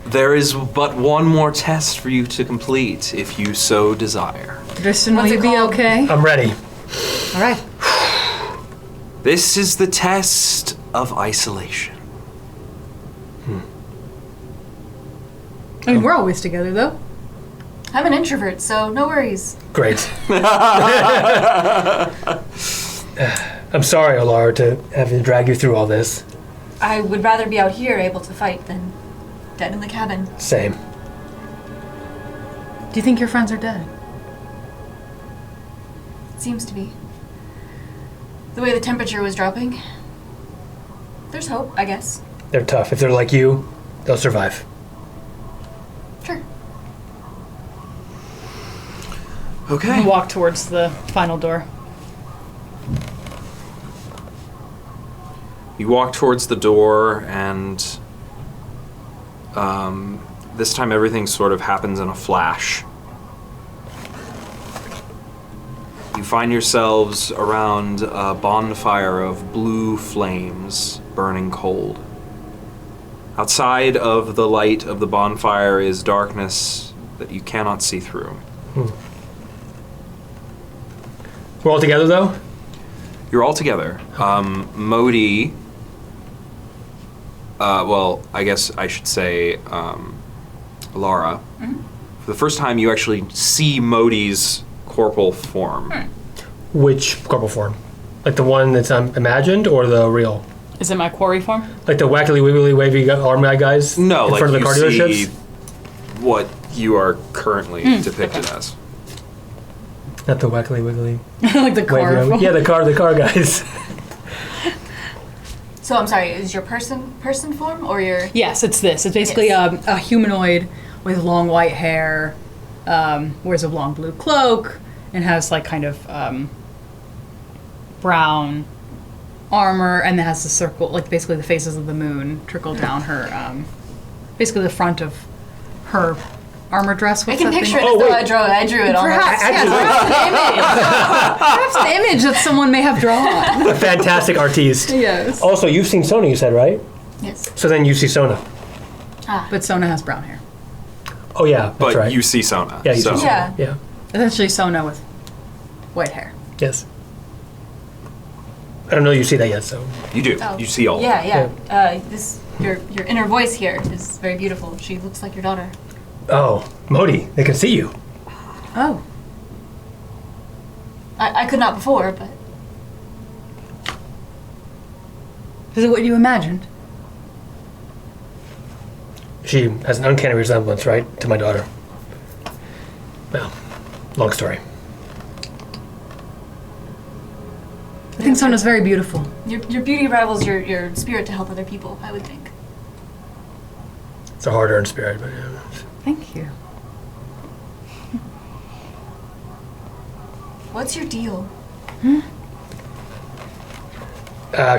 F: There is but one more test for you to complete, if you so desire.
C: Drystan, will
D: What's
C: you
D: it
C: be
D: called?
C: okay?
B: I'm ready.
C: All right.
F: This is the test of isolation.
C: I mean, we're always together, though.
D: I'm an introvert, so no worries.
B: Great. I'm sorry, Olara, to have to drag you through all this.
D: I would rather be out here able to fight than dead in the cabin.
B: Same.
C: Do you think your friends are dead?
D: It seems to be. The way the temperature was dropping. There's hope, I guess.
B: They're tough. If they're like you, they'll survive.
D: Sure.
F: Okay.
E: We walk towards the final door.
F: You walk towards the door, and this time everything sort of happens in a flash. You find yourselves around a bonfire of blue flames burning cold. Outside of the light of the bonfire is darkness that you cannot see through.
B: We're all together, though?
F: You're all together. Mohdee, well, I guess I should say Lara. For the first time, you actually see Mohdhee's corporal form.
B: Which corporal form? Like the one that's imagined or the real?
E: Is it my quarry form?
B: Like the wackily wiggly wavy arm guys
F: No,
B: in
F: like
B: front of the car
F: you see
B: dealerships?
F: what you are currently depicted as.
B: Not the wackily wiggly
C: Like the car.
B: wavy arm. Yeah, the car guys.
D: So I'm sorry, is your person form or your...
E: Yes, it's this. It's basically
D: Yes.
C: A humanoid with long white hair, wears a long blue cloak, and has like kind of brown armor, and has the circle, like basically the faces of the moon trickle down her, basically the front of her armor dress.
D: I
C: What's
D: can
C: that
D: picture
C: thing?
D: it as though
B: wait.
D: I drew it on
C: Perhaps,
D: there.
C: perhaps an image that someone may have drawn.
B: A fantastic artiste.
C: Yes.
B: Also, you've seen Sona, you said, right?
D: Yes.
B: So then you see Sona.
C: But Sona has brown hair.
B: Oh, yeah, that's
F: But
B: right.
F: you see Sona.
B: yeah, you
F: so.
B: see Sona.
D: Yeah.
B: Yeah.
C: Essentially Sona with white hair.
B: Yes. I don't know you see that yet, so.
F: You do.
D: Oh.
F: You see all of
D: Yeah. This Your inner voice here is very beautiful. She looks like your daughter.
B: Oh, Mohdee, they can see you.
C: Oh.
D: I could not before, but
C: Is it what you imagined?
B: She has an uncanny resemblance, right, to my daughter. Well, long story.
C: I think Sona's very beautiful.
D: your beauty rivals your spirit to help other people, I would think.
B: It's a hard-earned spirit, but yeah.
C: Thank you.
D: What's your deal?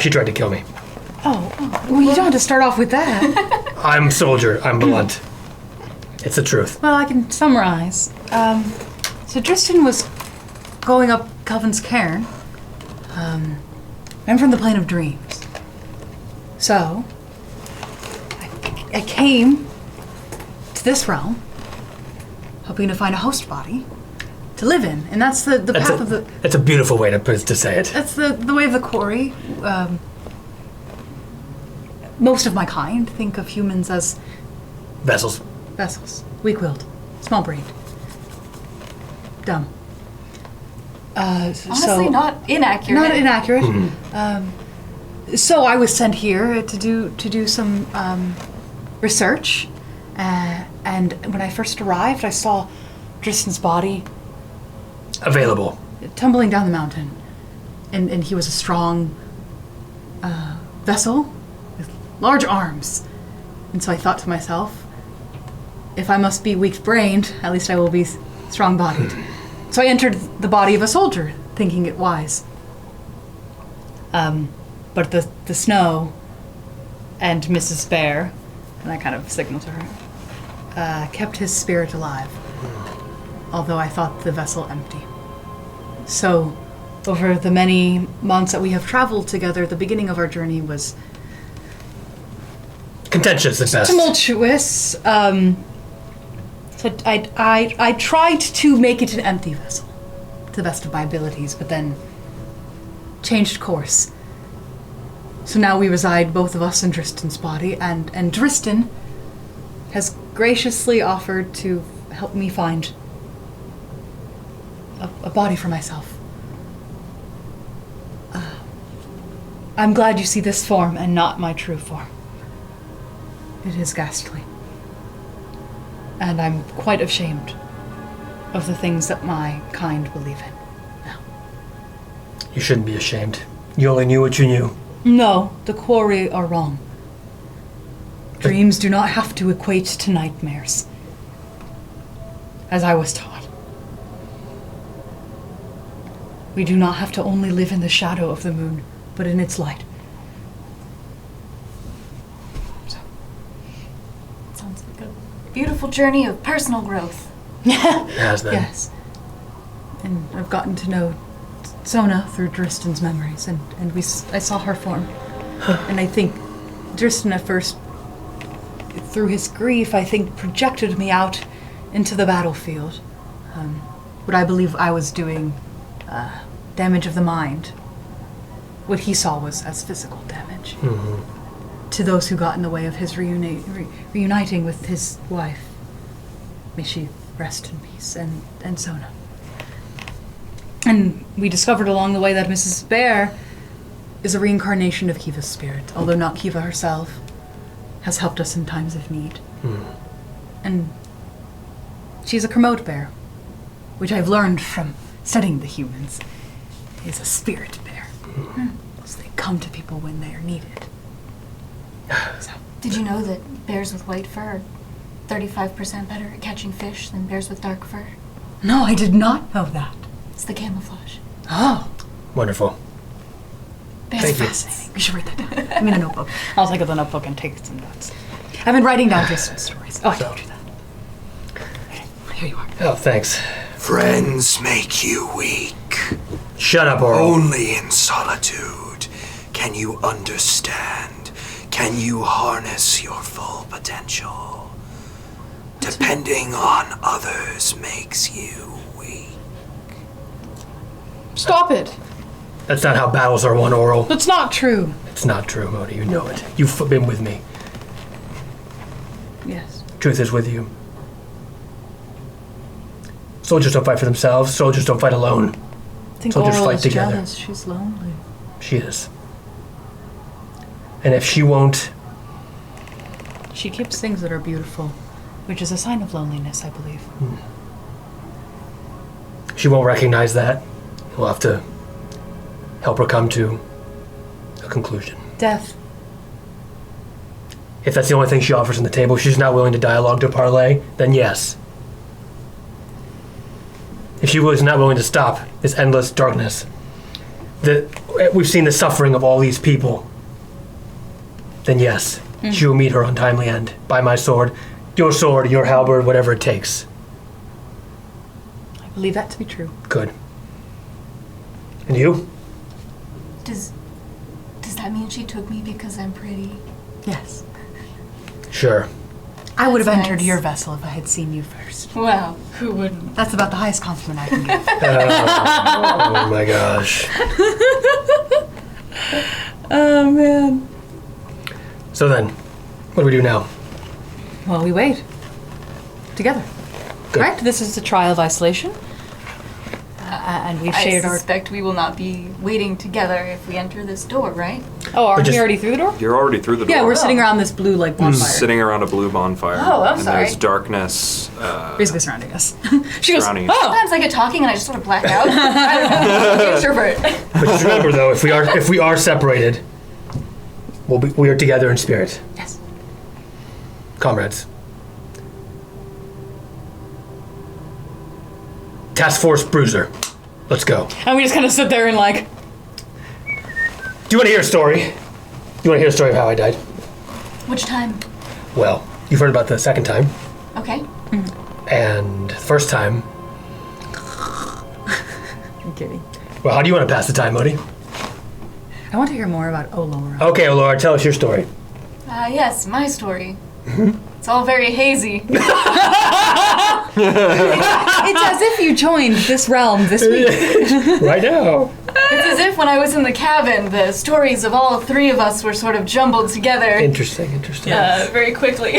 B: She tried to kill me.
C: Well, you don't have to start off with that.
B: I'm a soldier. I'm blunt. It's the truth.
C: Well, I can summarize. So Drystan was going up Kelvin's Cairn. I'm from the plane of dreams. So, I came to this realm, hoping to find a host body to live in, and that's the path of the.
B: That's a beautiful way to say it.
C: That's the way of the quarry. Most of my kind think of humans as
B: Vessels.
C: vessels, weak-willed, small-brained, dumb.
D: Honestly, not inaccurate.
C: Not inaccurate. So I was sent here to do some research, and when I first arrived, I saw Dristan's body
B: Available.
C: tumbling down the mountain, and he was a strong vessel with large arms, and so I thought to myself, if I must be weak-brained, at least I will be strong-bodied. So I entered the body of a soldier, thinking it wise. But the snow and Mrs. Bear, and I kind of signaled to her, kept his spirit alive, although I thought the vessel empty. So, over the many months that we have traveled together, the beginning of our journey was
B: Contentious at best.
C: tumultuous. So I tried to make it an empty vessel, to the best of my abilities, but then changed course. So now we reside, both of us, in Dristan's body, and Drystan has graciously offered to help me find a body for myself. I'm glad you see this form and not my true form. It is ghastly. And I'm quite ashamed of the things that my kind believe in now.
B: You shouldn't be ashamed. You only knew what you knew.
C: No, the quarry are wrong. Dreams do not have to equate to nightmares, as I was taught. We do not have to only live in the shadow of the moon, but in its light.
D: Sounds like a beautiful journey of personal growth.
B: Has been.
C: Yes. And I've gotten to know Sona through Dristan's memories, and I saw her form. And I think Drystan at first, through his grief, I think projected me out into the battlefield. What I believe I was doing damage of the mind. What he saw was as physical damage.
B: Mm-hmm.
C: To those who got in the way of his reuniting with his wife. May she rest in peace, and Sona. And we discovered along the way that Mrs. Bear is a reincarnation of Kiva's spirit, although not Kiva herself, has helped us in times of need. And she's a kermode bear, which I've learned from studying the humans, is a spirit bear. So they come to people when they are needed. So.
D: Did you know that bears with white fur are 35% better at catching fish than bears with dark fur?
C: No, I did not know that.
D: It's the camouflage.
C: Oh,
B: Wonderful.
C: that's
B: Thank you.
C: fascinating. We should write that down. I'm in a notebook. I'll take out the notebook and take some notes. I've been writing down Dristan's stories. Oh, I told you that. Here you are.
B: Oh, thanks.
G: Friends make you weak.
B: Shut up, Auril.
G: Only in solitude can you understand, can you harness your full potential. Depending on others makes you weak.
C: Stop it.
B: That's not how battles are won, Auril.
C: That's not true.
B: It's not true, Mohdee. You know it. You've been with me.
E: Yes.
B: Truth is with you. Soldiers don't fight for themselves. Soldiers don't fight alone.
E: I think
B: Soldiers
E: Auril
B: fight
E: is
B: together.
E: jealous. She's lonely.
B: She is. And if she won't,
E: She keeps things that are beautiful, which is a sign of loneliness, I believe.
B: she won't recognize that, we'll have to help her come to a conclusion.
E: Death.
B: If that's the only thing she offers on the table, she's not willing to dialogue to parlay, then yes. If she was not willing to stop this endless darkness, we've seen the suffering of all these people, then yes, she will meet her untimely end by my sword, your halberd, whatever it takes.
E: I believe that to be true.
B: Good. And you?
H: Does that mean she took me because I'm pretty?
E: Yes.
B: Sure.
E: I would have
H: That's
E: entered
H: nice.
E: your vessel if I had seen you first.
H: Well, who wouldn't?
E: That's about the highest compliment I can give.
B: Oh my gosh.
E: Oh, man.
B: So then, what do we do now?
E: Well, we wait. Together.
B: Good.
E: Correct? This is a trial of isolation. And we've
H: I
E: shared our...
H: suspect we will not be waiting together if we enter this door, right?
E: Oh, aren't
B: just-
E: we already through the door?
F: You're already through the door.
E: Yeah, we're sitting around this blue, like, bonfire.
F: sitting around a blue bonfire.
H: Oh, I'm
F: and
H: sorry.
F: there's darkness.
E: Basically surrounding us. She goes,
F: Surrounding us.
E: oh!
H: Sometimes I get talking and I just sort of black out. I don't know. Introvert.
B: But just remember, though, if we are separated, we are together in spirit,
E: Yes.
B: comrades. Task Force Bruiser, let's go.
E: And we just kind of sit there and like,
B: Do you want to hear a story? You want to hear a story of how I died?
H: Which time?
B: Well, you've heard about the second time,
H: Okay.
B: and the first time.
E: I'm kidding.
B: Well, how do you want to pass the time, Mohdee?
E: I want to hear more about Olora.
B: Okay, Olora, tell us your story.
H: Yes, my story. It's all very hazy.
E: It's as if you joined this realm this week.
B: Right now.
H: It's as if when I was in the cabin, the stories of all three of us were sort of jumbled together
B: Interesting.
H: very quickly.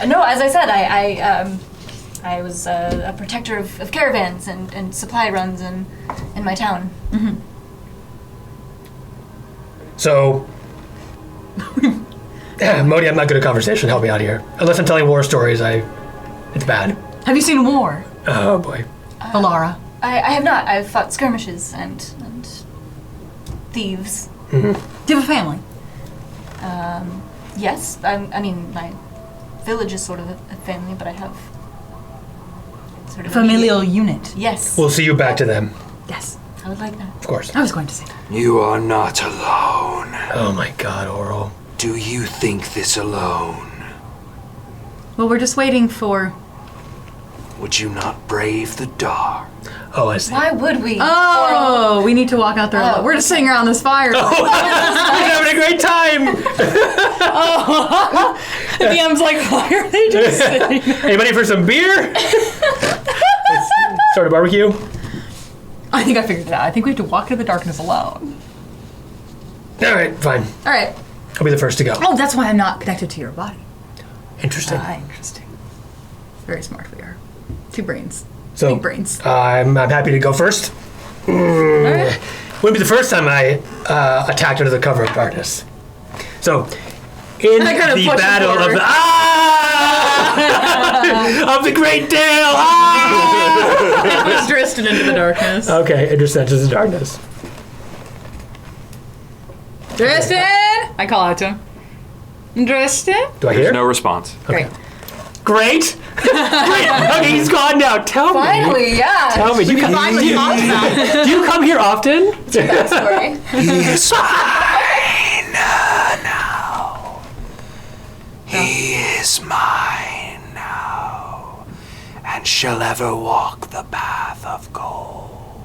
H: No, as I said, I was a protector of caravans and supply runs in my town.
B: So, Mohdee, I'm not good at conversation. Help me out here. Unless I'm telling war stories, it's bad.
E: Have you seen war,
B: Oh boy.
E: Olara?
H: I have not. I've fought skirmishes and thieves.
E: Do you have a family?
H: Yes, I mean my village is sort of a family, but I have sort of
E: Familial unit.
H: Yes,
B: We'll see you back to them,
E: Yes.
H: I would like that.
B: of course.
E: I was going to say that.
G: You are not alone.
B: Oh my God, Auril.
G: Do you think this alone?
E: Well, we're just waiting for...
G: Would you not brave the dark?
B: Oh, I see.
H: Why would we?
E: Oh, we need to walk out there alone. We're just sitting around this fire.
B: We're having a great time.
E: The DM's like, why are they just sitting there?
B: Anybody for some beer? Start a barbecue.
E: I think I figured it out. I think we have to walk into the darkness alone.
B: All right, fine.
E: All right.
B: I'll be the first to go.
E: Oh, that's why I'm not connected to your body.
B: Interesting.
E: Interesting. Very smart we are. Two brains.
B: So
E: Big brains.
B: I'm happy to go first.
E: Alright.
B: Wouldn't be the first time I attacked under the cover of darkness. So, in
E: I kind of
B: the
E: push him
B: battle of
E: forward.
B: the of the Great Dale.
E: Push Drystan into the darkness.
B: Okay, it just enters the darkness.
E: Drystan! I call out to him. Drystan?
B: Do I
F: There's
B: hear?
F: no response.
E: Great.
B: Great. Great. Okay, he's gone now. Tell me.
H: Finally, yeah.
B: Tell me. Do you,
E: finally found that.
B: do you come here often?
H: Sorry.
G: He is mine now. He is mine now, and shall ever walk the path of gold.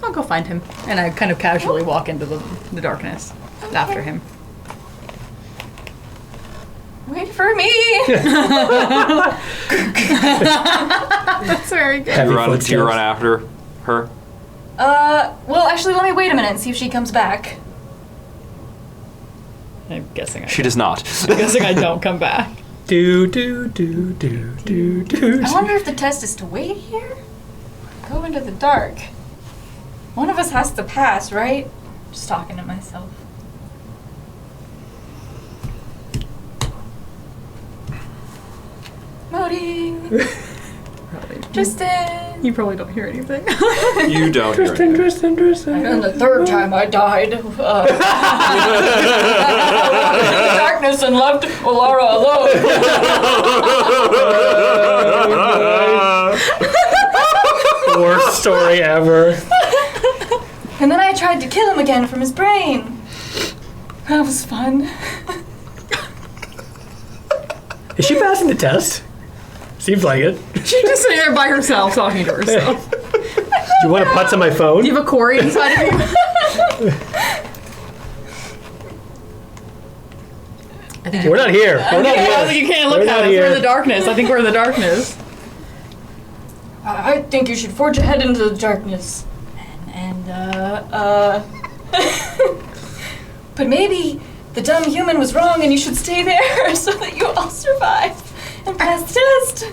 E: I'll go find him. And I kind of casually walk into the darkness after him.
H: Wait for me.
E: That's very good.
B: Heavy
F: Do you
B: footsteps.
F: run after her?
H: Well, actually, let me wait a minute and see if she comes back.
E: I'm guessing
F: She does not.
E: I'm guessing I don't come back.
B: Do.
H: I wonder if the test is to wait here? Go into the dark. One of us has to pass, right? Just talking to myself. Mohdee! Drystan!
E: You probably don't hear anything.
F: You don't hear it.
B: Drystan.
H: And the third time I died, in the darkness and left Alara alone.
B: Worst story ever.
H: And then I tried to kill him again from his brain. That was fun.
B: Is she passing the test? Seems like it.
E: She's just sitting there by herself talking to herself.
B: Do you want to putz on my phone?
E: Do you have a quarry inside of you?
B: I think we're not here. We're not here.
E: You can't look
B: We're
E: at
B: not
E: us. We're in
B: here.
E: the darkness. I think we're in the darkness.
H: I think you should forge ahead into the darkness. But maybe the dumb human was wrong and you should stay there so that you all survive and pass the test.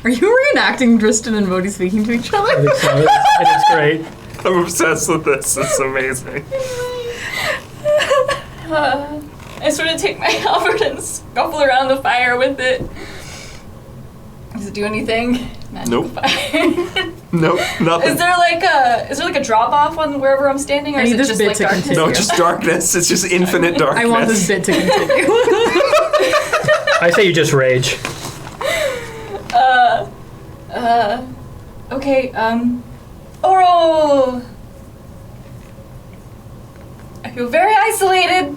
E: Are you reenacting Drystan and Mohdee speaking to each
B: I
E: other?
B: think so. It's great.
F: I'm obsessed with this. It's amazing.
H: I sort of take my halberd and scuffle around the fire with it. Does it do anything? Magical
F: Nope.
H: fire.
F: Nope, nothing.
H: Is there like a drop off on wherever I'm standing, or
E: I
H: is
E: need
H: it
E: this
H: just
E: bit
H: like
E: to
H: darkness?
E: continue.
F: No, just darkness. It's just infinite darkness.
E: I want this bit to continue.
B: I say you just rage.
H: Okay, Auril! I feel very isolated.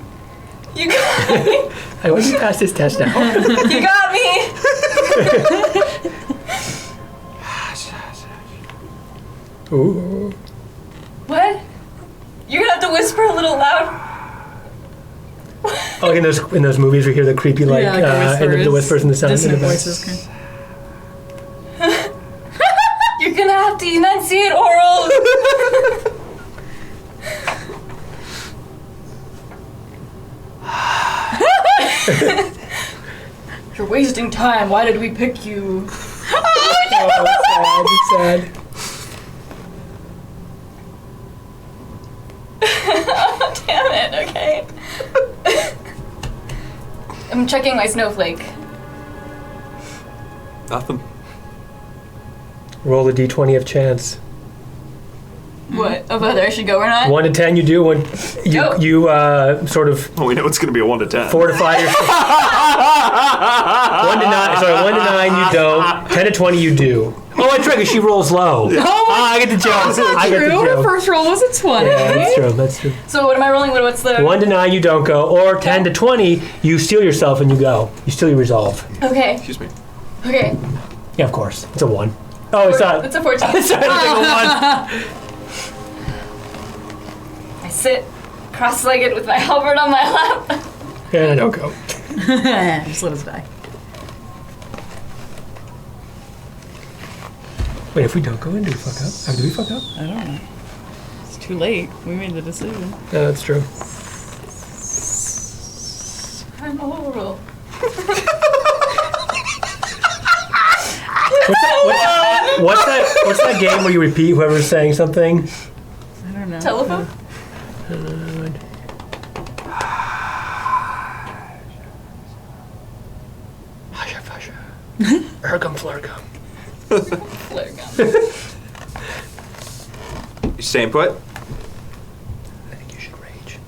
H: You got me.
B: I want you to pass this test now.
H: You got me.
B: Ooh.
H: What? You're gonna have to whisper a little loud.
B: Oh, like in those movies we hear the creepy
E: The
B: and the whispers and the sound in the
E: dissonant
B: back.
E: voices.
H: You're gonna have to enunciate, Auril. You're wasting time. Why did we pick you?
B: Oh, sad.
H: Damn it. Okay. I'm checking my snowflake.
F: Nothing.
B: Roll the d20 of chance.
H: What? Of whether I should go or not?
B: 1 to 10 you do. When
H: Go.
B: you sort of
F: Oh, we know it's going to be a 1 to 10.
B: fortify yourself. 1 to 9. Sorry, 1 to 9 you don't. 10 to 20 you do. Oh, that's right, 'cause she rolls low. I get the joke. I get the
E: True. The
B: joke.
E: first roll was a 20.
B: Yeah, that's true. That's true.
H: So what am I rolling? What's the...
B: 1 to 9 you don't go, or 10 to 20 you steal yourself and you go. You steal your resolve.
H: Okay.
F: Excuse me.
H: Okay.
B: Yeah, of course. It's a 1. Oh, it's not.
H: It's a 14.
B: It's not a 1.
H: I sit cross-legged with my halberd on my lap.
B: And I don't go.
E: Just let us die.
B: Wait, if we don't go in, do we fuck up? Do we fuck up?
E: I don't know. It's too late. We made the decision.
B: Yeah, that's true.
H: I'm Auril.
B: What's that game where you repeat whoever's saying something?
E: I don't know.
H: Telephone?
B: Husha. Ergum flurgum.
H: Flare gun.
F: You staying put?
B: I think you should rage.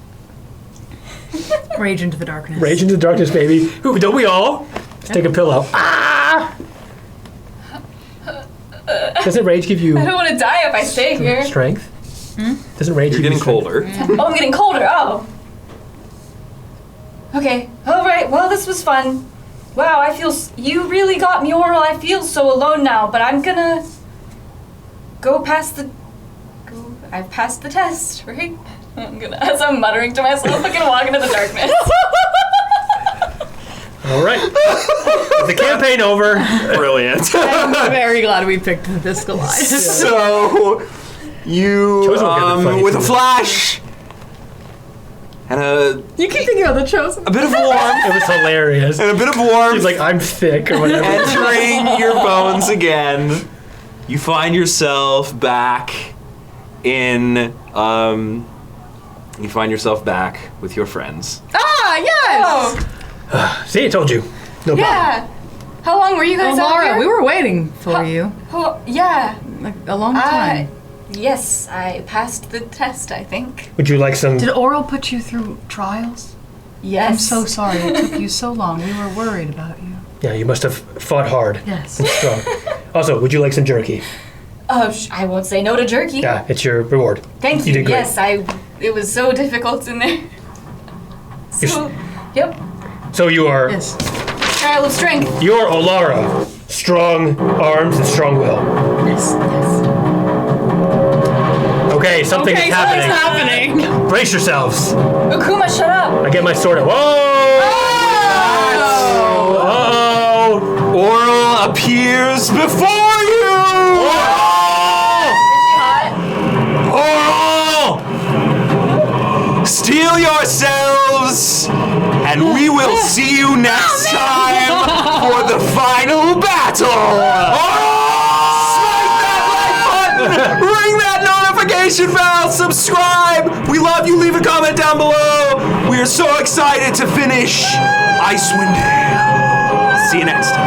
E: Rage into the darkness.
B: Rage into the darkness, baby. Ooh, don't we all? Let's take a pillow. Doesn't rage give you
H: I don't want to die if I stay here.
B: strength? Doesn't rage
F: You're
B: give you
F: getting
B: strength?
F: colder.
H: Oh, I'm getting colder. Oh. Okay. All right. Well, this was fun. Wow, I feel... You really got me, Auril. I feel so alone now, but I'm gonna... go past the... I've passed the test, right? I'm gonna... As I'm muttering to myself, I can walk into the darkness.
B: All right. Is the campaign over?
F: Brilliant.
E: I'm very glad we picked this Goliath.
F: So, you,
B: Chosen will get the funny
F: with a
B: too.
F: flash,
C: You keep thinking about the chosen.
F: a bit of warmth,
B: It was hilarious.
F: and a bit of warmth
B: He's like, I'm thick or whatever.
F: entering your bones again. You find yourself back in. You find yourself back with your friends.
C: Ah, yes!
H: Oh,
B: See, I told you. No problem.
H: yeah. How long were you guys out
C: Laura,
H: here?
C: we were waiting for you.
H: Oh, yeah.
C: Like, a long time.
H: Yes, I passed the test, I think.
B: Would you like some?
C: Did Auril put you through trials?
H: Yes.
C: I'm so sorry it took you so long. We were worried about you.
B: Yeah, you must have fought hard
C: Yes.
B: and strong. Also, would you like some jerky?
H: I won't say no to jerky.
B: Yeah, it's your reward.
H: Thank you.
B: You did great.
H: Yes, it was so difficult in there. So, yep.
B: So you are.
C: Yes.
H: Trial of strength.
B: You're Olara. Strong arms and strong will.
C: Yes.
B: Okay, something is happening.
E: happening.
B: Brace yourselves.
H: Okuma, shut up.
B: I get my sword out. Whoa! Uh-oh!
F: Auril appears before you! Auril! Steel yourselves, and we will see you next time for the final battle! Smack that like button! Ring that notification bell! Subscribe! We love you. Leave a comment down below. We are so excited to finish Icewind Dale. See you next time.